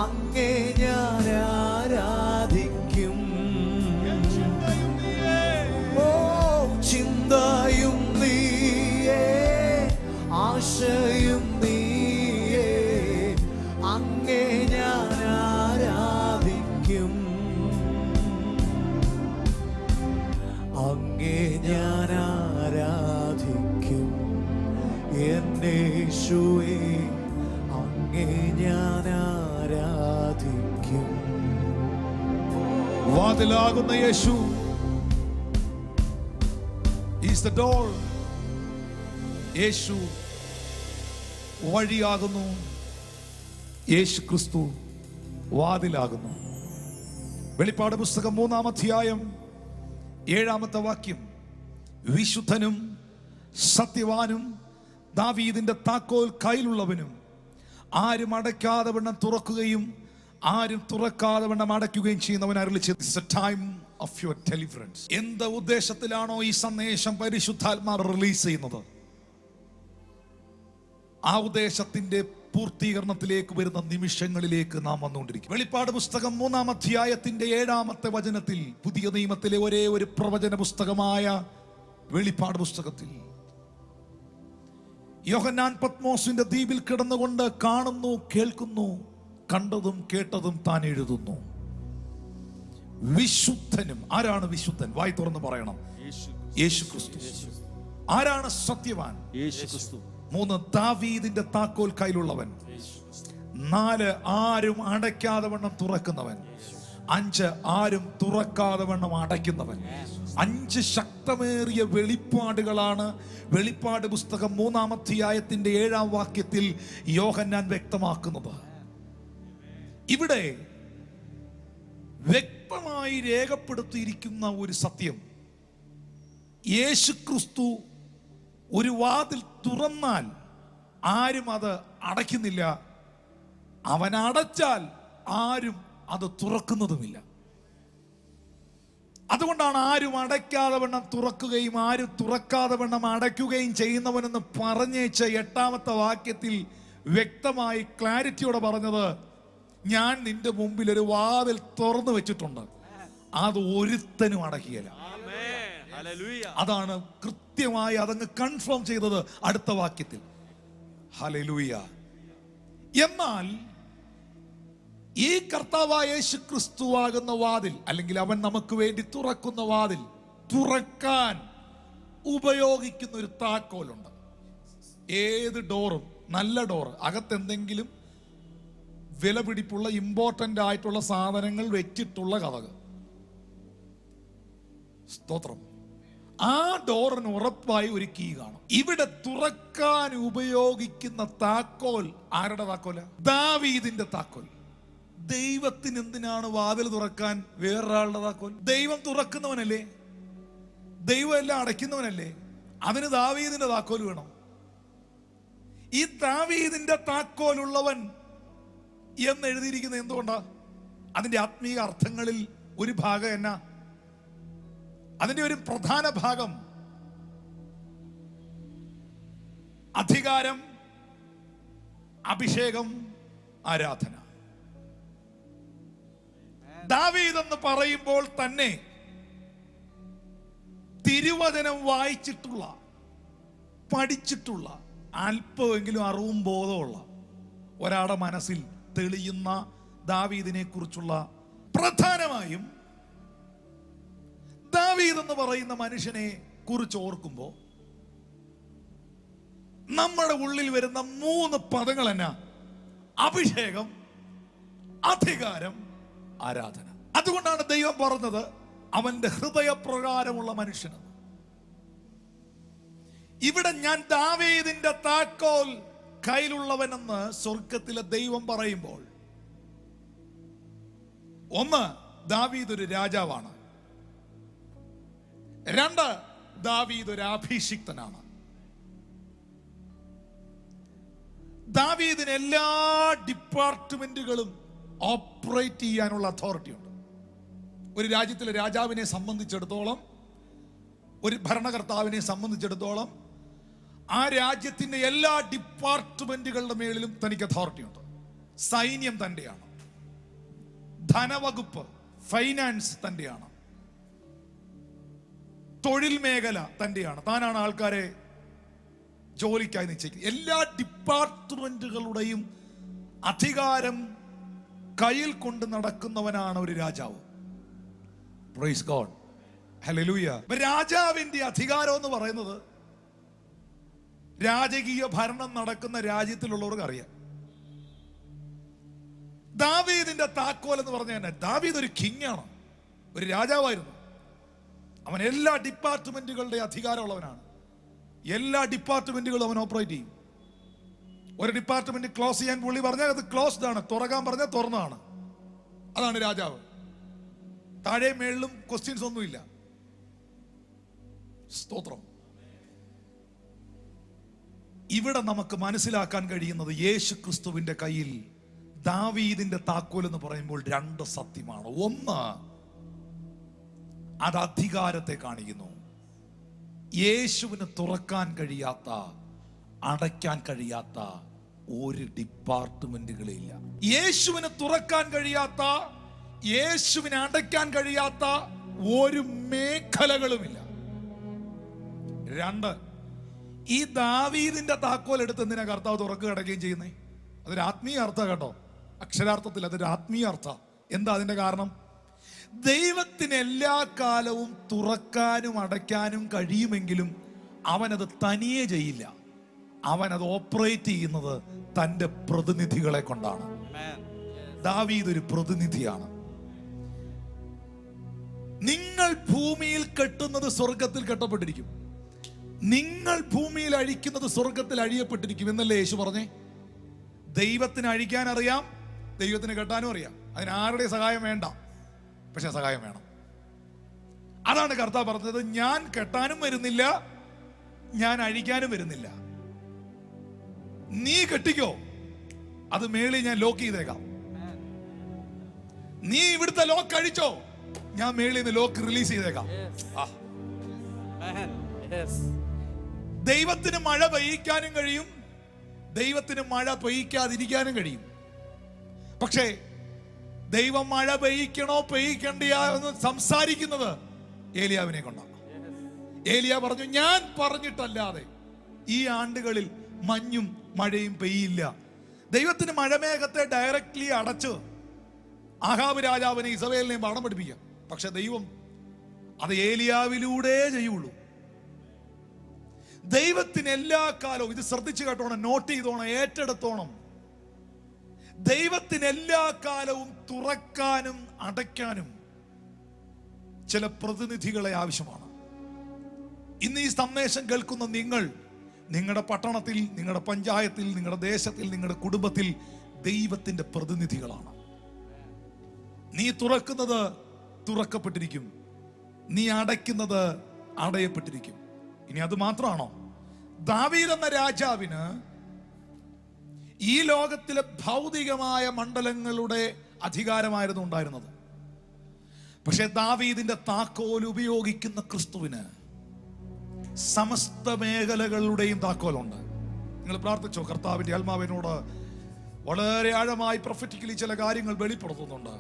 അങ്ങേ ഞാൻ ആരാധിക്കും. ഓ, ചിന്തയും നീയേ, ആശയും നീയേ, അങ്ങേ ഞാൻ ആരാധിക്കും. അങ്ങേ ഞാൻ ആരാധിക്കും. എന്നേശുവേ, അങ്ങേ ഞാൻ ആരാധിക്കും. വാതിലാകുന്ന യേശു is the door. യേശു വഴിയാകുന്നു. യേശു ക്രിസ്തു വാതിലാകുന്നു. വെളിപ്പാട് പുസ്തകം 3-ാം അധ്യായം 7-ാമത്തെ വാക്യം, വിശുദ്ധനും സത്യവാനും ദാവീദിന്റെ താക്കോൽ കയ്യിലുള്ളവനും, ആരും അടയ്ക്കാതെ വണ്ണം തുറക്കുകയും ആരും തുറക്കാതെ വണ്ണം അടയ്ക്കുകയും ചെയ്യുന്നവൻ അരുളിച്ചത്. It's a time of your deliverance. എന്ത് ഉദ്ദേശത്തിലാണോ ഈ സന്ദേശം പരിശുദ്ധാത്മാവ് റിലീസ് ചെയ്യുന്നത്, ആ ഉദ്ദേശത്തിന്റെ പൂർത്തീകരണത്തിലേക്ക് വരുന്ന നിമിഷങ്ങളിലേക്ക് നാം വന്നുകൊണ്ടിരിക്കും. വെളിപ്പാട് പുസ്തകം 3-ാം അധ്യായത്തിന്റെ 7-ാമത്തെ വചനത്തിൽ, പുതിയ നിയമത്തിലെ ഒരേ ഒരു പ്രവചന പുസ്തകമായ വെളിപ്പാട് പുസ്തകത്തിൽ, യോഹന്നാൻ പത്മോസിന്റെ ദ്വീപിൽ കിടന്നുകൊണ്ട് കാണുന്നു, കേൾക്കുന്നു, കണ്ടതും കേട്ടതും താൻ എഴുതുന്നു. വിശുദ്ധനും, ആരാണ് വിശുദ്ധൻ? വായി തുറന്ന് പറയണം. യേശു ക്രിസ്തു. ആരാണ് സത്യവാൻ? യേശു ക്രിസ്തു. 3, ദാവീദിന്റെ താക്കോൽ കയ്യിലുള്ളവൻ. 4, ആരും അടയ്ക്കാതെ വണ്ണം തുറക്കുന്നവൻ. 5, ആരും തുറക്കാതെ വണ്ണം അടയ്ക്കുന്നവൻ. 5 ശക്തമേറിയ വെളിപ്പാടുകളാണ് വെളിപ്പാട് പുസ്തകം 3-ാം അധ്യായത്തിന്റെ 7-ാം വാക്യത്തിൽ യോഹന്നാൻ വ്യക്തമാക്കുന്നത്. ഇവിടെ വ്യക്തമായി രേഖപ്പെടുത്തിയിരിക്കുന്ന ഒരു സത്യം, യേശുക്രിസ്തു ഒരു വാതിൽ തുറന്നാൽ ആരും അത് അടയ്ക്കുന്നില്ല, അവൻ അടച്ചാൽ ആരും അത് തുറക്കുന്നതുമില്ല. അതുകൊണ്ടാണ് ആരും അടയ്ക്കാതെ വണ്ണം തുറക്കുകയും ആരും തുറക്കാതെ വണ്ണം അടയ്ക്കുകയും ചെയ്യുന്നവനെന്ന് പറഞ്ഞേച്ച 8ാമത്തെ വാക്യത്തിൽ വ്യക്തമായി ക്ലാരിറ്റിയോടെ പറഞ്ഞത്, ഞാൻ നിന്റെ മുമ്പിൽ ഒരു വാതിൽ തുറന്നു വെച്ചിട്ടുണ്ട്, അത് ഒരുത്തനും അടയ്ക്കുകയില്ല. അതാണ് കൃത്യമായി അതങ്ങ് കൺഫേം ചെയ്തത് അടുത്ത വാക്യത്തിൽ. ഹല്ലേലൂയ. എന്നാൽ ഈ കർത്താവായ യേശു ക്രിസ്തുവാകുന്ന വാതിൽ, അല്ലെങ്കിൽ അവൻ നമുക്ക് വേണ്ടി തുറക്കുന്ന വാതിൽ തുറക്കാൻ ഉപയോഗിക്കുന്ന ഒരു താക്കോലുണ്ട്. ഏത് ഡോറും, നല്ല ഡോറ്, അകത്തെന്തെങ്കിലും വിലപിടിപ്പുള്ള ഇമ്പോർട്ടൻ്റ് ആയിട്ടുള്ള സാധനങ്ങൾ വെച്ചിട്ടുള്ള കതക്, സ്തോത്രം, ആ ഡോറിന് ഉറപ്പായി ഒരു കീ കാണും. ഇവിടെ തുറക്കാൻ ഉപയോഗിക്കുന്ന താക്കോൽ ആരുടെ താക്കോല? ദാവീദിന്റെ താക്കോൽ. ദൈവത്തിന് എന്തിനാണ് വാതിൽ തുറക്കാൻ വേറൊരാളുടെ താക്കോൽ? ദൈവം തുറക്കുന്നവനല്ലേ, ദൈവം എല്ലാം അടയ്ക്കുന്നവനല്ലേ, അതിന് ദാവീദിന്റെ താക്കോൽ വേണം. ഈ ദാവീദിന്റെ താക്കോലുള്ളവൻ എന്ന് എഴുതിയിരിക്കുന്നത് എന്തുകൊണ്ടാ? അതിന്റെ ആത്മീയ അർത്ഥങ്ങളിൽ ഒരു ഭാഗം എന്നാ? അതിന്റെ ഒരു പ്രധാന ഭാഗം അധികാരം, അഭിഷേകം, ആരാധന. ദാവീദ് എന്ന് പറയുമ്പോൾ തന്നെ തിരുവചനം വായിച്ചിട്ടുള്ള, പഠിച്ചിട്ടുള്ള, അല്പമെങ്കിലും അറിവും ബോധമുള്ള ഒരാളുടെ മനസ്സിൽ തെളിയുന്ന ദാവീദിനെ കുറിച്ചുള്ള, പ്രധാനമായും ദാവീദ് എന്ന് പറയുന്ന മനുഷ്യനെ കുറിച്ച് ഓർക്കുമ്പോൾ നമ്മുടെ ഉള്ളിൽ വരുന്ന 3 പദങ്ങൾ എന്നാ? അഭിഷേകം, അധികാരം, ആരാധന. അതുകൊണ്ടാണ് ദൈവം പറഞ്ഞത് അവന്റെ ഹൃദയപ്രകാരമുള്ള മനുഷ്യനെന്ന്. ഇവിടെ ഞാൻ ദാവീദിന്റെ താക്കോൽ കയ്യിലുള്ളവനെന്ന് സ്വർഗത്തിലെ ദൈവം പറയുമ്പോൾ, ഒന്ന്, ദാവീദ് ഒരു രാജാവാണ്. 2, ദാവീദ് ഒരു അഭിഷിക്തനാണ്. ദാവീദിന് എല്ലാ ഡിപ്പാർട്ട്മെന്റുകളും ഓപ്പറേറ്റ് ചെയ്യാനുള്ള അതോറിറ്റി ഉണ്ട്. ഒരു രാജ്യത്തിലെ രാജാവിനെ സംബന്ധിച്ചിടത്തോളം, ഒരു ഭരണകർത്താവിനെ സംബന്ധിച്ചിടത്തോളം, ആ രാജ്യത്തിന്റെ എല്ലാ ഡിപ്പാർട്ട്മെന്റുകളുടെ മേളിലും തനിക്ക് അതോറിറ്റി ഉണ്ട്. സൈന്യം തന്റെയാണ്, ധനവകുപ്പ്, ഫൈനാൻസ് തന്റെയാണ്, തൊഴിൽ മേഖല തന്റെയാണ്. താനാണ് ആൾക്കാരെ ജോലിക്കായി നിശ്ചയിക്കുന്നത്. എല്ലാ ഡിപ്പാർട്ട്മെന്റുകളുടെയും അധികാരം കയ്യിൽ കൊണ്ട് നടക്കുന്നവനാണ് ഒരു രാജാവ്. Praise God, hallelujah. രാജാവിന്റെ അധികാരം എന്ന് പറയുന്നത് രാജകീയ ഭരണം നടക്കുന്ന രാജ്യത്തിലുള്ളവർക്ക് അറിയാം. ദാവീദിന്റെ താക്കോൽ എന്ന് പറഞ്ഞ തന്നെ, ദാവീദ് ഒരു കിങ് ആണ്, ഒരു രാജാവായിരുന്നു. അവൻ എല്ലാ ഡിപ്പാർട്ട്മെന്റുകളുടെ അധികാരമുള്ളവനാണ്. എല്ലാ ഡിപ്പാർട്ട്മെന്റുകളും അവൻ ഓപ്പറേറ്റ് ചെയ്യും. ഒരു ഡിപ്പാർട്ട്മെന്റ് ക്ലോസ് ചെയ്യാൻ പുള്ളി പറഞ്ഞാൽ അത് ക്ലോസ്ഡ് ആണ്, തുറക്കാൻ പറഞ്ഞാൽ തുറന്നതാണ്. അതാണ് രാജാവ്. താഴെ മേളിലും ക്വസ്റ്റ്യൻസ് ഒന്നുമില്ല. സ്തോത്രം. ഇവിടെ നമുക്ക് മനസ്സിലാക്കാൻ കഴിയുന്നത് യേശു ക്രിസ്തുവിന്റെ കയ്യിൽ ദാവീദിന്റെ താക്കോൽ എന്ന് പറയുമ്പോൾ 2 സത്യമാണ്. ഒന്ന്, അത് അധികാരത്തെ കാണിക്കുന്നു. യേശുവിന് തുറക്കാൻ കഴിയാത്ത, അടയ്ക്കാൻ കഴിയാത്ത ഒരു ഡിപ്പാർട്ട്മെന്റുകളില്ല. യേശുവിന് തുറക്കാൻ കഴിയാത്ത, യേശുവിനെ അടയ്ക്കാൻ കഴിയാത്ത ഒരു മേഖലകളുമില്ല. 2, ഈ ദാവീദിന്റെ താക്കോൽ എടുത്ത് എന്തിനാ കർത്താവ് തുറക്കുക അടയ്ക്കുകയും ചെയ്യുന്നേ? അതൊരു ആത്മീയ അർത്ഥം കേട്ടോ, അക്ഷരാർത്ഥത്തിൽ അതൊരു ആത്മീയ അർത്ഥം. എന്താ അതിന്റെ കാരണം? ദൈവത്തിന് എല്ലാ കാലവും തുറക്കാനും അടയ്ക്കാനും കഴിയുമെങ്കിലും അവനത് തനിയെ ചെയ്യില്ല. അവനത് ഓപ്പറേറ്റ് ചെയ്യുന്നത് തൻ്റെ പ്രതിനിധികളെ കൊണ്ടാണ്. ദാവീദ് ഒരു പ്രതിനിധിയാണ്. നിങ്ങൾ ഭൂമിയിൽ കെട്ടുന്നത് സ്വർഗത്തിൽ കെട്ടപ്പെട്ടിരിക്കും, നിങ്ങൾ ഭൂമിയിൽ അഴിക്കുന്നത് സ്വർഗത്തിൽ അഴിയപ്പെട്ടിരിക്കും എന്നല്ലേ യേശു പറഞ്ഞേ? ദൈവത്തിന് അഴിക്കാൻ അറിയാം, ദൈവത്തിന് കെട്ടാനും അറിയാം. അതിന് ആരുടെ സഹായം വേണ്ട, പക്ഷെ സഹായം വേണം. അതാണ് കർത്താവ് പറഞ്ഞത്, ഞാൻ കെട്ടാനും വരുന്നില്ല, ഞാൻ അഴിക്കാനും വരുന്നില്ല. നീ കെട്ടിക്കോ, അത് മേളിൽ ഞാൻ ലോക്ക് ചെയ്തേക്കാം. നീ ഇവിടുത്തെ ലോക്ക് അഴിച്ചോ, ഞാൻ മേളിൽ നിന്ന് ലോക്ക് റിലീസ് ചെയ്തേക്കാം. ആ, Amen. Yes. ദൈവത്തിന് മഴ പെയ്യിക്കാനും കഴിയും, ദൈവത്തിന് മഴ പെയ്യിക്കാതിരിക്കാനും കഴിയും. പക്ഷേ ദൈവം മഴ പെയ്യിക്കണോ പെയ്യിക്കണ്ടയോ എന്ന് സംസാരിക്കുന്നത് ഏലിയാവിനെ കൊണ്ടാണ്. ഏലിയ പറഞ്ഞു, ഞാൻ പറഞ്ഞിട്ടല്ലാതെ ഈ ആണ്ടുകളിൽ മഞ്ഞും മഴയും പെയ്യില്ല. ദൈവത്തിന് മഴമേഘത്തെ ഡയറക്റ്റ്ലി അടച്ച് ആഹാബ് രാജാവിനെ ഇസബേലിനെയും പാഠം പഠിപ്പിക്കാം. പക്ഷെ ദൈവം അത് ഏലിയാവിലൂടെ ചെയ്യുള്ളൂ. ദൈവത്തിന് എല്ലാ കാലവും, ഇത് ശ്രദ്ധിച്ചു കേട്ടോണം, നോട്ട് ചെയ്തോണം, ഏറ്റെടുത്തോണം. ദൈവത്തിന് എല്ലാ കാലവും തുറക്കാനും അടയ്ക്കാനും ചില പ്രതിനിധികളെ ആവശ്യമാണ്. ഇന്ന് ഈ സന്ദേശം കേൾക്കുന്ന നിങ്ങൾ, നിങ്ങളുടെ പട്ടണത്തിൽ, നിങ്ങളുടെ പഞ്ചായത്തിൽ, നിങ്ങളുടെ ദേശത്തിൽ, നിങ്ങളുടെ കുടുംബത്തിൽ ദൈവത്തിന്റെ പ്രതിനിധികളാണ്. നീ തുറക്കുന്നത് തുറക്കപ്പെട്ടിരിക്കും, നീ അടയ്ക്കുന്നത് അടയപ്പെട്ടിരിക്കും. ഇനി അത് മാത്രമാണോ? ദാവീദ് എന്ന രാജാവിന് ഈ ലോകത്തിലെ ഭൗതികമായ മണ്ഡലങ്ങളുടെ അധികാരമായിരുന്നു ഉണ്ടായിരുന്നത്. പക്ഷെ ദാവീദിന്റെ താക്കോൽ ഉപയോഗിക്കുന്ന ക്രിസ്തുവിന് സമസ്ത മേഖലകളുടെയും താക്കോലുണ്ട്. നിങ്ങൾ പ്രാർത്ഥിച്ചോ? കർത്താവിന്റെ ആത്മാവിനോട് വളരെ ആഴമായി പ്രൊഫറ്റിക്കലി ചില കാര്യങ്ങൾ വെളിപ്പെടുത്തുന്നുണ്ട്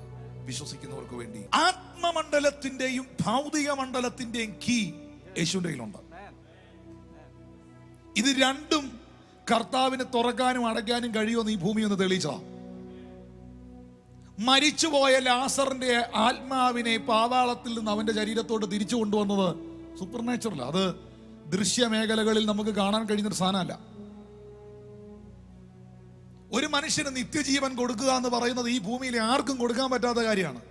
വിശ്വസിക്കുന്നവർക്ക് വേണ്ടി. ആത്മമണ്ഡലത്തിന്റെയും ഭൗതിക മണ്ഡലത്തിന്റെയും കീ യേശുവിന്റെ കയ്യിലുണ്ട്. ഇത് രണ്ടും കർത്താവിന് തുറക്കാനും അടയ്ക്കാനും കഴിയുമെന്ന് ഈ ഭൂമി ഒന്ന് തെളിയിച്ചതാ. മരിച്ചുപോയ ലാസറിന്റെ ആത്മാവിനെ പാതാളത്തിൽ നിന്ന് അവന്റെ ശരീരത്തോട് തിരിച്ചു കൊണ്ടുവന്നത് സൂപ്പർ നാച്ചുറൽ. അത് ദൃശ്യമേഖലകളിൽ നമുക്ക് കാണാൻ കഴിയുന്നൊരു സാധനമല്ല. ഒരു മനുഷ്യന് നിത്യജീവൻ കൊടുക്കുക എന്ന് പറയുന്നത് ഈ ഭൂമിയിൽ ആർക്കും കൊടുക്കാൻ പറ്റാത്ത കാര്യമാണ്.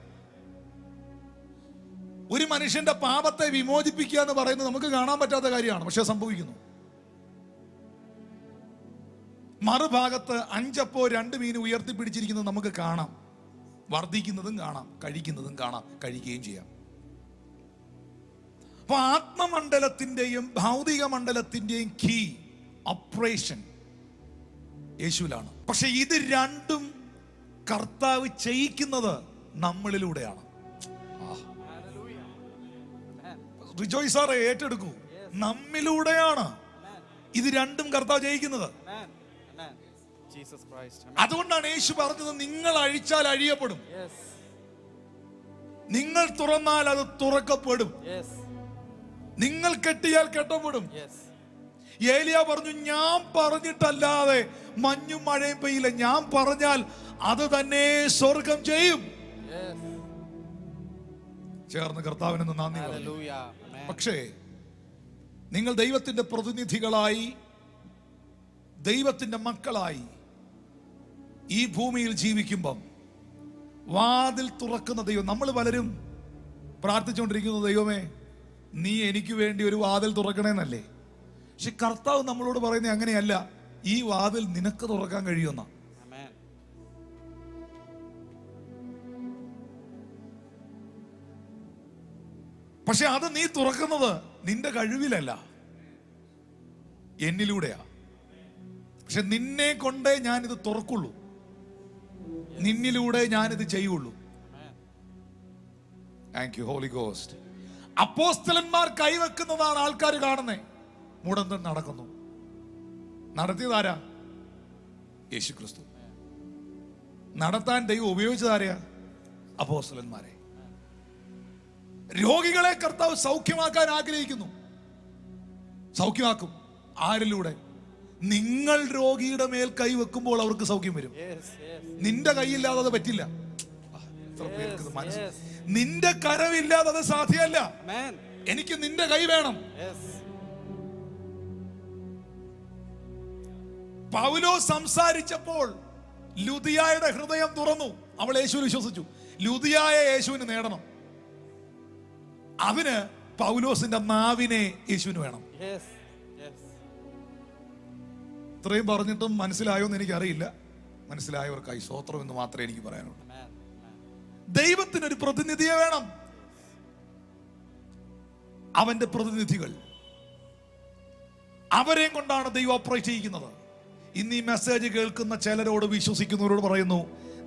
ഒരു മനുഷ്യന്റെ പാപത്തെ വിമോചിപ്പിക്കുക എന്ന് പറയുന്നത് നമുക്ക് കാണാൻ പറ്റാത്ത കാര്യമാണ്. പക്ഷെ സംഭവിക്കുന്നു. മറുഭാഗത്ത് 5 അപ്പവും 2 മീനും ഉയർത്തിപ്പിടിച്ചിരിക്കുന്നത് നമുക്ക് കാണാം. വർദ്ധിക്കുന്നതും കാണാം, കഴിക്കുന്നതും കാണാം, കഴിക്കുകയും ചെയ്യാം. അപ്പൊ ആത്മമണ്ഡലത്തിന്റെയും ഭൗതിക മണ്ഡലത്തിന്റെയും കീ ഓപ്പറേഷൻ യേശുവിലാണ്. പക്ഷെ ഇത് രണ്ടും കർത്താവ് ചെയ്യിക്കുന്നത് നമ്മളിലൂടെയാണ്. റിജോയ് സാറെ ഏറ്റെടുക്കൂ, നമ്മിലൂടെയാണ് ഇത് രണ്ടും കർത്താവ് ചെയ്യിക്കുന്നത്. അതുകൊണ്ടാണ് യേശു പറഞ്ഞത്, നിങ്ങൾ അഴിച്ചാൽ അഴിയപ്പെടും, നിങ്ങൾ തുറന്നാൽ അത് തുറക്കപ്പെടും, നിങ്ങൾ കെട്ടിയാൽ കെട്ടപ്പെടും. ഏലിയ പറഞ്ഞു, ഞാൻ പറഞ്ഞിട്ടല്ലാതെ മഞ്ഞും മഴയും പെയ്യില്ല, ഞാൻ പറഞ്ഞാൽ അത് തന്നെ സ്വർഗം ചെയ്യും. ചേർന്ന് കർത്താവിന് നന്ദി പറഞ്ഞു. പക്ഷേ നിങ്ങൾ ദൈവത്തിന്റെ പ്രതിനിധികളായി, ദൈവത്തിന്റെ മക്കളായി ഈ ഭൂമിയിൽ ജീവിക്കുമ്പം വാതിൽ തുറക്കുന്ന ദൈവം, നമ്മൾ പലരും പ്രാർത്ഥിച്ചുകൊണ്ടിരിക്കുന്നത്, ദൈവമേ നീ എനിക്ക് വേണ്ടി ഒരു വാതിൽ തുറക്കണേന്നല്ലേ. പക്ഷെ കർത്താവ് നമ്മളോട് പറയുന്നത് അങ്ങനെയല്ല, ഈ വാതിൽ നിനക്ക് തുറക്കാൻ കഴിയുമെന്ന. പക്ഷെ അത് നീ തുറക്കുന്നത് നിന്റെ കഴിവിലല്ല, എന്നിലൂടെയാ. പക്ഷെ നിന്നെ കൊണ്ടേ ഞാനിത് തുറക്കുള്ളൂ, നിന്നിലൂടെ ഞാനിത് ചെയ്യുള്ളൂ. Thank you Holy Ghost. അപ്പോസ്തലന്മാർ കൈവെക്കുന്നതാണ് ആൾക്കാർ കാണുന്നേ. മുടന്തൻ നടക്കുന്നു, നടത്തിയതാരാ? യേശു ക്രിസ്തു. നടത്താൻ ദൈവം ഉപയോഗിച്ചതാരെയാ? അപ്പോസ്തലന്മാരെ. രോഗികളെ കർത്താവ് സൗഖ്യമാക്കാൻ ആഗ്രഹിക്കുന്നു, സൗഖ്യമാക്കും. ആരിലൂടെ? നിങ്ങൾ രോഗിയുടെ മേൽ കൈവെക്കുമ്പോൾ അവർക്ക് സൗഖ്യം വരും. നിന്റെ കൈയില്ലാതെ അത് പറ്റില്ല. നിന്റെ കരവില്ലാതെ അത് സാധ്യമല്ല. എനിക്ക് നിന്റെ കൈ വേണം. പൗലോസ് സംസാരിച്ചപ്പോൾ ലുദിയായുടെ ഹൃദയം തുറന്നു, അവൾ യേശുവിൽ വിശ്വസിച്ചു. ലുദിയായ യേശുവിന് നേടണം, അതിന് പൗലോസിന്റെ നാവിനെ യേശുവിന് വേണം. ഇത്രയും പറഞ്ഞിട്ടും മനസ്സിലായോ എന്ന് എനിക്കറിയില്ല. മനസ്സിലായവർക്കായി സ്തോത്രം എന്ന് മാത്രമേ എനിക്ക് പറയാനുള്ളൂ. ദൈവത്തിനൊരു പ്രതിനിധിയെ വേണം. അവന്റെ പ്രതിനിധികൾ, അവരെ കൊണ്ടാണ് ദൈവം ഓപ്പറേറ്റ് ചെയ്യുന്നത്. ഇന്ന് ഈ മെസ്സേജ് കേൾക്കുന്ന ചിലരോട്, വിശ്വസിക്കുന്നവരോട് പറയുന്നു,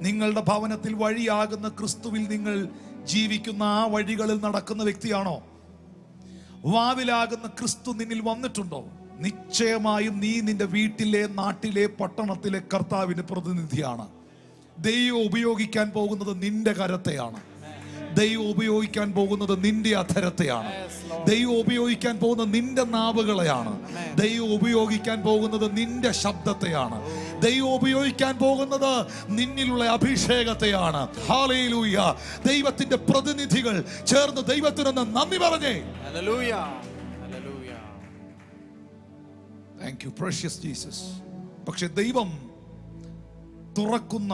നിങ്ങളുടെ ഭവനത്തിൽ വഴിയാകുന്ന ക്രിസ്തുവിൽ നിങ്ങൾ ജീവിക്കുന്ന ആ വഴികളിൽ നടക്കുന്ന വ്യക്തിയാണോ? വാതിലാകുന്ന ക്രിസ്തു നിന്നിൽ വന്നിട്ടുണ്ടോ? നിശ്ചയമായും നീ നിന്റെ വീട്ടിലെ, നാട്ടിലെ, പട്ടണത്തിലെ കർത്താവിന്റെ പ്രതിനിധിയാണ്. ദൈവം ഉപയോഗിക്കാൻ പോകുന്നത് നിന്റെ കരത്തെയാണ്. ദൈവം ഉപയോഗിക്കാൻ പോകുന്നത് നിന്റെ അധരത്തെയാണ്. ദൈവം ഉപയോഗിക്കാൻ പോകുന്നത് നിന്റെ നാവുകളെയാണ്. ദൈവം ഉപയോഗിക്കാൻ പോകുന്നത് നിന്റെ ശബ്ദത്തെയാണ്. ദൈവം ഉപയോഗിക്കാൻ പോകുന്നത് നിന്നിലുള്ള അഭിഷേകത്തെയാണ്. ഹല്ലേലൂയ. ദൈവത്തിന്റെ പ്രതിനിധികൾ ചേർന്ന് ദൈവത്തിനൊന്ന് നന്ദി പറഞ്ഞേ. Hallelujah. Hallelujah. Thank you precious Jesus. പക്ഷെ ദൈവം തുറക്കുന്ന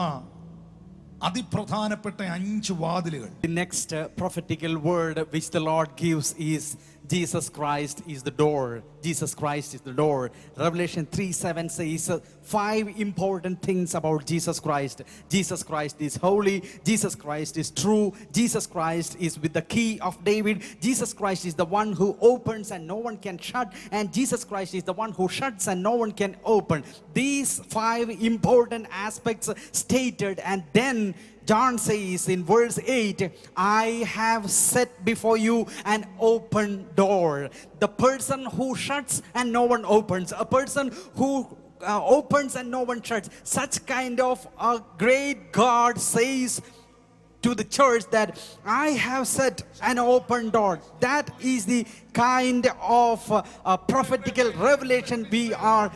അതിപ്രധാനപ്പെട്ട 5 വാതിലുകൾ. The next prophetical word which the Lord gives is Jesus Christ is the door. Jesus Christ is the door. Revelation 3:7 says 5 important things about Jesus Christ. Jesus Christ is holy. Jesus Christ is true. Jesus Christ is with the key of David. Jesus Christ is the one who opens and no one can shut. And Jesus Christ is the one who shuts and no one can open. These 5 important aspects stated, and then John says in verse 8, I have set before you an open door. The person who shuts and no one opens, a person who opens and no one shuts, such kind of a great God says to the church that I have set an open door. That is the kind of prophetical revelation we are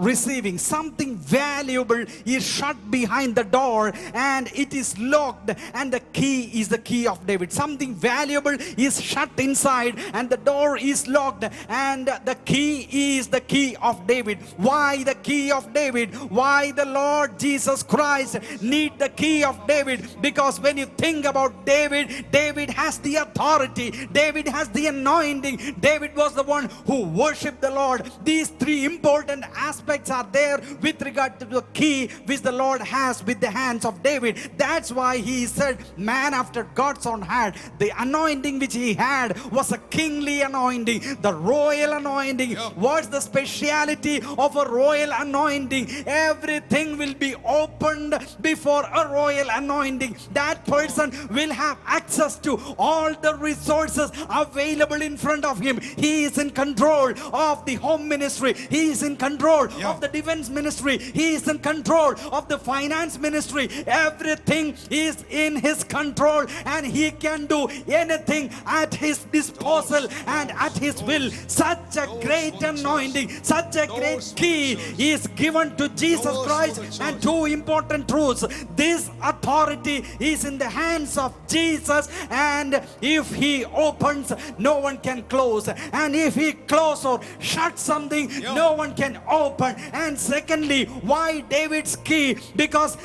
receiving. Something valuable is shut behind the door and it is locked, and the key is the key of David. Something valuable is shut inside and the door is locked, and the key is the key of David. Why the key of David? Why the Lord Jesus Christ need the key of David? Because when you think about David, David has the authority, David has the anointing, David was the one who worshipped the Lord. These 3 important aspects are there with regard to the key which the Lord has with the hands of David. That's why he said, man after God's own heart. The anointing which he had was a kingly anointing, the royal anointing. What's the speciality of a royal anointing? Everything will be opened before a royal anointing. That person will have access to all the resources available in front of him. He is in control of the home ministry. He is in control of the defense ministry. He is in control of the finance ministry. Everything is in his control, and he can do anything at his disposal and at his will. Such a great anointing, such a great key is given to Jesus Christ. And 2 important truths: this authority is in the hands of Jesus, and if he opens, no one can close, and if he closes or shuts something, no one can open. And secondly, why David's key? Because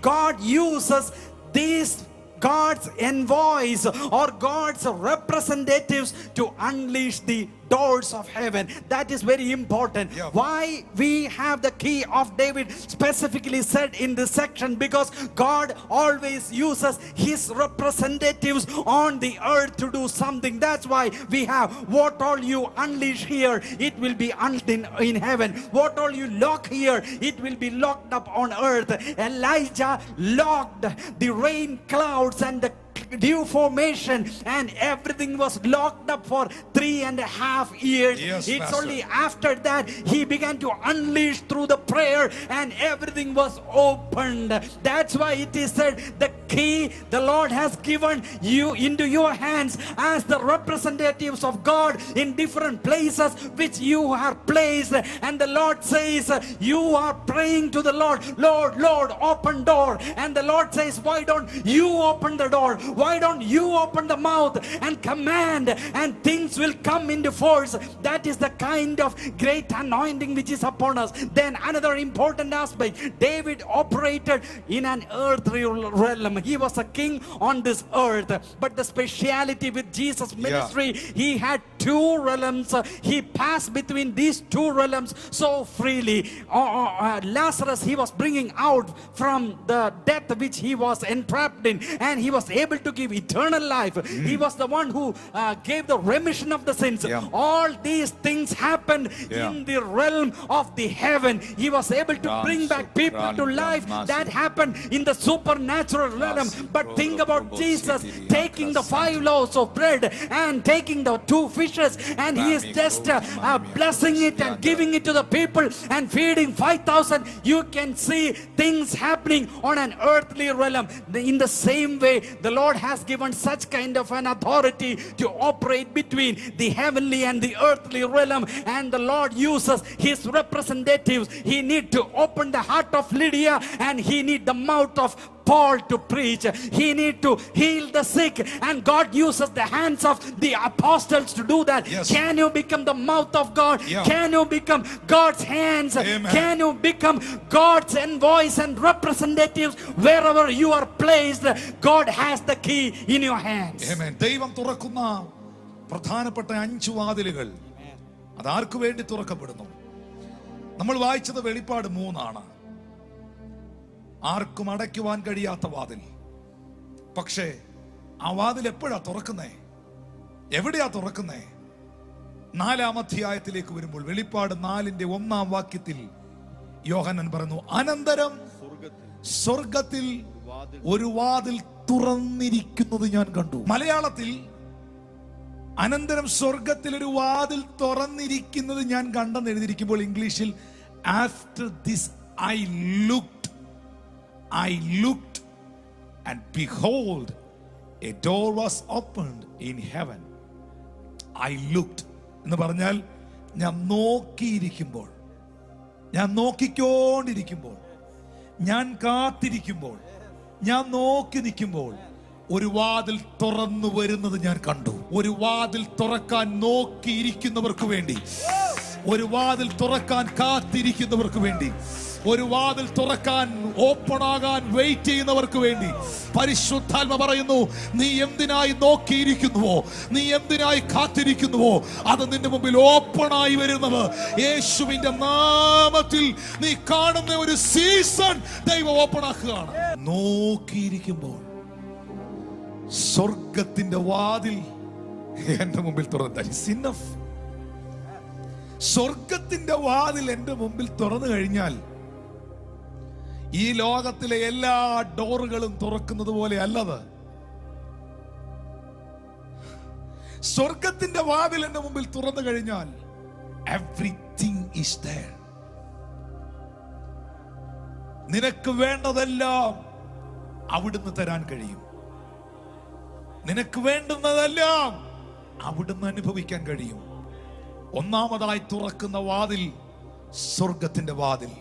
God uses these God's envoys or God's representatives to unleash the doors of heaven. That is very important. Why we have the key of David specifically said in this section? Because God always uses his representatives on the earth to do something. That's why we have what all you unleash here, it will be unleashed in heaven. What all you lock here, it will be locked up on earth. Elijah locked the rain clouds and the dew formation, and everything was locked up for 3.5 years. It's Pastor. only after that he began to unleash through the prayer, and everything was opened. That's why it is said, the key the Lord has given you into your hands as the representatives of God in different places which you are placed. And the Lord says, you are praying to the Lord, Lord, Lord, open door. And the Lord says, why don't you open the door? Why don't you open the mouth and command, and things will come into force? That is the kind of great anointing which is upon us. Then another important aspect, David operated in an earthly realm. He was a king on this earth, but the speciality with Jesus' ministry, he had 2 realms. He passed between these 2 realms so freely. Lazarus, he was bringing out from the death which he was entrapped in, and he was able to give eternal life. He was the one who gave the remission of the sins. All these things happened in the realm of the heaven. He was able to bring back people to life. That happened in the supernatural realm realm. But think about Jesus taking the 5 loaves of bread and taking the 2 fishes, and he is just blessing it and giving it to the people and feeding 5,000. You can see things happening on an earthly realm. In the same way, the Lord has given such kind of an authority to operate between the heavenly and the earthly realm, and the Lord uses his representatives. He need to open the heart of Lydia, and he need the mouth of Paul to preach. He need to heal the sick, and God uses the hands of the apostles to do that. Yes. Can you become the mouth of God? Yeah. Can you become God's hands? Amen. Can you become God's envoys and representatives wherever you are placed? God has the key in your hands. Amen. ദൈവം തുറക്കുന്ന പ്രധാനപ്പെട്ട 5 വാതിലുകൾ അതാർക്കു വേണ്ടി തുറക്കപ്പെടുന്നു? നമ്മൾ വായിച്ചത് വെളിപ്പാട് 3 ആണ്. ആർക്കും അടയ്ക്കുവാൻ കഴിയാത്ത വാതിൽ. പക്ഷേ ആ വാതിൽ എപ്പോഴാ തുറക്കുന്നേ? എവിടെയാ തുറക്കുന്നേ? 4-ാം അധ്യായത്തിലേക്ക് വരുമ്പോൾ വെളിപ്പാട് 4-ന്റെ 1-ാം വാക്യത്തിൽ യോഹന്നാൻ പറയുന്നു, അനന്തരം സ്വർഗത്തിൽ ഒരു വാതിൽ തുറന്നിരിക്കുന്നത് ഞാൻ കണ്ടു. മലയാളത്തിൽ അനന്തരം സ്വർഗത്തിൽ ഒരു വാതിൽ തുറന്നിരിക്കുന്നത് ഞാൻ കണ്ടെന്ന് എഴുതിയിരിക്കുമ്പോൾ ഇംഗ്ലീഷിൽ after this I looked and behold a door was opened in heaven. I looked എന്ന് പറഞ്ഞാൽ ഞാൻ നോക്കിയിരിക്കുമ്പോൾ, ഞാൻ നോക്കിക്കൊണ്ടിരിക്കുമ്പോൾ, ഞാൻ കാത്തിരിക്കുമ്പോൾ, ഞാൻ നോക്കി നിൽക്കുമ്പോൾ ഒരു വാതിൽ തുറന്നു വരുന്നത് ഞാൻ കണ്ടു. ഒരു വാതിൽ തുറക്കാൻ നോക്കിയിരിക്കുന്നവർക്ക് വേണ്ടി, ഒരു വാതിൽ തുറക്കാൻ കാത്തിരിക്കുന്നവർക്ക് വേണ്ടി, ഒരു വാതിൽ തുറക്കാൻ ഓപ്പൺ ആകാൻ വെയിറ്റ് ചെയ്യുന്നവർക്ക് വേണ്ടി പരിശുദ്ധാത്മ പറയുന്നു, നീ എന്തിനായി നോക്കിയിരിക്കുന്നുവോ, നീ എന്തിനായി കാത്തിരിക്കുന്നുവോ, അത് നിന്റെ മുമ്പിൽ ഓപ്പൺ ആയി വരുന്നത് യേശുവിന്റെ നാമത്തിൽ നീ കാണുന്ന ഒരു സീസൺ ദൈവം ഓപ്പൺ ആക്കുകയാണ്. നോക്കിയിരിക്കുമ്പോൾ സ്വർഗത്തിന്റെ വാതിൽ എന്റെ മുമ്പിൽ തുറന്നു. സ്വർഗത്തിന്റെ വാതിൽ എന്റെ മുമ്പിൽ തുറന്നു കഴിഞ്ഞാൽ ഈ ലോകത്തിലെ എല്ലാ ഡോറുകളും തുറക്കുന്നത് പോലെ അല്ലത്. സ്വർഗത്തിന്റെ വാതിൽ എന്റെ മുമ്പിൽ തുറന്നു കഴിഞ്ഞാൽ എവറിത്തിങ് ഈസ് ദേർ. നിനക്ക് വേണ്ടതെല്ലാം അവിടുന്ന് തരാൻ കഴിയും. നിനക്ക് വേണ്ടുന്നതെല്ലാം അവിടുന്ന് അനുഭവിക്കാൻ കഴിയും. ഒന്നാമതായി തുറക്കുന്ന വാതിൽ സ്വർഗത്തിന്റെ വാതിൽ.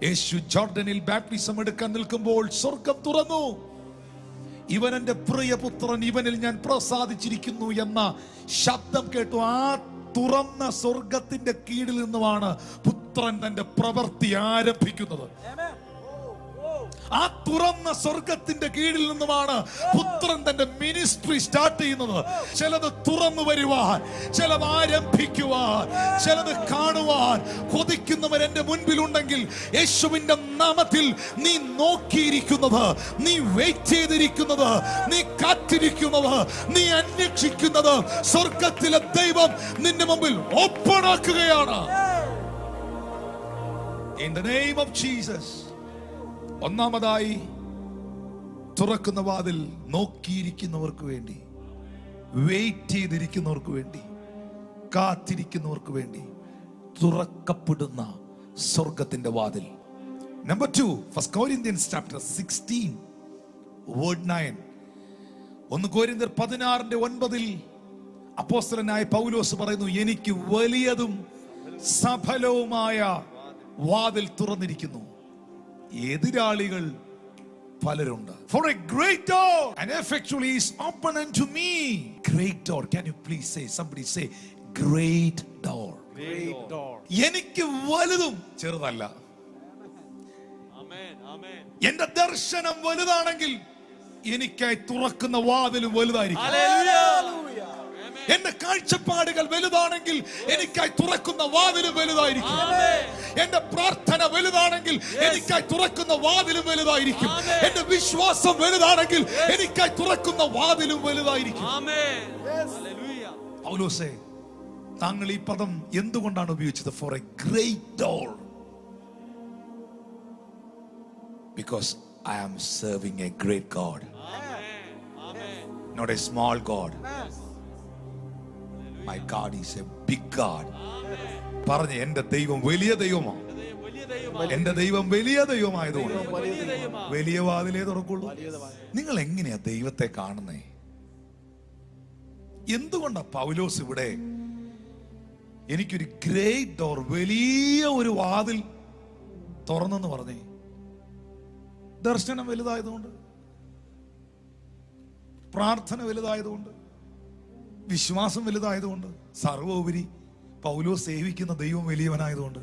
യേശു ജോർഡനിൽ ബാപ്റ്റിസം എടുക്കാൻ നിൽക്കുമ്പോൾ സ്വർഗം തുറന്നു. ഇവൻ എന്റെ പ്രിയപുത്രൻ, ഇവനിൽ ഞാൻ പ്രസാദിച്ചിരിക്കുന്നു എന്ന ശബ്ദം കേട്ടു. ആ തുറന്ന സ്വർഗത്തിന്റെ കീഴിൽ നിന്നുമാണ് പുത്രൻ തന്റെ പ്രവൃത്തി ആരംഭിക്കുന്നത്. ആ തുറന്ന സ്വർഗത്തിന്റെ കീഴിൽ നിന്നുമാണ് പുത്രൻ തന്റെ മിനിസ്ട്രി സ്റ്റാർട്ട് ചെയ്യുന്നത്. ചിലത് തുറന്നു വരുവാൻ, ചിലത് ആരംഭിക്കുവാൻ, ചിലത് കാണുവാൻ കൊതിക്കുന്നവർ എന്റെ മുൻപിലുണ്ടെങ്കിൽ യേശുവിന്റെ നാമത്തിൽ നീ നോക്കിയിരിക്കുന്നത്, നീ വെയിറ്റ് ചെയ്തിരിക്കുന്നത്, നീ കാത്തിരിക്കുന്നത്, നീ അന്വേഷിക്കുന്നത് സ്വർഗത്തിലെ ദൈവം നിന്റെ മുമ്പിൽ ഓപ്പൺ ആക്കുകയാണ്. In the name of Jesus. ഒന്നാമതായി തുറക്കുന്ന വാതിൽ നോക്കിയിരിക്കുന്നവർക്ക് വേണ്ടി, വെയിറ്റ് ചെയ്തിരിക്കുന്നവർക്ക് വേണ്ടി, കാത്തിരിക്കുന്നവർക്ക് വേണ്ടി തുറക്കപ്പെടുന്ന സ്വർഗത്തിന്റെ വാതിൽ. Number 2, 1 Corinthians chapter 16 word 9. 1 Corinthians 16:9 അപ്പോസ്തലനായ പൗലോസ് പറയുന്നു, എനിക്ക് വലിയതും സഫലവുമായ വാതിൽ തുറന്നിരിക്കുന്നു. എതിരാളികൾ പലരുണ്ട്. For a great door and effectually is open unto me. Great door. Can you please say, somebody say great door. Great door. എനിക്ക് വലുതും ചെറുതല്ല. എന്റെ ദർശനം വലുതാണെങ്കിൽ എനിക്കായി തുറക്കുന്ന വാതിലും വലുതായിരിക്കും. എന്റെ കാഴ്ചപ്പാടുകൾ വലുതാണെങ്കിൽ എനിക്കായി തുറക്കുന്ന വാതിലും വലുതായിരിക്കും. എന്റെ പ്രാർത്ഥന വലുതാണെങ്കിൽ എനിക്കായി തുറക്കുന്ന വാതിലും വലുതായിരിക്കും. എന്റെ വിശ്വാസം വലുതാണെങ്കിൽ എനിക്കായി തുറക്കുന്ന വാതിലും വലുതായിരിക്കും. പൗലോസേ, താങ്കൾ ഈ പദം എന്തുകൊണ്ടാണ് ഉപയോഗിച്ചത്? For a great door. Because I am serving a great God, not a small God. My God is a big God. പറഞ്ഞ് എന്റെ ദൈവം വലിയ ദൈവമാണ്. എന്റെ ദൈവം വലിയ ദൈവമായതുകൊണ്ട് വലിയ വാതിലേ തുറക്കുള്ളൂ. നിങ്ങൾ എങ്ങനെയാ ദൈവത്തെ കാണുന്നേ? എന്തുകൊണ്ടാ പൗലോസ് ഇവിടെ എനിക്കൊരു ഗ്രേറ്റ് ഡോർ, വലിയ ഒരു വാതിൽ തുറന്നെന്ന് പറഞ്ഞേ? ദർശനം വലുതായതുകൊണ്ട്, പ്രാർത്ഥന വലുതായതുകൊണ്ട്, വിശ്വാസം വലുതായതുകൊണ്ട്, സർവോപരി പൗലോസ് സേവിക്കുന്ന ദൈവം വലിയവനായതുകൊണ്ട്.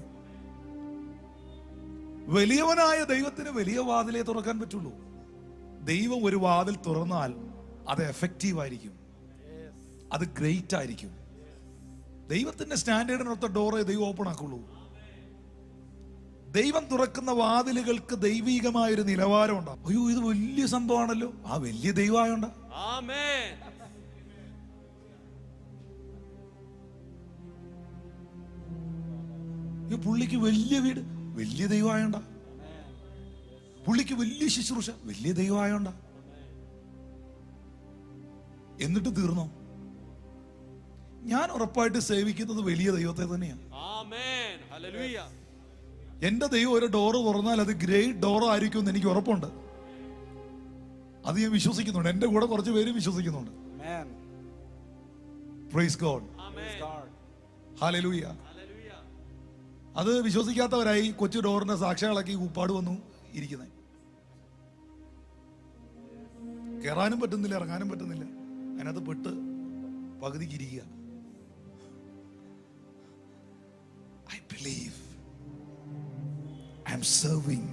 വലിയവനായ ദൈവത്തിന് വലിയ വാതിലേ തുറക്കാൻ പറ്റുള്ളൂ. ദൈവം ഒരു വാതിൽ തുറന്നാൽ അത് എഫക്റ്റീവ് ആയിരിക്കും, അത് ഗ്രേറ്റ് ആയിരിക്കും. ദൈവത്തിന്റെ സ്റ്റാൻഡേർഡിനൊത്ത ഡോറേ ദൈവം ഓപ്പൺ ആക്കുള്ളൂ. ദൈവം തുറക്കുന്ന വാതിലുകൾക്ക് ദൈവികമായൊരു നിലവാരം ഉണ്ടാവും. അയ്യോ, ഇത് വലിയ സംഭവമാണല്ലോ, ആ വലിയ ദൈവമായോണ്ട. പുള്ളിക്ക് വലിയ വീട്, വലിയ ദൈവമായോണ്ട. പുള്ളിക്ക് വലിയ ശുശ്രൂഷ, വലിയ ദൈവമായോണ്ട. എന്നിട്ട് തീർന്നോ? ഞാൻ ഉറപ്പായിട്ട് സേവിക്കുന്നത് വലിയ ദൈവത്തെ തന്നെയാണ്. എന്റെ ദൈവം ഒരു ഡോറ് തുറന്നാൽ അത് ഗ്രേറ്റ് ഡോർ ആയിരിക്കും എന്ന് എനിക്ക് ഉറപ്പുണ്ട്. അത് ഞാൻ വിശ്വസിക്കുന്നുണ്ട്. എന്റെ കൂടെ കുറച്ച് പേര് വിശ്വസിക്കുന്നുണ്ട്. Praise God, hallelujah. അത് വിശ്വസിക്കാത്തവരായി കൊച്ചു ഡോറിന്റെ സാക്ഷികളാക്കി ഉപ്പാട് വന്നു ഇരിക്കുന്നത്. കയറാനും പറ്റുന്നില്ല, ഇറങ്ങാനും പറ്റുന്നില്ല, അതിനകത്ത് പെട്ട് പകുതിക്ക് ഇരിക്കുക. I believe I'm serving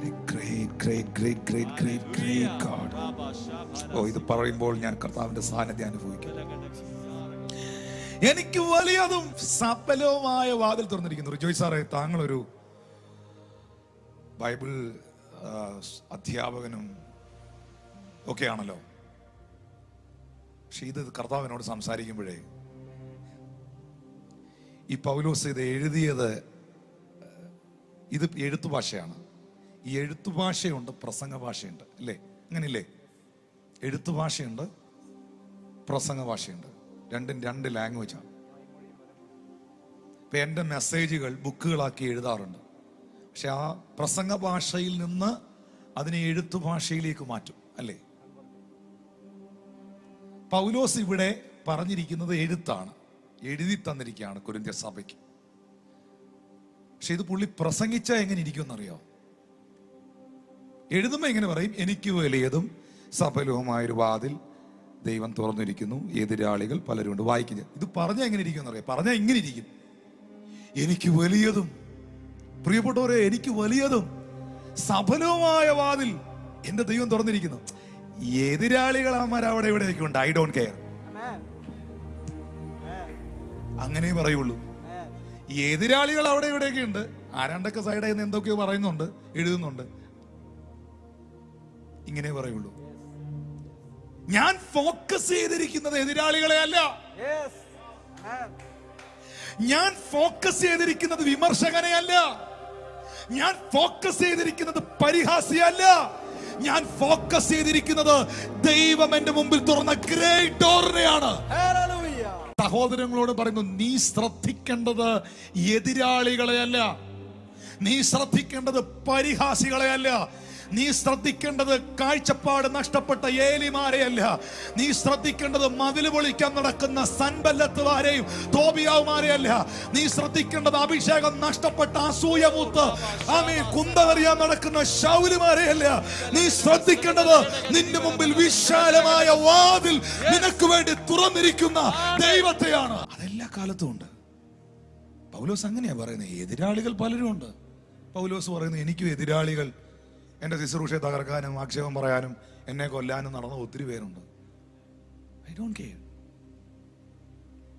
a great God. ഓ, ഇത് പറയുമ്പോൾ ഞാൻ കർത്താവിന്റെ സാന്നിധ്യം അനുഭവിക്കുന്നു. എനിക്ക് വലിയതും സഫലവുമായ വാതിൽ തുറന്നിരിക്കുന്നു. ജോയ് സാറേ, താങ്കളൊരു ബൈബിൾ അധ്യാപകനും ഒക്കെയാണല്ലോ. പക്ഷെ ഇത് കർത്താവിനോട് സംസാരിക്കുമ്പോഴേ, ഈ പൗലോസ് ഇത് എഴുതിയത്, ഇത് എഴുത്തു ഭാഷയാണ്. ഈ എഴുത്തു ഭാഷയുണ്ട്, പ്രസംഗ ഭാഷയുണ്ട്, അല്ലേ? അങ്ങനെയില്ലേ? എഴുത്തു ഭാഷയുണ്ട്, പ്രസംഗ ഭാഷയുണ്ട്. രണ്ടും രണ്ട് ലാംഗ്വേജാണ്. ഇപ്പൊ എൻ്റെ മെസ്സേജുകൾ ബുക്കുകളാക്കി എഴുതാറുണ്ട്. പക്ഷെ ആ പ്രസംഗ ഭാഷയിൽ നിന്ന് അതിനെ എഴുത്തു ഭാഷയിലേക്ക് മാറ്റും, അല്ലേ? പൗലോസ് ഇവിടെ പറഞ്ഞിരിക്കുന്നത് എഴുത്താണ്, എഴുതി തന്നിരിക്കുകയാണ് കൊരിന്ത്യർ സഭയ്ക്ക്. പക്ഷെ ഇത് പുള്ളി പ്രസംഗിച്ചാൽ എങ്ങനെ ഇരിക്കുമെന്നറിയോ? എഴുതുമ്പോൾ എങ്ങനെ പറയും? എനിക്ക് വലിയതും സഫലവുമായൊരു വാതിൽ ദൈവം തുറന്നിരിക്കുന്നു, എതിരാളികൾ പലരുണ്ട്. വായിക്കുക. ഇത് പറഞ്ഞാൽ എങ്ങനെ ഇരിക്കുമെന്നറിയോ? പറഞ്ഞാൽ ഇങ്ങനെ ഇരിക്കും: എനിക്ക് വലിയതും, പ്രിയപ്പെട്ടവരെ, എനിക്ക് വലിയതും സഫലവുമായ വാതിൽ എന്റെ ദൈവം തുറന്നിരിക്കുന്നു. എതിരാളികൾ അമ്മ അവിടെ ഇവിടെയൊക്കെ ഉണ്ട്. I don't care. അങ്ങനെ പറയുള്ളൂ. എതിരാളികൾ അവിടെ ഇവിടെയൊക്കെ ഉണ്ട്. ആരാണ്ടൊക്കെ സൈഡിൽ നിന്ന് എന്തൊക്കെയോ പറയുന്നുണ്ട്, എഴുതുന്നുണ്ട്. ഇങ്ങനെ പറയുള്ളൂ. ഞാൻ ഫോക്കസ് ചെയ്തിരിക്കുന്നത് എതിരാളികളെ അല്ല. ഞാൻ ഫോക്കസ് ചെയ്തിരിക്കുന്നത് വിമർശകനെ അല്ല. ഞാൻ ഫോക്കസ് ചെയ്തിരിക്കുന്നത് പരിഹാസിയല്ല. ഞാൻ ഫോക്കസ് ചെയ്തിരിക്കുന്നത് ദൈവം എന്റെ മുമ്പിൽ തുറന്ന ഗ്രേറ്റ് ഡോറിനെയാണ്. സഹോദരങ്ങളോട് പറയുന്നു, നീ ശ്രദ്ധിക്കേണ്ടത് എതിരാളികളെയല്ല, നീ ശ്രദ്ധിക്കേണ്ടത് പരിഹാസികളെയല്ല, നീ ശ്രദ്ധിക്കേണ്ടത് കാഴ്ചപ്പാട് നഷ്ടപ്പെട്ട ഏലിമാരെയല്ല, നീ ശ്രദ്ധിക്കേണ്ടത് മതിൽ പൊളിക്കാൻ നടക്കുന്ന സൻബല്ലത്തുമാരെയും തോബിയാവുമാരെയല്ല, നീ ശ്രദ്ധിക്കേണ്ടത് അഭിഷേകം നഷ്ടപ്പെട്ട അസൂയമൂത്ത് കുന്തകറിയാൻ നടക്കുന്ന ശൗലുമാരെയല്ല. നീ ശ്രദ്ധിക്കേണ്ടത് നിന്റെ മുമ്പിൽ വിശാലമായ വാതിൽ നിനക്ക് വേണ്ടി തുറന്നിരിക്കുന്ന ദൈവത്തെയാണ്. അതെല്ലാ കാലത്തും ഉണ്ട്. പൗലോസ് അങ്ങനെയാ പറയുന്നത്. എതിരാളികൾ പലരും ഉണ്ട്. പൗലോസ് പറയുന്നത്, എനിക്കും എതിരാളികൾ, എന്റെ ശുശ്രൂഷയെ തകർക്കാനും ആക്ഷേപം പറയാനും എന്നെ കൊല്ലാനും നടന്ന ഒത്തിരി പേരുണ്ട്. I don't care.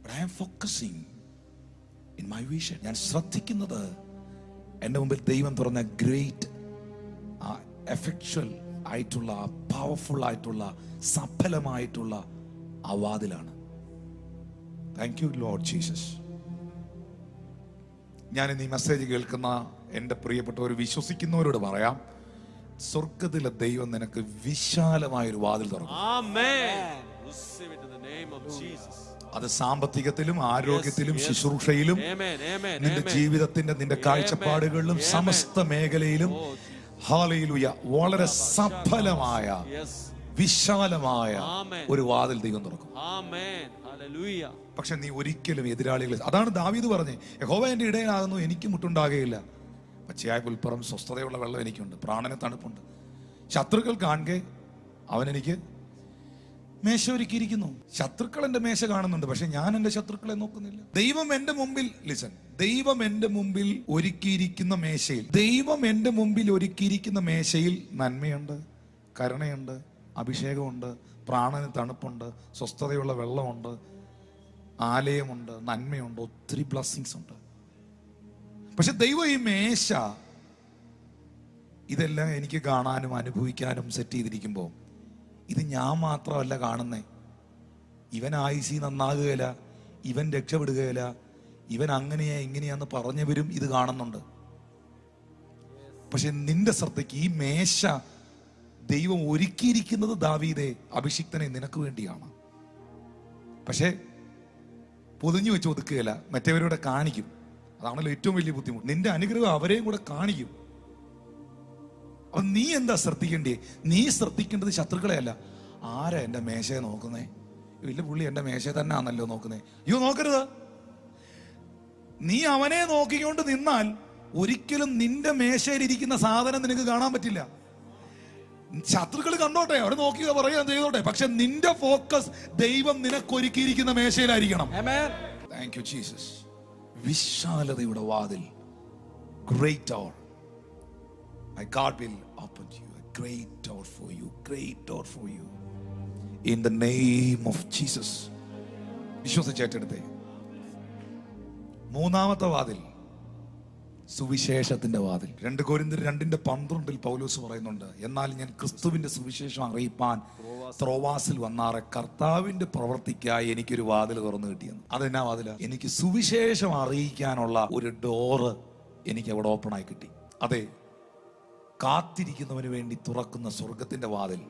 But I am focusing in my vision. ഞാൻ ശ്രദ്ധിക്കുന്നത് എൻ്റെ മുമ്പിൽ ദൈവം തുറന്ന ഗ്രേറ്റ്, എഫക്ച്വൽ ആയിട്ടുള്ള, പവർഫുൾ ആയിട്ടുള്ള, സഫലമായിട്ടുള്ള ആ വാതിലാണ്. Thank you Lord Jesus. ഞാൻ ഇന്ന് ഈ മെസ്സേജ് കേൾക്കുന്ന എൻ്റെ പ്രിയപ്പെട്ടവർ, വിശ്വസിക്കുന്നവരോട് പറയാം, സ്വർഗത്തിലെ ദൈവം നിനക്ക് വിശാലമായ ഒരു വാതിൽ തുറക്കും. Amen. Receive it in the name of Jesus. അത് സാമ്പത്തികത്തിലും ആരോഗ്യത്തിലും ശുശ്രൂഷയിലും Amen. Amen. നിന്റെ Amen. ജീവിതത്തിന്റെ നിന്റെ കാഴ്ചപ്പാടുകളിലും സമസ്ത മേഖലയിലും ഹല്ലേലൂയ വളരെ സഫലമായ Yes. വിശാലമായ Amen. ഒരു വാതിൽ ദൈവം തുറക്കും. Amen. Hallelujah. പക്ഷെ നീ ഒരിക്കലും എതിരാളികളെ, അതാണ് ദാവീദ് പറഞ്ഞേ, യഹോവ എന്റെ ഇടയനാകുന്നു, എനിക്ക് മുട്ടുണ്ടാകുകയില്ല. പച്ചയായ പുൽപ്പുറം, സ്വസ്ഥതയുള്ള വെള്ളം എനിക്കുണ്ട്, പ്രാണന തണുപ്പുണ്ട്. ശത്രുക്കൾ കാണുക അവൻ എനിക്ക് മേശ ഒരുക്കിയിരിക്കുന്നു. ശത്രുക്കൾ എന്റെ മേശ കാണുന്നുണ്ട്, പക്ഷെ ഞാൻ എന്റെ ശത്രുക്കളെ നോക്കുന്നില്ല. ദൈവം എന്റെ മുമ്പിൽ, ലിസൺ, ദൈവം എന്റെ മുമ്പിൽ ഒരുക്കിയിരിക്കുന്ന മേശയിൽ, ദൈവം എന്റെ മുമ്പിൽ ഒരുക്കിയിരിക്കുന്ന മേശയിൽ നന്മയുണ്ട്, കരുണയുണ്ട്, അഭിഷേകമുണ്ട്, പ്രാണന് തണുപ്പുണ്ട്, സ്വസ്ഥതയുള്ള വെള്ളമുണ്ട്, ആലയമുണ്ട്, നന്മയുണ്ട്, ഒത്തിരി ബ്ലെസ്സിങ്സ് ഉണ്ട്. പക്ഷെ ദൈവം ഈ മേശ ഇതെല്ലാം എനിക്ക് കാണാനും അനുഭവിക്കാനും സെറ്റ് ചെയ്തിരിക്കുമ്പോൾ ഇത് ഞാൻ മാത്രമല്ല കാണുന്നേ. ഇവൻ ആയുസി നന്നാകുകയില്ല, ഇവൻ രക്ഷപ്പെടുകയില്ല, ഇവൻ അങ്ങനെയാ ഇങ്ങനെയാന്ന് പറഞ്ഞവരും ഇത് കാണുന്നുണ്ട്. പക്ഷെ നിന്റെ ശ്രദ്ധയ്ക്ക് ഈ മേശ ദൈവം ഒരുക്കിയിരിക്കുന്നത് ദാവീദേ, അഭിഷിക്തനെ നിനക്ക് വേണ്ടിയാണ്. പക്ഷെ പൊതിഞ്ഞു വെച്ച് ഒതുക്കുകയില്ല, മറ്റവരോടെ കാണിക്കും. അതാണല്ലോ ഏറ്റവും വലിയ ബുദ്ധിമുട്ട്. നിന്റെ അനുഗ്രഹം അവരെയും കൂടെ കാണിക്കും. അപ്പൊ നീ എന്താ ശ്രദ്ധിക്കേണ്ടേ? നീ ശ്രദ്ധിക്കേണ്ടത് ശത്രുക്കളെ അല്ല. ആരാ എന്റെ മേശയെ നോക്കുന്നേ? വലിയ പുള്ളി എന്റെ മേശയെ തന്നെ ആണല്ലോ നോക്കുന്നേ. അയ്യോ നോക്കരുത്. നീ അവനെ നോക്കിക്കൊണ്ട് നിന്നാൽ ഒരിക്കലും നിന്റെ മേശയിലിരിക്കുന്ന സാധനം നിനക്ക് കാണാൻ പറ്റില്ല. ശത്രുക്കൾ കണ്ടോട്ടെ, അവർ നോക്കി പറയാൻ ചെയ്തോട്ടെ, പക്ഷെ നിന്റെ ഫോക്കസ് ദൈവം നിനക്കൊരുക്കിയിരിക്കുന്ന മേശയിലായിരിക്കണം. Thank you Jesus. വിശാലതയുടെ വാതിൽ, great door. My God will open to you a great door for you, great door for you. In the name of Jesus. വിശ്വസിച്ചേറ്റെടുത്തേ. മൂന്നാമത്തെ വാതിൽ സുവിശേഷത്തിന്റെ വാതിൽ. 2 കൊരിന്ത്യർ 2:12 പൗലോസ് പറയുന്നുണ്ട്, എന്നാൽ ഞാൻ ക്രിസ്തുവിന്റെ സുവിശേഷം അറിയിപ്പാൻ ത്രോവാസിൽ വന്നാറെ കർത്താവിന്റെ പ്രവൃത്തിക്കായി എനിക്കൊരു വാതിൽ തുറന്നു കിട്ടിയെന്ന്. അതെന്നാ വാതില? എനിക്ക് സുവിശേഷം അറിയിക്കാനുള്ള ഒരു ഡോറ് എനിക്ക് അവിടെ ഓപ്പൺ ആയി കിട്ടി. അതെ, കാത്തിരിക്കുന്നവന് വേണ്ടി തുറക്കുന്ന സ്വർഗത്തിന്റെ വാതിൽ,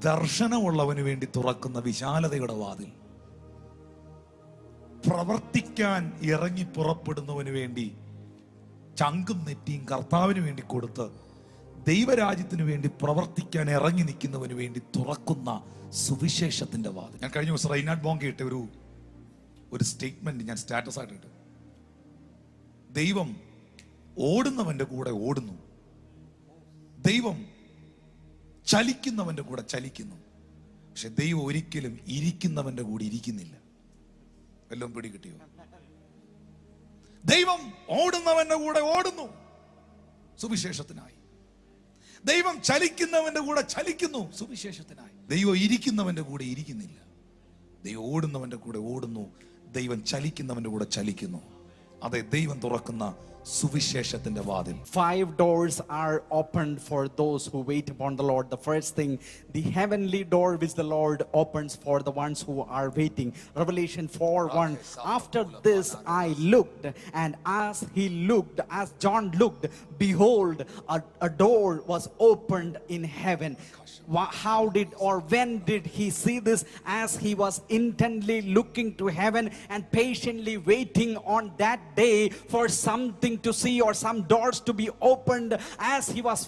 ദർശനമുള്ളവന് വേണ്ടി തുറക്കുന്ന വിശാലതയുടെ വാതിൽ, പ്രവർത്തിക്കാൻ ഇറങ്ങി പുറപ്പെടുന്നവന് വേണ്ടി ചങ്കും നെറ്റിയും കർത്താവിന് വേണ്ടി കൊടുത്ത് ദൈവരാജ്യത്തിന് വേണ്ടി പ്രവർത്തിക്കാൻ ഇറങ്ങി നിൽക്കുന്നവന് വേണ്ടി തുറക്കുന്ന സുവിശേഷത്തിന്റെ വാതിൽ. ഞാൻ കഴിഞ്ഞ ദിവസം റൈനാഡ് ബോങ്ക് ഇട്ട ഒരു സ്റ്റേറ്റ്മെന്റ് ഞാൻ സ്റ്റാറ്റസ് ആയിട്ട് ഇട്ടു. ദൈവം ഓടുന്നവന്റെ കൂടെ ഓടുന്നു, ദൈവം ചലിക്കുന്നവന്റെ കൂടെ ചലിക്കുന്നു, പക്ഷെ ദൈവം ഒരിക്കലും ഇരിക്കുന്നവന്റെ കൂടെ ഇരിക്കുന്നില്ല. എല്ലാം പിടി കിട്ടിയോ? ദൈവം ഓടുന്നവന്റെ കൂടെ ഓടുന്നു സുവിശേഷത്തിനായി, ദൈവം ചലിക്കുന്നവന്റെ കൂടെ ചലിക്കുന്നു സുവിശേഷത്തിനായി. ദൈവം ഇരിക്കുന്നവന്റെ കൂടെ ഇരിക്കുന്നില്ല, ദൈവം ഓടുന്നവന്റെ കൂടെ ഓടുന്നു, ദൈവം ചലിക്കുന്നവന്റെ കൂടെ ചലിക്കുന്നു. അതെ, ദൈവം തുറക്കുന്ന സുവിശേഷത്തിന്റെ വാതിൽ. 5 doors are opened for those who wait upon the Lord. The first thing, the heavenly door which the Lord opens for the ones who are waiting. Revelation 4:1. After this I looked, and as John looked, behold, a door was opened in heaven. How did or when did he see this? As he was intently looking to heaven and patiently waiting on that day for something to see or some doors to be opened. As he was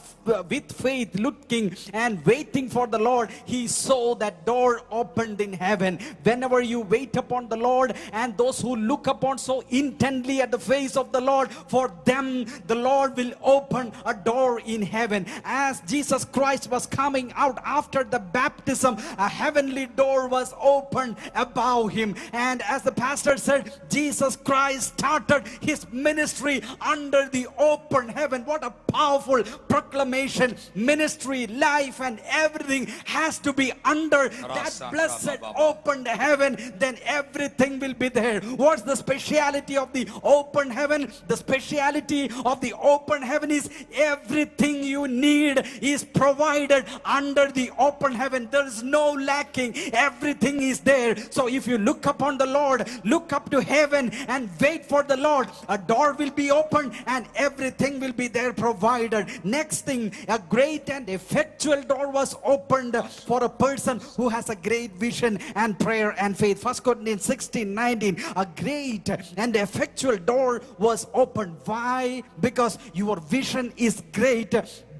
with faith looking and waiting for the Lord, he saw that door opened in heaven. Whenever you wait upon the Lord, and those who look upon so intently at the face of the Lord, for them the Lord will open a door in heaven. As Jesus Christ was coming out after the baptism, a heavenly door was opened above him, and as the pastor said, Jesus Christ started his ministry under the open heaven. What a powerful proclamation. Ministry, life, and everything has to be under that blessed opened heaven. Then everything will be there. What's the speciality of the open heaven? The speciality of the open heaven is everything you need is provided under the open heaven. There is no lacking. Everything is there. So if you look upon the Lord, look up to heaven and wait for the Lord, a door will be opened opened and everything will be there provided. Next thing, a great and effectual door was opened for a person who has a great vision and prayer and faith. 1 Corinthians 16:19, a great and effectual door was opened. Why? Because your vision is great,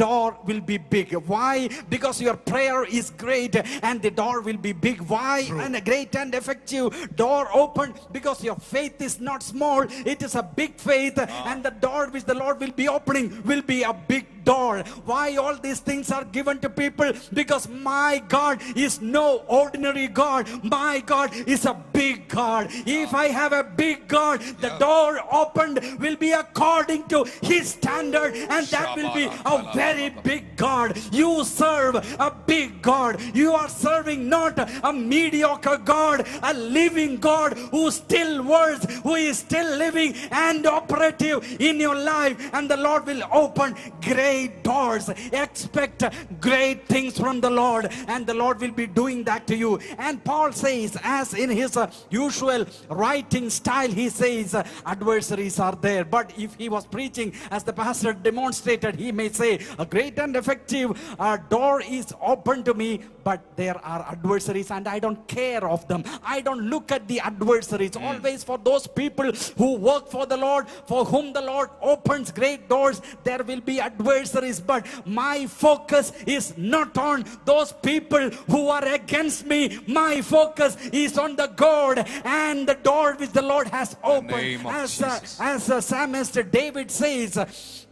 door will be big. Why? Because your prayer is great and the door will be big. Why? And a great and effective door opened because your faith is not small, it is a big faith, and the door which the Lord will be opening will be a big door. Why all these things are given to people? Because my God is no ordinary God. My God is a big God. If I have a big God, the door opened will be according to his standard, and that will be a very big God. You serve a big God. You are serving not a mediocre God, a living God who still works, who is still living and operative in your life, and the Lord will open great doors. Expect great things from the Lord, and the Lord will be doing that to you. And Paul says, as in his usual writing style, he says adversaries are there. But if he was preaching as the pastor demonstrated, he may say a great and effective door is open to me, but there are adversaries and I don't care of them. I don't look at the adversaries. Always for those people who work for the Lord, for whom the Lord opens great doors, there will be adversaries. But my focus is not on those people who are against me. My focus is on the God and the door which the Lord has opened. As psalmist David says,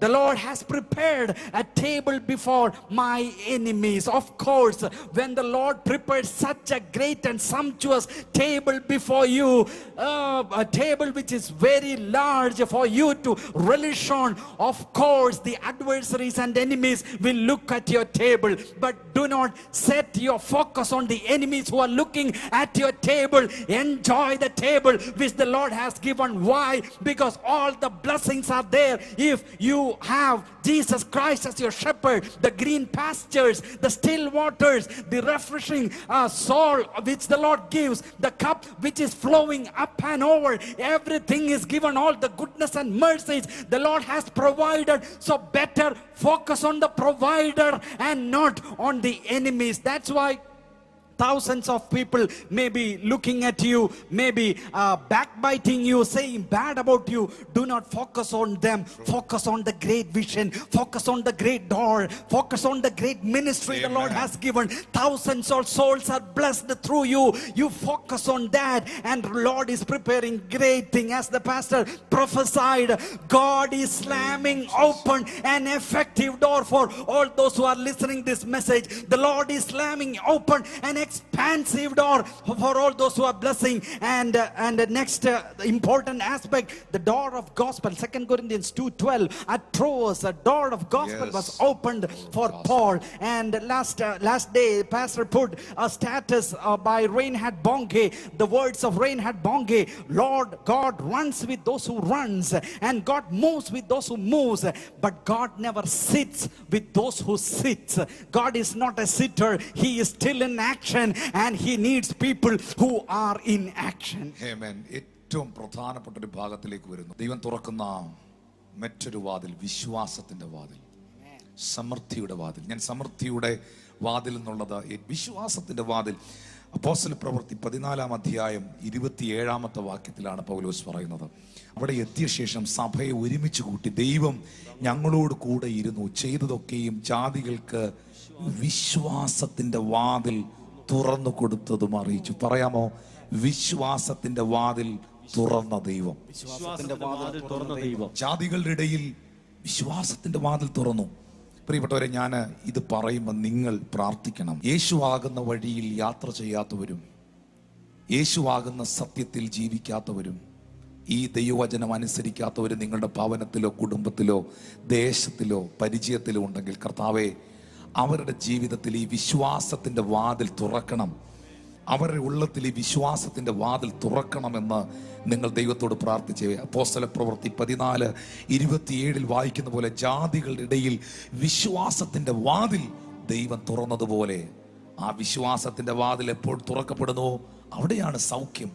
the Lord has prepared a table before my enemies. Of course, when the Lord prepares such a great and sumptuous table before you, a table which is very large for you to relish on, of course the adversaries and enemies will look at your table. But do not set your focus on the enemies who are looking at your table. Enjoy the table which the Lord has given. Why? Because all the blessings are there if you have Jesus Christ as your shepherd. The green pastures, the still waters, the refreshing soul which the Lord gives, the cup which is flowing up and over, everything is given. All the goodness and mercies the Lord has provided. So better focus on the provider and not on the enemies. That's why thousands of people may be looking at you, maybe backbiting you, saying bad about you. Do not focus on them. Focus on the great vision. Focus on the great door. Focus on the great ministry the Lord has given. Thousands of souls are blessed through you. You focus on that, and Lord is preparing great thing. As the pastor prophesied, God is slamming open an effective door for all those who are listening this message. The Lord is slamming open an expansive door for all those who are blessing. And the next important aspect, the door of gospel. 2 Corinthians 2:12, at Troas, a door of gospel was opened for Paul. And last day, pastor put a status by Reinhard Bonke, the words of Reinhard Bonke: Lord God runs with those who runs, and God moves with those who moves, but God never sits with those who sits. God is not a sitter. He is still in action, and he needs people who are in action. Amen. ഏറ്റവും പ്രധാനപ്പെട്ട ഒരു ഭാഗത്തിലേക്ക് വരുന്നു. ദൈവം തുറക്കുന്ന മറ്റൊരു വാതിൽ, വിശ്വാസത്തിന്റെ വാതിൽ, സമൃദ്ധിയുടെ വാതിൽ. ഞാൻ സമൃദ്ധിയുടെ വാതിൽ എന്നുള്ളത് വിശ്വാസത്തിന്റെ വാതിൽ. അപ്പോസ്തല പ്രവൃത്തി 14 അധ്യായം 27 വാക്യത്തിലാണ് പൗലോസ് പറയുന്നത്. അവിടെ എത്തിയ ശേഷം സഭയെ ഒരുമിച്ച് കൂട്ടി, ദൈവം ഞങ്ങളോട് കൂടെ ഇരുന്നു, ചെയ്തതൊക്കെയും ജാതികൾക്ക് വിശ്വാസത്തിന്റെ വാതിൽ തുറന്നു കൊടുത്തതും അറിയിച്ചു. പറയാമോ? വിശ്വാസത്തിന്റെ വാതിൽ തുറന്ന ദൈവം. ജാതികളുടെ ഇടയിൽ വിശ്വാസത്തിന്റെ വാതിൽ തുറന്നു. പ്രിയപ്പെട്ടവരെ, ഞാൻ ഇത് പറയുമ്പോൾ നിങ്ങൾ പ്രാർത്ഥിക്കണം. യേശുവാകുന്ന വഴിയിൽ യാത്ര ചെയ്യാത്തവരും, യേശുവാകുന്ന സത്യത്തിൽ ജീവിക്കാത്തവരും, ഈ ദൈവവചനം അനുസരിക്കാത്തവരും നിങ്ങളുടെ ഭവനത്തിലോ കുടുംബത്തിലോ ദേശത്തിലോ പരിചയത്തിലോ ഉണ്ടെങ്കിൽ, കർത്താവേ, അവരുടെ ജീവിതത്തിൽ ഈ വിശ്വാസത്തിൻ്റെ വാതിൽ തുറക്കണം. അവരുടെ ഉള്ളത്തിൽ ഈ വിശ്വാസത്തിൻ്റെ വാതിൽ തുറക്കണമെന്ന് നിങ്ങൾ ദൈവത്തോട് പ്രാർത്ഥിച്ചേ. അപ്പോസ്തല പ്രവൃത്തി 14:27 വായിക്കുന്ന പോലെ, ജാതികളുടെ ഇടയിൽ വിശ്വാസത്തിൻ്റെ വാതിൽ ദൈവം തുറന്നതുപോലെ, ആ വിശ്വാസത്തിൻ്റെ വാതിൽ എപ്പോൾ തുറക്കപ്പെടുന്നുവോ അവിടെയാണ് സൗഖ്യം,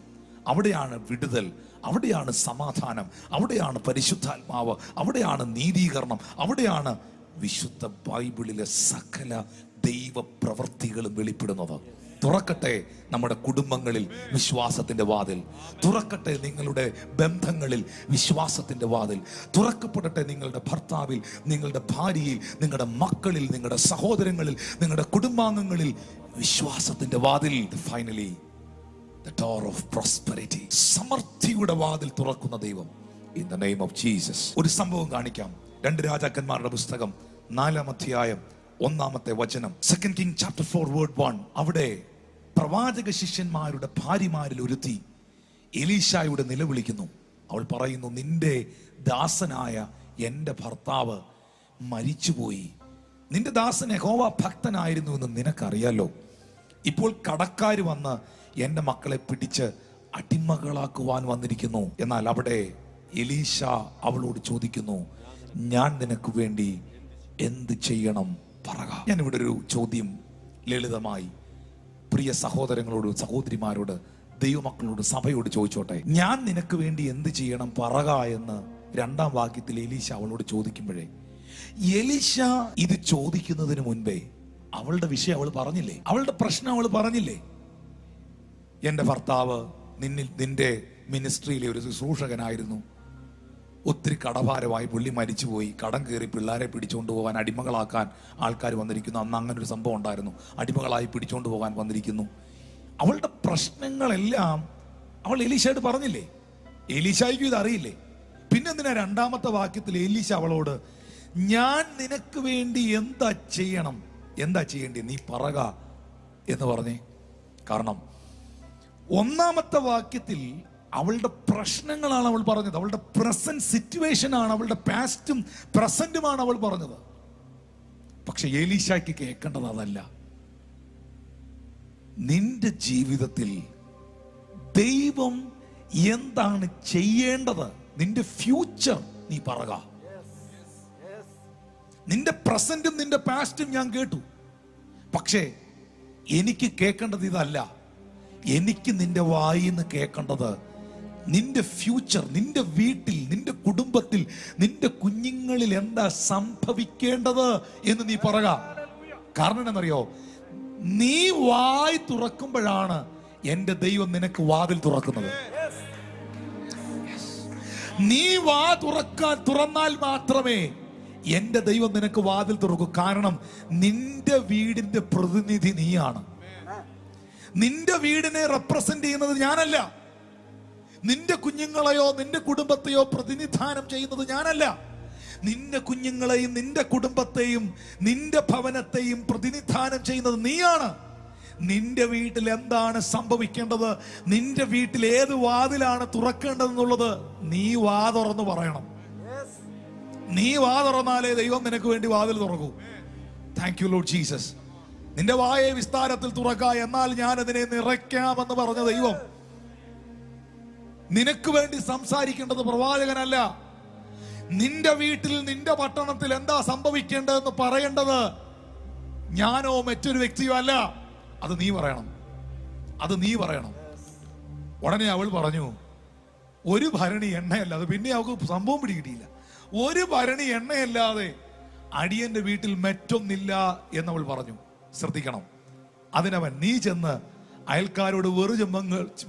അവിടെയാണ് വിടുതൽ, അവിടെയാണ് സമാധാനം, അവിടെയാണ് പരിശുദ്ധാത്മാവ്, അവിടെയാണ് നീതീകരണം, അവിടെയാണ് വിശുദ്ധ ബൈബിളിലെ സകല ദൈവ പ്രവൃത്തികളും വെളിപ്പെടുന്നത്. തുറക്കട്ടെ നമ്മുടെ കുടുംബങ്ങളിൽ വിശ്വാസത്തിന്റെ വാതിൽ, തുറക്കട്ടെ നിങ്ങളുടെ ബന്ധങ്ങളിൽ വിശ്വാസത്തിന്റെ വാതിൽ, തുറക്കപ്പെടട്ടെ നിങ്ങളുടെ ഭർത്താവിൽ, നിങ്ങളുടെ ഭാര്യയിൽ, നിങ്ങളുടെ മക്കളിൽ, നിങ്ങളുടെ സഹോദരങ്ങളിൽ, നിങ്ങളുടെ കുടുംബാംഗങ്ങളിൽ വിശ്വാസത്തിന്റെ വാതിൽ. Finally the door of prosperity, സമൃദ്ധിയുടെ വാതിൽ തുറക്കുന്ന ദൈവം. In the name of Jesus. ഒരു സംഭവം കാണിക്കാം. 2 രാജാക്കന്മാരുടെ പുസ്തകം 4-ാം അധ്യായം 1-ാമത്തെ വചനം. 2 Kings chapter 4 word 1. അവിടെ പ്രവാചക ശിഷ്യന്മാരുടെ ഭാര്യമാരിൽ ഒരുത്തി എലീശായുടെ നിലവിളിക്കുന്നു. അവൾ പറയുന്നു, നിന്റെ ദാസനായ എൻ്റെ ഭർത്താവ് മരിച്ചുപോയി. നിന്റെ ദാസൻ യഹോവ ഭക്തനായിരുന്നു എന്ന് നിനക്കറിയാലോ. ഇപ്പോൾ കടക്കാർ വന്ന് എൻ്റെ മക്കളെ പിടിച്ച് അടിമകളാക്കുവാൻ വന്നിരിക്കുന്നു. എന്നാൽ അവിടെ എലീശ അവളോട് ചോദിക്കുന്നു, ഞാൻ നിനക്ക് വേണ്ടി എന്ത് ചെയ്യണം പറക. ഞാനിവിടെ ഒരു ചോദ്യം ലളിതമായി പ്രിയ സഹോദരങ്ങളോട്, സഹോദരിമാരോട്, ദൈവമക്കളോട്, സഭയോട് ചോദിച്ചോട്ടെ. ഞാൻ നിനക്ക് വേണ്ടി എന്ത് ചെയ്യണം പറക എന്ന് 2-ാം വാക്യത്തിൽ എലീശ അവളോട് ചോദിക്കുമ്പോഴേ, എലീശ ഇത് ചോദിക്കുന്നതിന് മുൻപേ അവളുടെ വിഷയം അവൾ പറഞ്ഞില്ലേ? അവളുടെ പ്രശ്നം അവൾ പറഞ്ഞില്ലേ? എൻ്റെ ഭർത്താവ് നിന്റെ മിനിസ്ട്രിയിലെ ഒരു ശുശ്രൂഷകനായിരുന്നു, ഒത്തിരി കടഭാരമായി പുള്ളി മരിച്ചുപോയി, കടം കയറി പിള്ളേരെ പിടിച്ചുകൊണ്ട് പോകാൻ, അടിമകളാക്കാൻ ആൾക്കാർ വന്നിരിക്കുന്നു. അന്ന് അങ്ങനെ ഒരു സംഭവം ഉണ്ടായിരുന്നു, അടിമകളായി പിടിച്ചുകൊണ്ട് പോകാൻ വന്നിരിക്കുന്നു. അവളുടെ പ്രശ്നങ്ങളെല്ലാം അവൾ എലീശയോട് പറഞ്ഞില്ലേ? എലീശായ്ക്കും ഇത് അറിയില്ലേ? പിന്നെ എന്തിനാ 2-ാമത്തെ വാക്യത്തിൽ എലീശ അവളോട്, ഞാൻ നിനക്ക് വേണ്ടി എന്താ ചെയ്യണം, എന്താ ചെയ്യേണ്ടി നീ പറക എന്ന് പറഞ്ഞേ? കാരണം 1-ാമത്തെ വാക്യത്തിൽ അവളുടെ പ്രശ്നങ്ങളാണ് അവൾ പറഞ്ഞത്, അവളുടെ പ്രസന്റ് സിറ്റുവേഷൻ ആണ്, അവളുടെ പാസ്റ്റും പ്രസന്റുമാണ് അവൾ പറഞ്ഞത്. പക്ഷെ എലീശയ്ക്ക് കേൾക്കേണ്ടത് അതല്ല. നിന്റെ ജീവിതത്തിൽ ദൈവം എന്താണ് ചെയ്യേണ്ടത്, നിന്റെ ഫ്യൂച്ചർ നീ പറക. നിന്റെ പ്രസന്റും നിന്റെ പാസ്റ്റും ഞാൻ കേട്ടു, പക്ഷേ എനിക്ക് കേൾക്കേണ്ടത് ഇതല്ല. എനിക്ക് നിന്റെ വായിന്ന് കേൾക്കേണ്ടത് നിന്റെ ഫ്യൂച്ചർ, നിന്റെ വീട്ടിൽ, നിന്റെ കുടുംബത്തിൽ, നിന്റെ കുഞ്ഞുങ്ങളിൽ എന്താ സംഭവിക്കേണ്ടത് എന്ന് നീ പറക. കാരണം എന്നറിയോ, നീ വായി തുറക്കുമ്പോഴാണ് എൻ്റെ ദൈവം നിനക്ക് വാതിൽ തുറക്കുന്നത്. നീ വാ തുറന്നാൽ മാത്രമേ എൻ്റെ ദൈവം നിനക്ക് വാതിൽ തുറക്കൂ. കാരണം നിന്റെ വീടിന്റെ പ്രതിനിധി നീയാണ്. നിന്റെ വീടിനെ റെപ്രസെന്റ് ചെയ്യുന്നത് ഞാനല്ല. നിന്റെ കുഞ്ഞുങ്ങളെയോ നിന്റെ കുടുംബത്തെയോ പ്രതിനിധാനം ചെയ്യുന്നത് ഞാനല്ല. നിന്റെ കുഞ്ഞുങ്ങളെയും നിന്റെ കുടുംബത്തെയും നിന്റെ ഭവനത്തെയും പ്രതിനിധാനം ചെയ്യുന്നത് നീയാണ്. നിന്റെ വീട്ടിൽ എന്താണ് സംഭവിക്കേണ്ടത്, നിന്റെ വീട്ടിൽ ഏത് വാതിലാണ് തുറക്കേണ്ടതെന്നുള്ളത് നീ വാ തുറന്ന് പറയണം. നീ വാ തുറന്നാലേ ദൈവം നിനക്ക് വേണ്ടി വാതിൽ തുറക്കൂ. Thank you Lord Jesus. നിന്റെ വായെ വിസ്താരത്തിൽ തുറക്ക, എന്നാൽ ഞാൻ അതിനെ നിറയ്ക്കാമെന്ന് പറഞ്ഞ ദൈവം നിനക്ക് വേണ്ടി സംസാരിക്കേണ്ടത് പ്രവാചകനല്ല. നിന്റെ വീട്ടിൽ, നിന്റെ പട്ടണത്തിൽ എന്താ സംഭവിക്കേണ്ടതെന്ന് പറയേണ്ടത് ഞാനോ മറ്റൊരു വ്യക്തിയോ അല്ല. അത് നീ പറയണം, അത് നീ പറയണം. ഉടനെ അവൾ പറഞ്ഞു, ഒരു ഭരണി എണ്ണയല്ലാതെ, പിന്നെ അവൾക്ക് സംഭവം പിടികിട്ടിയില്ല. ഒരു ഭരണി എണ്ണയല്ലാതെ അടിയന്റെ വീട്ടിൽ മറ്റൊന്നില്ല എന്നവൾ പറഞ്ഞു. ശ്രദ്ധിക്കണം. അതിനവൻ, നീ ചെന്ന് അയൽക്കാരോട്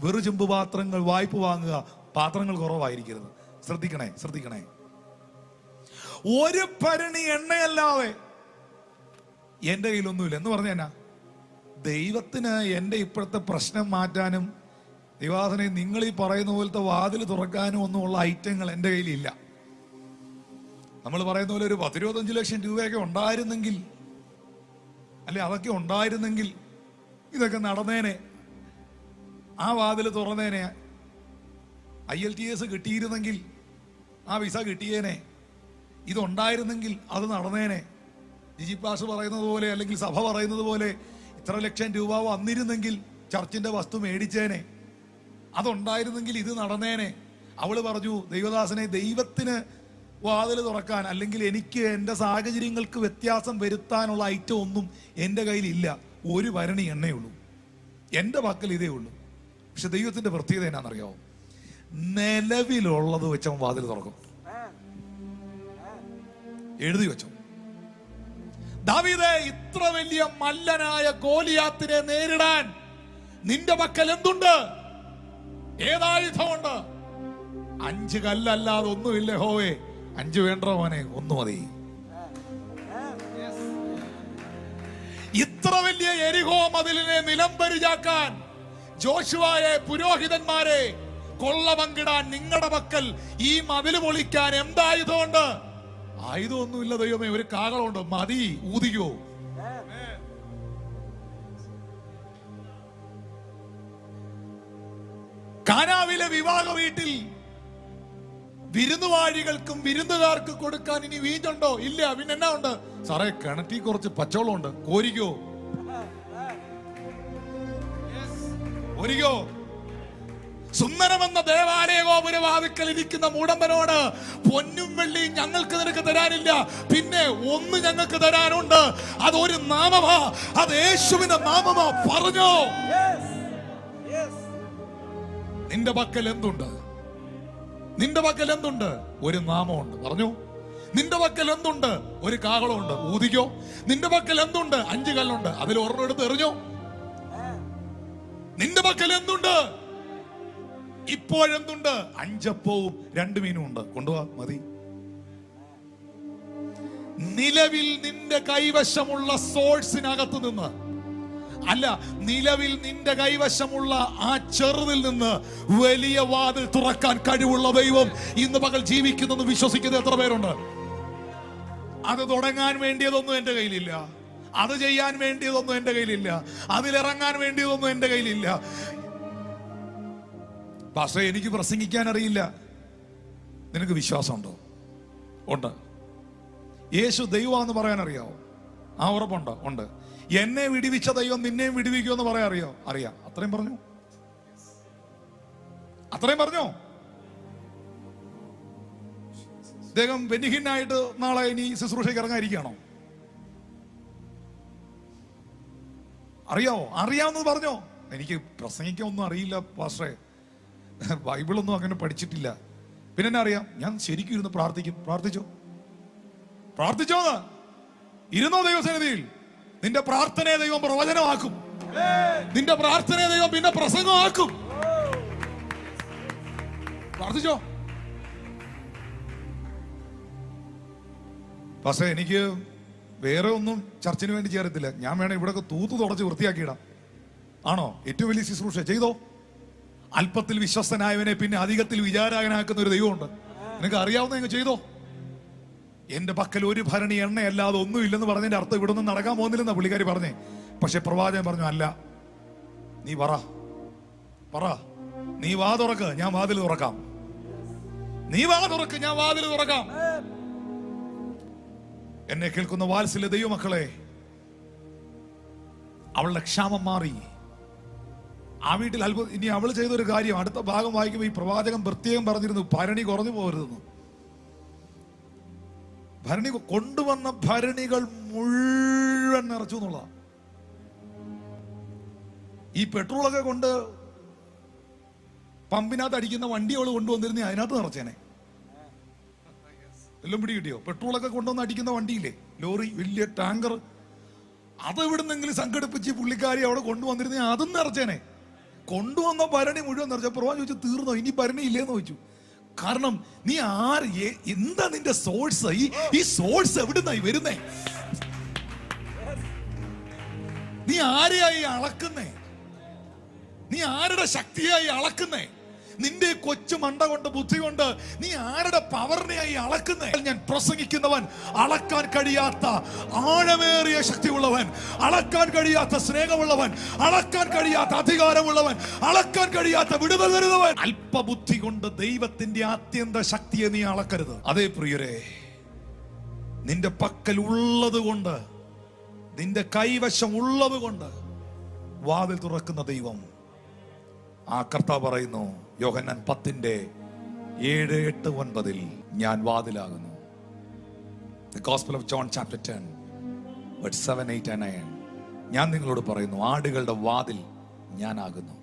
വെറുചെമ്പ് പാത്രങ്ങൾ വായ്പ വാങ്ങുക, പാത്രങ്ങൾ കുറവായിരിക്കരുത്. ശ്രദ്ധിക്കണേ. ഒരു ഭരണി എണ്ണയല്ലാതെ എൻ്റെ കയ്യിലൊന്നുമില്ല എന്ന് പറഞ്ഞ എന്നാ? ദൈവത്തിന് എൻ്റെ ഇപ്പോഴത്തെ പ്രശ്നം മാറ്റാനും ദൈവാസനെ നിങ്ങൾ ഈ പറയുന്ന പോലത്തെ വാതിൽ തുറക്കാനും ഒന്നുമുള്ള ഐറ്റങ്ങൾ എൻ്റെ കയ്യിലില്ല. നമ്മൾ പറയുന്ന പോലെ ഒരു 10-25 ലക്ഷം രൂപയൊക്കെ ഉണ്ടായിരുന്നെങ്കിൽ, അല്ലെ അതൊക്കെ ഉണ്ടായിരുന്നെങ്കിൽ ഇതൊക്കെ നടന്നേനെ, ആ വാതിൽ തുറന്നേനെ. IELTS കിട്ടിയിരുന്നെങ്കിൽ ആ വിസ കിട്ടിയേനെ. ഇതുണ്ടായിരുന്നെങ്കിൽ അത് നടന്നേനെ. ജിജി പാസ് പറയുന്നത് പോലെ, അല്ലെങ്കിൽ സഭ പറയുന്നത് പോലെ ഇത്ര ലക്ഷം രൂപ വന്നിരുന്നെങ്കിൽ ചർച്ചിന്റെ വസ്തു മേടിച്ചേനെ. അതുണ്ടായിരുന്നെങ്കിൽ ഇത് നടന്നേനെ. അവള് പറഞ്ഞു, ദൈവദാസനെ, ദൈവത്തിന് വാതിൽ തുറക്കാൻ, അല്ലെങ്കിൽ എനിക്ക് എൻ്റെ സാഹചര്യങ്ങൾക്ക് വ്യത്യാസം വരുത്താനുള്ള ഐറ്റം ഒന്നും എൻ്റെ കയ്യിലില്ല. ഒരു ഭരണി എണ്ണയുള്ളൂ, എൻ്റെ പക്കൽ ഇതേ ഉള്ളൂ. പക്ഷെ ദൈവത്തിന്റെ പ്രത്യേകത എന്നാണെന്നറിയോ? നിലവിലുള്ളത് വെച്ച വാതിൽ തുറക്കും. എഴുതി വെച്ചോ. ദാവീദേ, ഇത്ര വലിയ മല്ലനായ ഗോലിയാത്തിനെ നേരിടാൻ നിന്റെ പക്കൽ എന്തുണ്ട്? ഏതായുധമുണ്ട്? 5 കല്ലല്ലാതെ ഒന്നുമില്ല ഹോവേ. 5 വേണ്ട മോനെ, 1 മതി. ഇത്ര വലിയ യെരിഹോ മതിലിനെ നിലംപരിചാക്കാൻ, ജോഷുവയെ, പുരോഹിതന്മാരെ കൊള്ള പങ്കിടാൻ നിങ്ങളുടെ പക്കൽ ഈ മതിൽ പൊളിക്കാൻ എന്തായുധമുണ്ട്? ആയുധമൊന്നുമില്ല ദൈവമേ, ഒരു കാകളുണ്ട്, മതി, ഊതിക്കോ. കാനാവിലെ വിവാഹ വീട്ടിൽ വിരുന്നുവാഴികൾക്കും വിരുന്നുകാർക്ക് കൊടുക്കാൻ ഇനി വീഞ്ഞുണ്ടോ? ഇല്ല. പിന്നെ എന്നാ ഉണ്ട്? സാറേ, കിണറ്റിൽ കുറച്ച് പച്ചവെള്ളം ഉണ്ട്, കോരിക്കോ. സുന്ദരമെന്ന ദേവാലയ ഗോപുരവാതിക്കൽ ഇരിക്കുന്ന മൂടമ്പനോട്, പൊന്നും വെള്ളിയും ഞങ്ങൾക്ക് നിനക്ക് തരാനില്ല, പിന്നെ ഒന്ന് ഞങ്ങൾക്ക് തരാനുണ്ട്. അതൊരു നാമമാ, അത് യേശുവിന്റെ നാമമാ. പറഞ്ഞോ, നിന്റെ പക്കൽ എന്തുണ്ട്? നിന്റെ പക്കൽ എന്തുണ്ട്? ഒരു നാമമുണ്ട്. പറഞ്ഞു, നിന്റെ പക്കൽ എന്തുണ്ട്? ഒരു കാകളമുണ്ട്, ഊതിക്കോ. നിന്റെ പക്കൽ എന്തുണ്ട്? 5 കല്ലുണ്ട്, അതിൽ ഒരെണ്ണം എടുത്ത് എറിഞ്ഞോ. നിന്റെ പക്കൽ എന്തുണ്ട്? ഇപ്പോഴെന്തുണ്ട്? 5 അപ്പവും 2 മീനും ഉണ്ട്, കൊണ്ടുപോവാ, മതി. നിലവിൽ നിന്റെ കൈവശമുള്ള സോഴ്സിനകത്ത് നിന്ന് അല്ല, നിലവിൽ നിന്റെ കൈവശമുള്ള ആ ചെറുതിൽ നിന്ന് വലിയ വാതിൽ തുറക്കാൻ കഴിവുള്ള ദൈവം ഇന്ന് പകൽ ജീവിക്കുന്നെന്ന് വിശ്വസിക്കുന്ന എത്ര പേരുണ്ട്? അത് തുടങ്ങാൻ വേണ്ടിയതൊന്നും എന്റെ കയ്യിലില്ല, അത് ചെയ്യാൻ വേണ്ടിയതൊന്നും എന്റെ കയ്യിലില്ല, അതിലിറങ്ങാൻ വേണ്ടിയതൊന്നും എന്റെ കയ്യിലില്ല. പക്ഷേ എനിക്ക് പ്രസംഗിക്കാൻ അറിയില്ല. നിനക്ക് വിശ്വാസമുണ്ടോ? ഉണ്ട്. യേശു ദൈവമാണെന്ന് പറയാൻ അറിയാവോ? ആ ഉറപ്പുണ്ടോ? ഉണ്ട്. എന്നെ വിടിവിച്ച ദൈവം നിന്നെയും വിടിവിക്കുമെന്ന് പറയാൻ അറിയോ? അറിയാം. അത്രയും പറഞ്ഞു, അത്രയും പറഞ്ഞോ. അദ്ദേഹം ബെന്നിഹിനായിട്ട് നാളെ ഇനി ശുശ്രൂഷയ്ക്ക് ഇറങ്ങാതിരിക്കുകയാണോ? അറിയാവോ? അറിയാമെന്ന് പറഞ്ഞോ. എനിക്ക് പ്രസംഗിക്കാൻ ഒന്നും അറിയില്ല പാസ്റ്ററെ, ബൈബിളൊന്നും അങ്ങനെ പഠിച്ചിട്ടില്ല. പിന്നെ എന്നാ അറിയാം? ഞാൻ ശരിക്കും ഇരുന്ന് പ്രാർത്ഥിക്കും. പ്രാർത്ഥിച്ചോ? പ്രാർത്ഥിച്ചോന്ന് ഇരുന്നോ ദൈവസന്നിധിയിൽ? നിന്റെ പ്രാർത്ഥനയെ ദൈവം പ്രവചനമാക്കും. നിന്റെ പ്രാർത്ഥനയെ ദൈവം പിന്നെ പ്രസംഗമാക്കും. പ്രാർത്ഥിച്ചോ? പക്ഷേ എനിക്ക് വേറെ ഒന്നും ചർച്ചിന് വേണ്ടി ചേരത്തില്ല. ഞാൻ വേണേ ഇവിടെയൊക്കെ തൂത്ത് തുടച്ച് വൃത്തിയാക്കിയിടാം. ആണോ? ഏറ്റവും വലിയ ശുശ്രൂഷ ചെയ്തോ. അല്പത്തിൽ വിശ്വസ്തനായവനെ പിന്നെ അധികത്തിൽ വിചാരകനാക്കുന്ന ഒരു ദൈവമുണ്ട്. നിനക്ക് അറിയാവുന്ന നിങ്ങൾ ചെയ്തോ. എന്റെ പക്കൽ ഒരു ഭരണി എണ്ണയല്ലാതെ ഒന്നുമില്ലെന്ന് പറഞ്ഞതിന്റെ അർത്ഥം ഇവിടെ ഒന്നും നടക്കാൻ പോകുന്നില്ലെന്നാ പുള്ളിക്കാരി പറഞ്ഞേ. പക്ഷെ പ്രവാചകൻ പറഞ്ഞു, അല്ല, നീ പറ, നീ വാ തുറക്ക്, ഞാൻ വാതിൽ തുറക്കാം. നീ വാ തുറക്ക്, ഞാൻ വാതിൽ തുറക്കാം. എന്നെ കേൾക്കുന്ന വാത്സല്യ ദൈവമക്കളെ, അവളുടെ ക്ഷാമം മാറി. ആ വീട്ടിൽ അത്ഭുതം. ഇനി അവൾ ചെയ്തൊരു കാര്യം അടുത്ത ഭാഗം വായിക്കുമ്പോൾ ഈ പ്രവാചകൻ പ്രത്യേകം പറഞ്ഞിരുന്നു, ഭരണി കുറഞ്ഞു പോകരുതെന്ന്. ഭരണി കൊണ്ടുവന്ന ഭരണികൾ മുഴുവൻ നിറച്ചു എന്നുള്ള. ഈ പെട്രോളൊക്കെ കൊണ്ട് പമ്പിനകത്ത് അടിക്കുന്ന വണ്ടി അവൾ കൊണ്ടുവന്നിരുന്നേ അതിനകത്ത് നിറച്ചേനെ. എല്ലാം പിടി കിട്ടിയോ? പെട്രോളൊക്കെ കൊണ്ടുവന്ന് അടിക്കുന്ന വണ്ടിയില്ലേ, ലോറി, വലിയ ടാങ്കർ, അത് എവിടുന്നെങ്കിലും സംഘടിപ്പിച്ച് പുള്ളിക്കാരി അവിടെ കൊണ്ടുവന്നിരുന്നേ അതും നിറച്ചേനെ. കൊണ്ടുവന്ന ഭരണി മുഴുവൻ നിറച്ച. പ്രവാചകൻ ചോദിച്ചു, തീർന്നോ? ഇനി ഭരണി ഇല്ലേന്ന് ചോദിച്ചു. കാരണം നീ എന്താ നിന്റെ സോഴ്സ്? ഈ സോഴ്സ് എവിടുന്നായി വരുന്നേ? നീ ആരെയായി അളക്കുന്നേ? നീ ആരുടെ ശക്തിയായി അളക്കുന്നേ? നിന്റെ കൊച്ചു മണ്ട കൊണ്ട്, ബുദ്ധി കൊണ്ട് നീ ആരുടെ പവറിനെയായി അളക്കുന്നേ? ഞാൻ പ്രസംഗിക്കുന്നവൻ അളക്കാൻ കഴിയാത്ത ആഴമേറിയ ശക്തിയുള്ളവൻ, അളക്കാൻ കഴിയാത്ത സ്നേഹമുള്ളവൻ, അളക്കാൻ കഴിയാത്ത അധികാരമുള്ളവൻ, അളക്കാൻ കഴിയാത്ത വിടുതൽ വരുന്നവൻ. അല്പബുദ്ധി കൊണ്ട് ദൈവത്തിന്റെ ആത്യന്ത ശക്തിയെ നീ അളക്കരുത്. അതേ പ്രിയരെ, നിന്റെ പക്കൽ ഉള്ളത് കൊണ്ട്, നിന്റെ കൈവശം ഉള്ളത് കൊണ്ട് വാതിൽ തുറക്കുന്ന ദൈവം. ആ കർത്താവ് പറയുന്നു, യോഹന്നാൻ 10:7, 8, 9 ഞാൻ വാതിലാകുന്നു. The Gospel of John chapter 10 verse 7, 8 and 9. ഞാൻ നിങ്ങളോട് പറയുന്നു, ആടുകളുടെ വാതിൽ ഞാനാകുന്നു.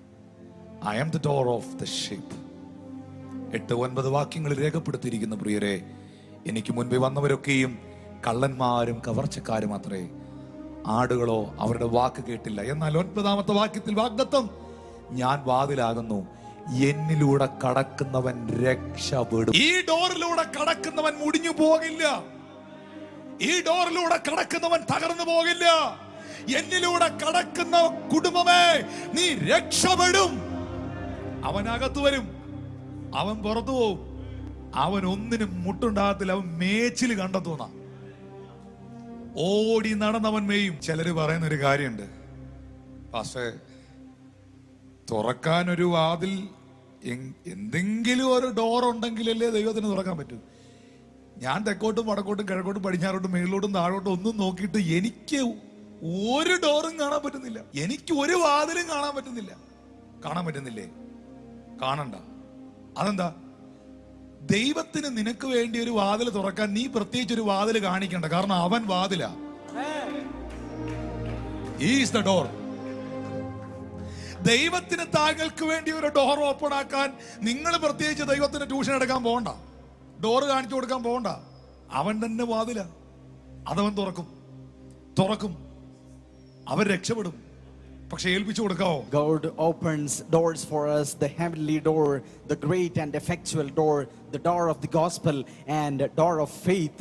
I am the door of the sheep. 8-9 വാക്യങ്ങളിൽ രേഖപ്പെടുത്തിയിരിക്കുന്ന പ്രിയരെ, എനിക്ക് മുൻപേ വന്നവരൊക്കെയും കള്ളന്മാരും കവർച്ചക്കാരും അത്രേ, ആടുകളോ അവരുടെ വാക്ക് കേട്ടില്ല. എന്നാൽ 9-ാമത്തെ വാക്യത്തിൽ വാഗ്ദത്തം, ഞാൻ വാതിലാകുന്നു, എന്നിലൂടെ കടക്കുന്നവൻ രക്ഷപ്പെടും. ഈ ഡോറിലൂടെ കടക്കുന്നവൻ മുടിഞ്ഞു പോകില്ല. ഈ ഡോറിലൂടെ കടക്കുന്നവൻ തകർന്നു പോകില്ല. എന്നിലൂടെ കടക്കുന്ന കുടുംബമേ, നീ രക്ഷപ്പെടും. അവനകത്ത് വരും, അവൻ പുറത്തു പോവും, അവൻ ഒന്നിനും മുട്ടുണ്ടാകത്തില്ല. അവൻ മേച്ചിൽ കണ്ടെത്തുന്ന ഓടി നടന്നവൻ മേയും. ചിലര് പറയുന്ന ഒരു കാര്യമുണ്ട്, പക്ഷേ തുറക്കാനൊരു വാതിൽ, എന്തെങ്കിലും ഒരു ഡോർ ഉണ്ടെങ്കിലല്ലേ ദൈവത്തിന് തുറക്കാൻ പറ്റൂ. ഞാൻ തെക്കോട്ടും വടക്കോട്ടും കിഴക്കോട്ടും പടിഞ്ഞാറോട്ടും മേളിലോട്ടും താഴോട്ടും ഒന്നും നോക്കിയിട്ട് എനിക്ക് ഒരു ഡോറും കാണാൻ പറ്റുന്നില്ല. എനിക്ക് ഒരു വാതിലും കാണാൻ പറ്റുന്നില്ല. കാണാൻ പറ്റുന്നില്ലേ? കാണണ്ട. അതെന്താ? ദൈവത്തിന് നിനക്ക് വേണ്ടി ഒരു വാതിൽ തുറക്കാൻ നീ പ്രത്യേകിച്ച് ഒരു വാതിൽ കാണിക്കണ്ട. കാരണം അവൻ വാതിലാ. He is the door. ദൈവത്തിന് താങ്കൾക്ക് വേണ്ടി ഒരു ഡോർ ഓപ്പൺ ആക്കാൻ നിങ്ങൾ പ്രത്യേകിച്ച് ദൈവത്തിന് ട്യൂഷൻ എടുക്കാൻ പോകണ്ട, ഡോറ് കാണിച്ചു കൊടുക്കാൻ പോകണ്ട. അവൻ തന്നെ വാതിലാ. അതവൻ തുറക്കും. അവൻ രക്ഷപ്പെടും. പക്ഷെ ഏൽപ്പിച്ചു കൊടുക്കാവോ? God opens doors for us, the heavenly door, the great and effectual door, the door of the gospel and door of faith.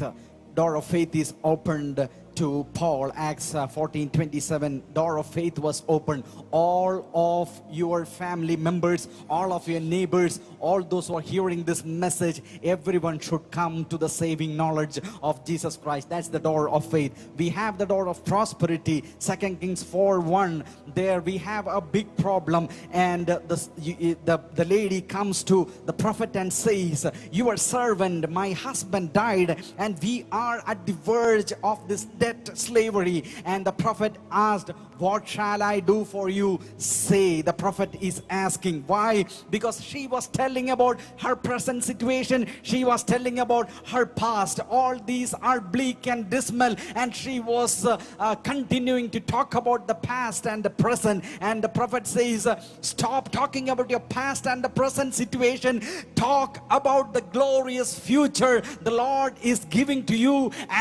Door of faith is opened to Paul. Acts 14:27. Door of faith was opened. All of your family members, all of your neighbors, all those who are hearing this message, everyone should come to the saving knowledge of Jesus Christ. That's the door of faith. We have the door of prosperity. 2 Kings 4:1. There we have a big problem, and the lady comes to the prophet and says, your servant, my husband died, and we are at the verge of this debt slavery. And the prophet asked, what shall I do for you? Say. The prophet is asking. Why? Because she was telling about her present situation. She was telling about her past. All these are bleak and dismal, and she was continuing to talk about the past and the present. And the prophet says, stop talking about your past and the present situation. Talk about the glorious future the Lord is giving to you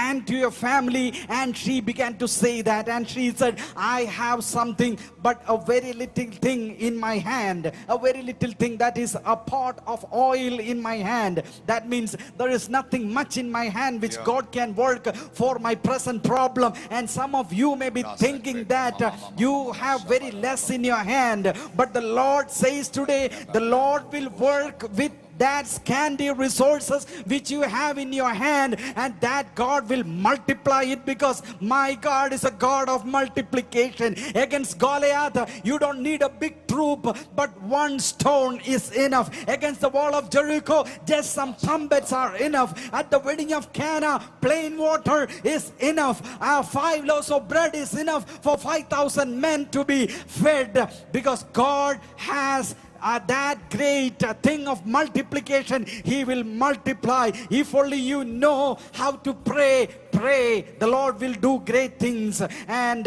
and to your family. And she began to say that, and she said, I have something but a very little thing in my hand, a very little thing, that is a pot of oil in my hand. That means there is nothing much in my hand which God can work for my present problem. And some of you may be thinking that you have very less in your hand, but the Lord says today, the Lord will work with that scanty resources which you have in your hand, and that God will multiply it, because my God is a God of multiplication. Against Goliath, you don't need a big troop, but one stone is enough. Against the wall of Jericho, just some trumpets are enough. At the wedding of Cana, plain water is enough. 5 loaves of bread is enough for 5,000 men to be fed, because God has that great thing of multiplication. He will multiply. If only you know how to pray, the Lord will do great things. And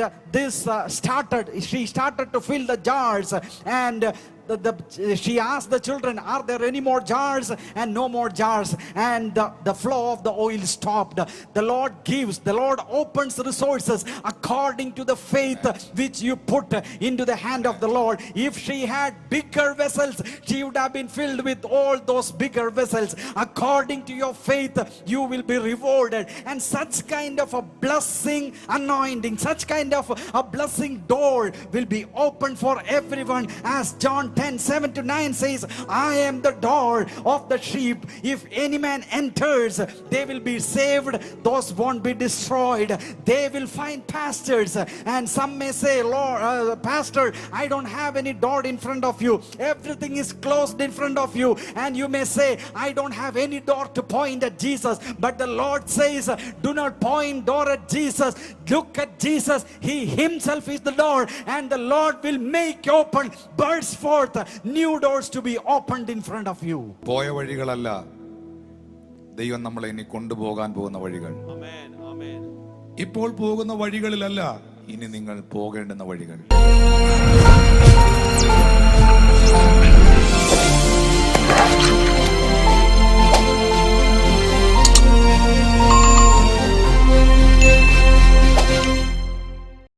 she started to fill the jars, and she asked the children, are there any more jars? And no more jars. And the flow of the oil stopped. The Lord gives, the Lord opens resources according to the faith which you put into the hand of the Lord. If she had bigger vessels, she would have been filled with all those bigger vessels. According to your faith, you will be rewarded. And such kind of a blessing anointing, such kind of a blessing door will be open for everyone. As John 10:7-9 says, I am the door of the sheep. If any man enters, they will be saved. Those won't be destroyed. They will find pastures. And some may say, Lord, Pastor, I don't have any door in front of you. Everything is closed in front of you. And you may say, I don't have any door to point at Jesus. But the Lord says, do not point door at Jesus. Look at Jesus. He himself is the door, and the Lord will make open, burst forth new doors to be opened in front of you. പോയ വഴികളല്ല ദൈവം നമ്മളെ ഇനി കൊണ്ടുപോകാൻ പോകുന്ന വഴികൾ. ആമേൻ, ആമേൻ. ഇപ്പോൾ പോകുന്ന വഴികളിലല്ല ഇനി നിങ്ങൾ പോകേണ്ടുന്ന വഴികൾ. Amen.